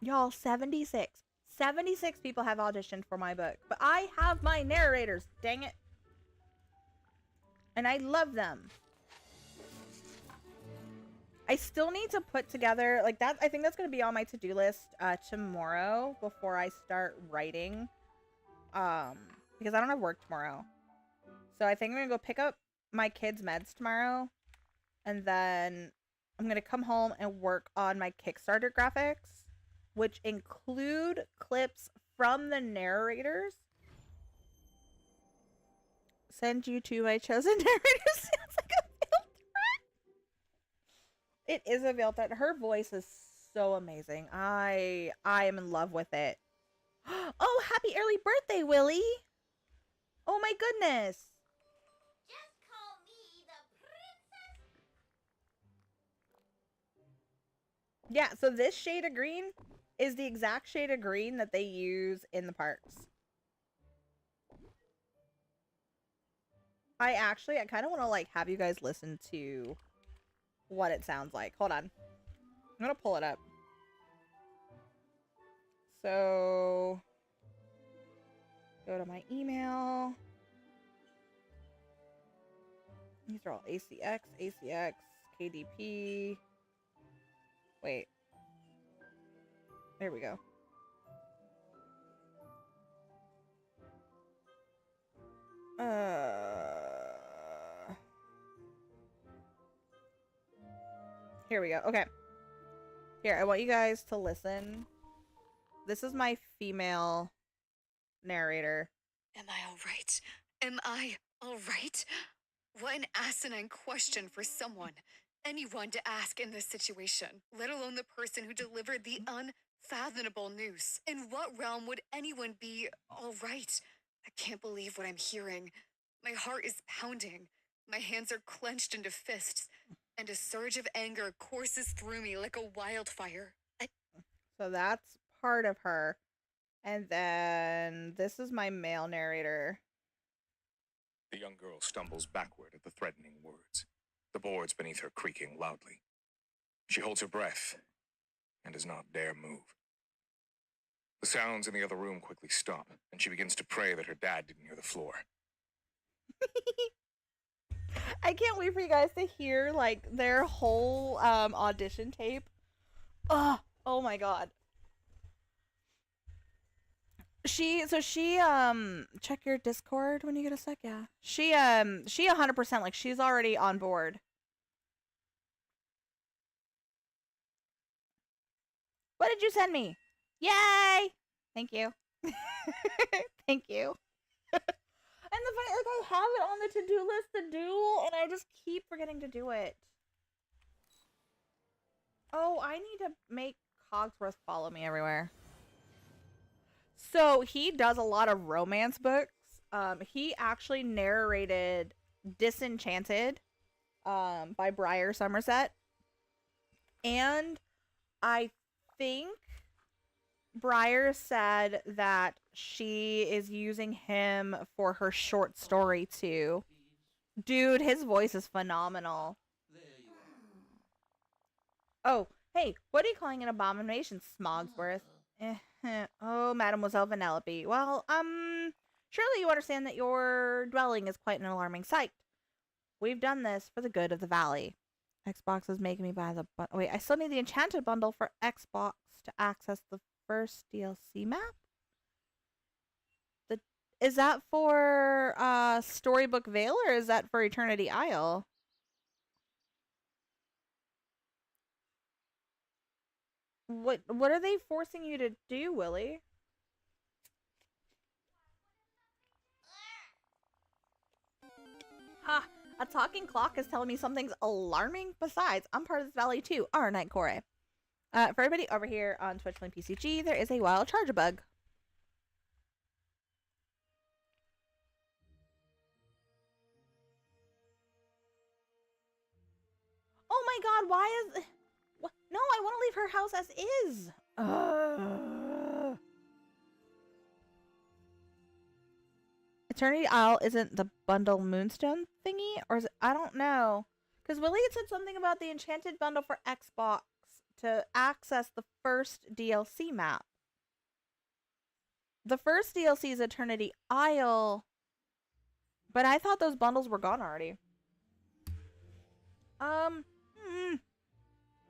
Y'all, 76. 76 people have auditioned for my book. But I have my narrators, dang it. And I love them. I still need to put together, like that, I think that's going to be on my to-do list tomorrow before I start writing. Because I don't have work tomorrow. So I think I'm going to go pick up my kids' meds tomorrow. And then I'm going to come home and work on my Kickstarter graphics, which include clips from the narrators. Send you to my chosen narrator. Sounds like a veiled threat. It is a veiled threat. Her voice is so amazing. I am in love with it. Oh, happy early birthday, Willie. Oh my goodness. Just call me the princess. Yeah, so this shade of green is the exact shade of green that they use in the parks. I kind of want to like have you guys listen to what it sounds like. Hold on. I'm going to pull it up. So go to my email. These are all ACX, KDP. Wait. There we go. Here we go. Okay. Here, I want you guys to listen. This is my female narrator. Am I all right? Am I all right? What an asinine question for someone, anyone to ask in this situation, let alone the person who delivered the unfathomable news. In what realm would anyone be all right? I can't believe what I'm hearing. My heart is pounding. My hands are clenched into fists, and a surge of anger courses through me like a wildfire. So that's part of her. And then this is my male narrator. The young girl stumbles backward at the threatening words, the boards beneath her creaking loudly. She holds her breath and does not dare move. The sounds in the other room quickly stop, and she begins to pray that her dad didn't hear the floor. I can't wait for you guys to hear like their whole audition tape. Oh my god. She check your Discord when you get a sec, yeah. She 100% like she's already on board. What did you send me? Yay! Thank you. Thank you. And the funny, like, I have it on the to-do list to do, and I just keep forgetting to do it. Oh, I need to make Cogsworth follow me everywhere. So, he does a lot of romance books. He actually narrated Disenchanted, by Briar Somerset. And I think Briar said that she is using him for her short story too. Dude, his voice is phenomenal. Oh, hey, what are you calling an abomination, Smogsworth? Oh, Mademoiselle Vanellope. Well, surely you understand that your dwelling is quite an alarming sight. We've done this for the good of the valley. Xbox is making me buy the... Wait, I still need the Enchanted bundle for Xbox to access the first DLC map? Is that for Storybook Vale, or is that for Eternity Isle? What are they forcing you to do, Willie? Ha! A talking clock is telling me something's alarming. Besides, I'm part of this valley too, aren't I, Corey? For everybody over here on Twitch Link PCG, there is a wild charger bug. Oh my god, why is... What? No, I want to leave her house as is. Eternity Isle isn't the bundle Moonstone thingy? Or is it... I don't know. Because Willie had said something about the Enchanted bundle for Xbox to access the first DLC map. The first DLC is Eternity Isle. But I thought those bundles were gone already.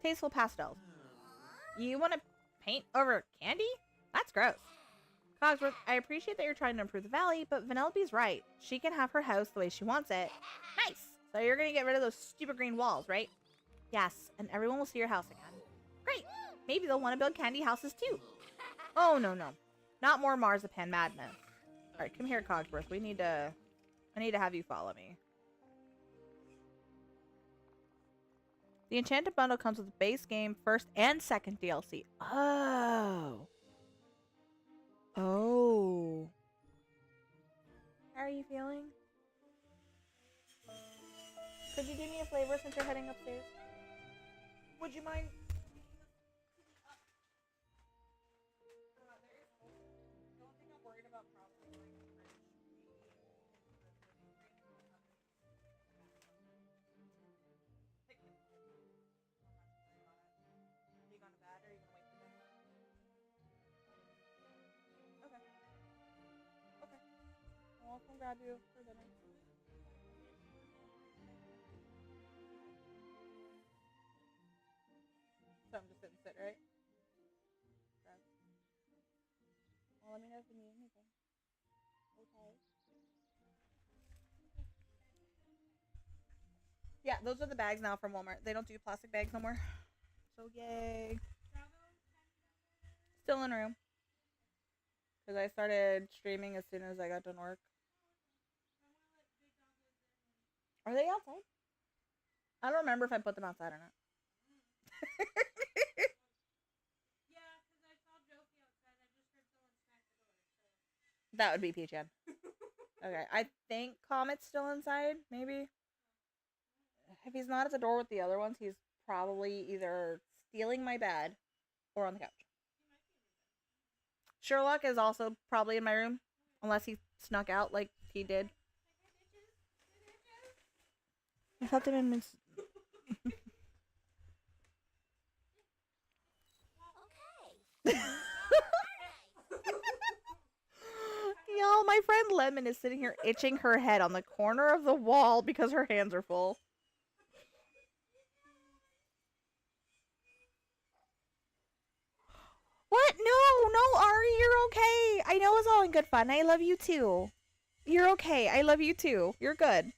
Tasteful pastels. You want to paint over candy? That's gross. Cogsworth, I appreciate that you're trying to improve the valley, but Vanellope's right. She can have her house the way she wants it. Nice! So you're gonna get rid of those stupid green walls, right? Yes, and everyone will see your house again. Great! Maybe they'll want to build candy houses too. Oh, no. Not more marzipan madness. Alright, come here, Cogsworth. I need to have you follow me. The Enchanted bundle comes with the base game, first and second DLC. Oh. Oh. How are you feeling? Could you do me a favor since you're heading upstairs? Would you mind? I'll come grab you for dinner. So I'm just sitting sit, right? Okay. Well, let me know if you need anything. Okay. Yeah, those are the bags now from Walmart. They don't do plastic bags no more. So yay. Still in room. Because I started streaming as soon as I got done work. Are they outside? I don't remember if I put them outside or not. That would be Peachan. Okay, I think Comet's still inside, maybe. If he's not at the door with the other ones, he's probably either stealing my bed or on the couch. Sherlock is also probably in my room, unless he snuck out like he did. I thought them in. Y'all, my friend Lemon is sitting here itching her head on the corner of the wall because her hands are full. What? No, Ari, you're okay. I know it's all in good fun. I love you too. You're okay. I love you too. You're good.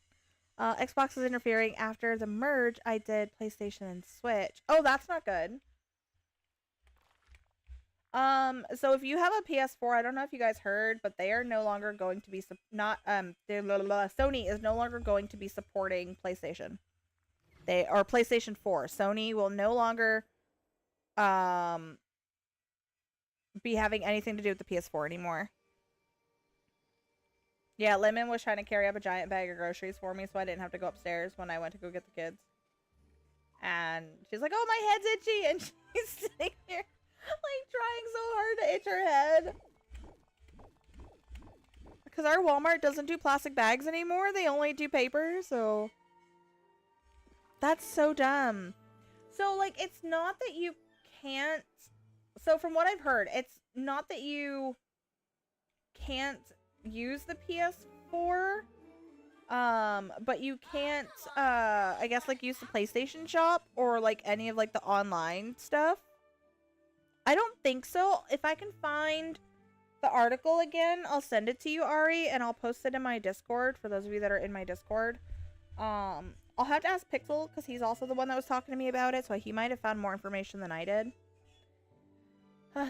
Xbox is interfering after the merge. I did PlayStation and Switch. Oh, that's not good. So if you have a PS4, I don't know if you guys heard, but they are no longer going to be Sony is no longer going to be supporting PlayStation. PlayStation 4. Sony will no longer be having anything to do with the PS4 anymore. Yeah, Lemon was trying to carry up a giant bag of groceries for me so I didn't have to go upstairs when I went to go get the kids. And she's like, "Oh, my head's itchy," and she's sitting here like trying so hard to itch her head. Because our Walmart doesn't do plastic bags anymore. They only do paper, so that's so dumb. So like it's not that you can't, so from what I've heard, it's not that you can't use the PS4, but you can't I guess like use the PlayStation shop or like any of like the online stuff. I don't think so. If I can find the article again, I'll send it to you, Ari, and I'll post it in my Discord for those of you that are in my Discord. I'll have to ask Pixel because he's also the one that was talking to me about it, so he might have found more information than I did.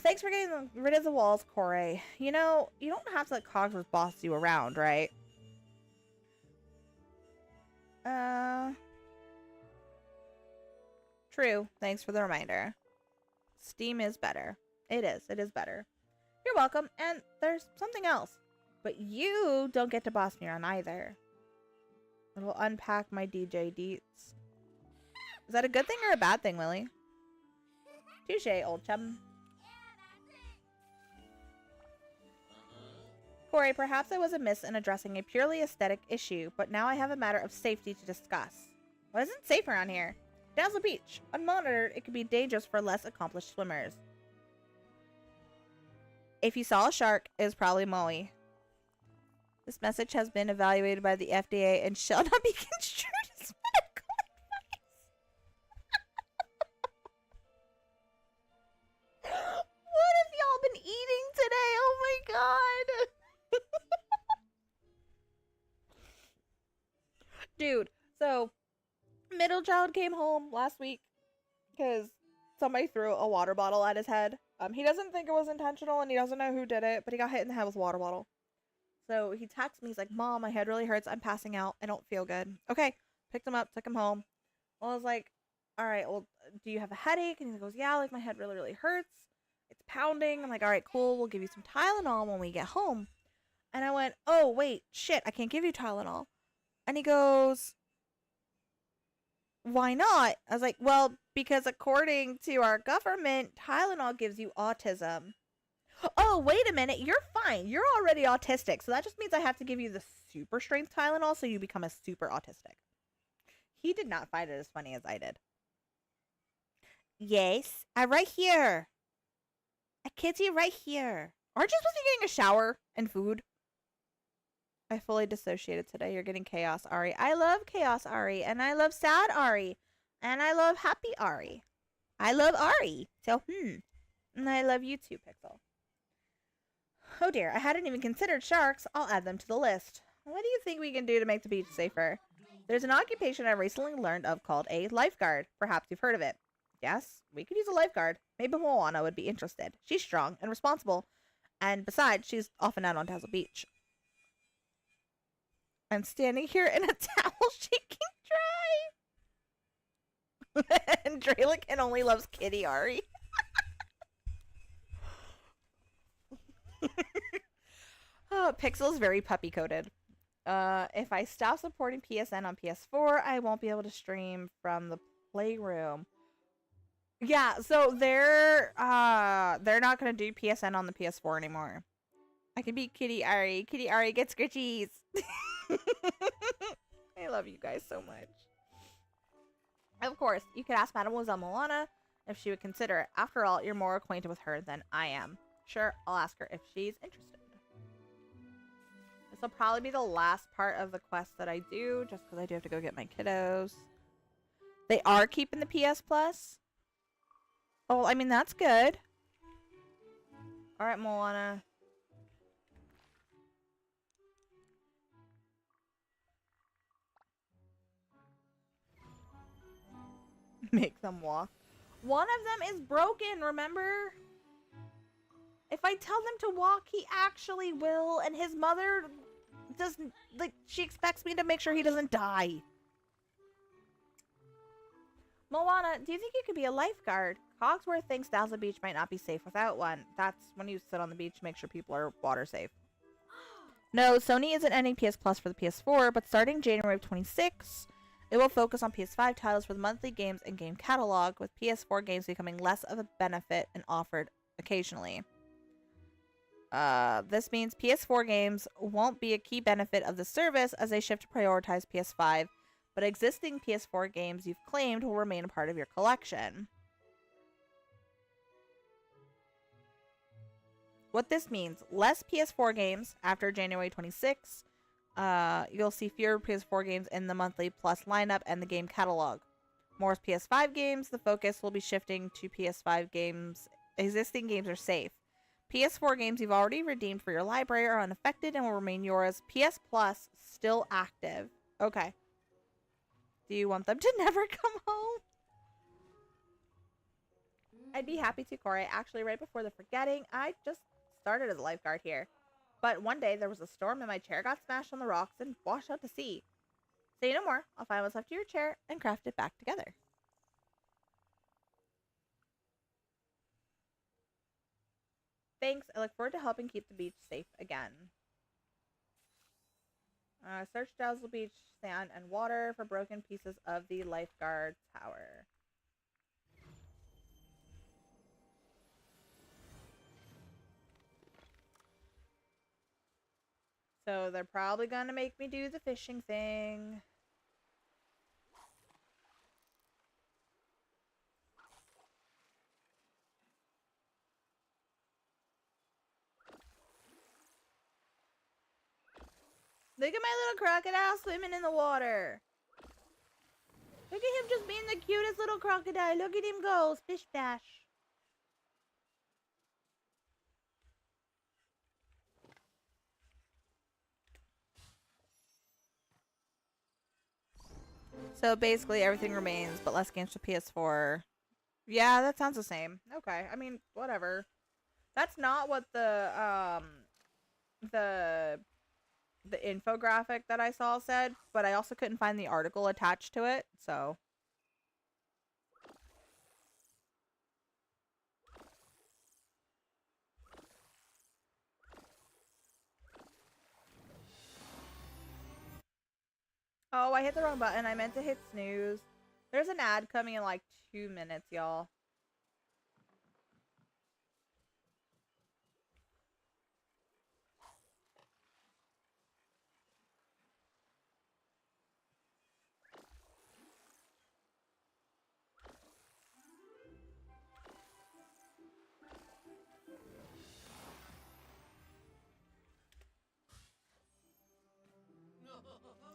Thanks for getting rid of the walls, Corey. You know, you don't have to let Cogsworth boss you around, right? True. Thanks for the reminder. Steam is better. It is. It is better. You're welcome. And there's something else. But you don't get to boss me around either. It'll unpack my DJ deets. Is that a good thing or a bad thing, Willie? Touche, old chum. Corey, perhaps I was amiss in addressing a purely aesthetic issue, but now I have a matter of safety to discuss. What isn't safe around here? Dazzle Beach. Unmonitored, it could be dangerous for less accomplished swimmers. If you saw a shark, it was probably Moe. This message has been evaluated by the FDA and shall not be construed as medical advice. What have y'all been eating today? Oh my god. Dude, so middle child came home last week because somebody threw a water bottle at his head. He doesn't think it was intentional and he doesn't know who did it, but he got hit in the head with a water bottle. So he texts me, he's like, "Mom, my head really hurts. I'm passing out. I don't feel good." Okay, picked him up, took him home. Well, I was like, "All right, well, do you have a headache?" And he goes, "Yeah, like my head really, really hurts. It's pounding." I'm like, "All right, cool. We'll give you some Tylenol when we get home." And I went, "Oh, wait, shit, I can't give you Tylenol." And he goes, "Why not?" I was like, "Well, because according to our government, Tylenol gives you autism." "Oh, wait a minute. You're fine. You're already autistic. So that just means I have to give you the super strength Tylenol so you become a super autistic." He did not find it as funny as I did. "Yes, I'm right here. I kid you right here. Aren't you supposed to be getting a shower and food?" I fully dissociated today. You're getting chaos, Ari. I love chaos, Ari. And I love sad Ari. And I love happy Ari. I love Ari. So, And I love you too, Pixel. Oh dear, I hadn't even considered sharks. I'll add them to the list. What do you think we can do to make the beach safer? There's an occupation I recently learned of called a lifeguard. Perhaps you've heard of it. Yes, we could use a lifeguard. Maybe Moana would be interested. She's strong and responsible. And besides, she's often out on Dazzle Beach. I'm standing here in a towel shaking dry. And Draylican only loves Kitty Ari. Oh, Pixel's very puppy coded. If I stop supporting PSN on PS4, I won't be able to stream from the playroom. Yeah, so they're not gonna do PSN on the PS4 anymore. I can be Kitty Ari. Kitty Ari gets scritchies. I love you guys so much. Of course, you could ask Mademoiselle Moana if she would consider it. After all, you're more acquainted with her than I am. Sure, I'll ask her if she's interested. This will probably be the last part of the quest that I do, just because I do have to go get my kiddos. They are keeping the PS Plus. Oh, I mean, that's good. Alright, Moana. Make them walk. One of them is broken, remember? If I tell them to walk, he actually will, and his mother doesn't, like, she expects me to make sure he doesn't die. Moana, do you think you could be a lifeguard? Cogsworth thinks Dazzle Beach might not be safe without one. That's when you sit on the beach to make sure people are water safe. No, Sony isn't ending PS Plus for the PS4, but starting January of 26, it will focus on PS5 titles for the monthly games and game catalog, with PS4 games becoming less of a benefit and offered occasionally. This means PS4 games won't be a key benefit of the service as they shift to prioritize PS5, but existing PS4 games you've claimed will remain a part of your collection. What this means, less PS4 games after January 26. You'll see fewer PS4 games in the monthly plus lineup and the game catalog. More PS5 games, the focus will be shifting to PS5 games. Existing games are safe. PS4 games you've already redeemed for your library are unaffected and will remain yours. PS Plus still active. Okay. Do you want them to never come home? I'd be happy to, Corey. Actually, right before the forgetting, I just started as a lifeguard here. But one day there was a storm and my chair got smashed on the rocks and washed out to sea. Say no more. I'll find what's left of your chair and craft it back together. Thanks. I look forward to helping keep the beach safe again. Search Dazzle Beach, sand, and water for broken pieces of the lifeguard tower. So they're probably gonna make me do the fishing thing. Look at my little crocodile swimming in the water. Look at him just being the cutest little crocodile. Look at him go. Splish splash. So basically everything remains, but less games for PS4. Yeah, that sounds the same. Okay, I mean, whatever. That's not what the infographic that I saw said, but I also couldn't find the article attached to it, so. Oh, I hit the wrong button. I meant to hit snooze. There's an ad coming in like 2 minutes, y'all.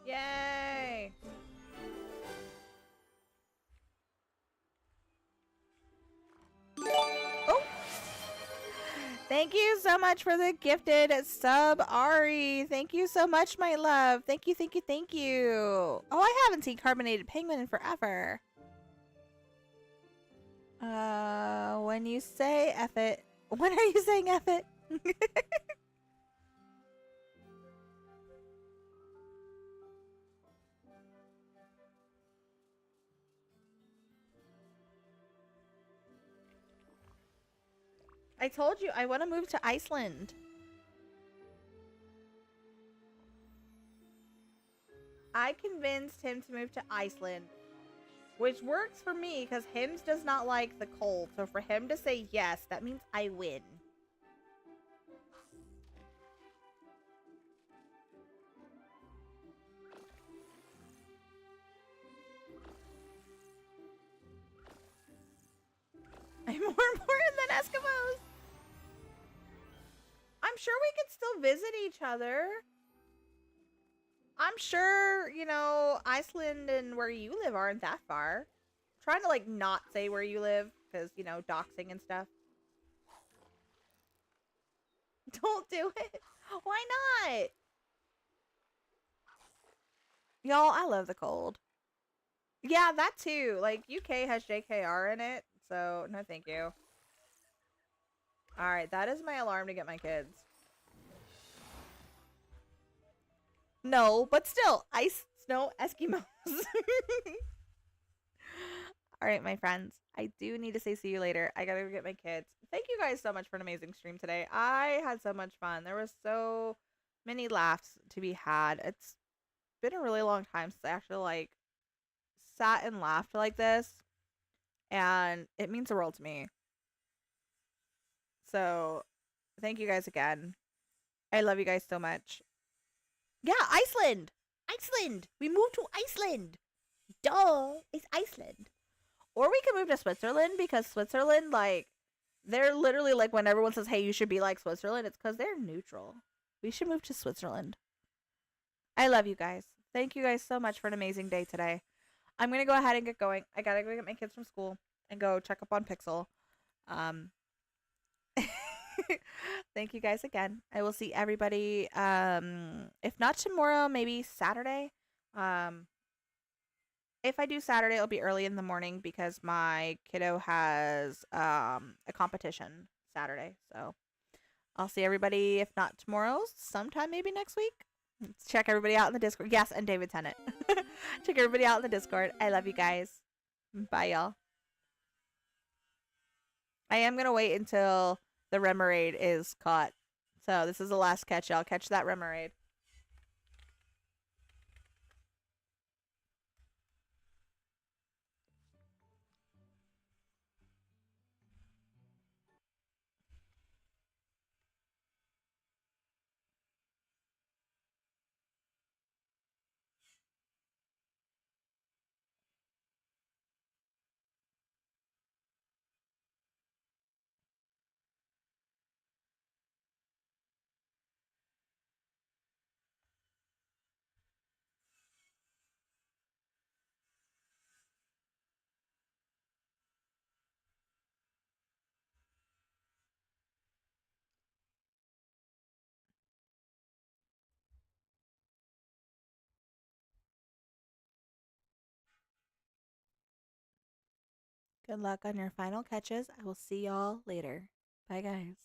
Yay! Thank you so much for the gifted sub, Ari. Thank you so much, my love. Thank you, thank you, thank you. Oh, I haven't seen Carbonated Penguin in forever. When you say F it, when are you saying F it? I told you I want to move to Iceland. I convinced him to move to Iceland, which works for me because Hims does not like the cold. So for him to say yes, that means I win. I'm more important than Eskimos. I'm sure we could still visit each other. I'm sure, you know, Iceland and where you live aren't that far. I'm trying to, like, not say where you live because, you know, doxing and stuff. Don't do it. Why not? Y'all, I love the cold. Yeah, that too. Like, UK has JKR in it, so no thank you. Alright, that is my alarm to get my kids. No, but still, ice, snow, Eskimos. Alright, my friends. I do need to say see you later. I gotta go get my kids. Thank you guys so much for an amazing stream today. I had so much fun. There was so many laughs to be had. It's been a really long time since I actually, like, sat and laughed like this. And it means the world to me. So, thank you guys again. I love you guys so much. Yeah, Iceland! Iceland! We moved to Iceland! Duh! It's Iceland. Or we could move to Switzerland because Switzerland, like, they're literally like when everyone says, hey, you should be like Switzerland, it's because they're neutral. We should move to Switzerland. I love you guys. Thank you guys so much for an amazing day today. I'm going to go ahead and get going. I got to go get my kids from school and go check up on Pixel. Thank you guys again. I will see everybody, if not tomorrow, maybe Saturday. If I do Saturday, it'll be early in the morning because my kiddo has a competition Saturday. So I'll see everybody, if not tomorrow, sometime maybe next week. Let's check everybody out in the Discord. Yes, and David Tennant. Check everybody out in the Discord. I love you guys. Bye, y'all. I am going to wait until the Remoraid is caught. So this is the last catch, y'all. Catch that Remoraid. Good luck on your final catches. I will see y'all later. Bye, guys.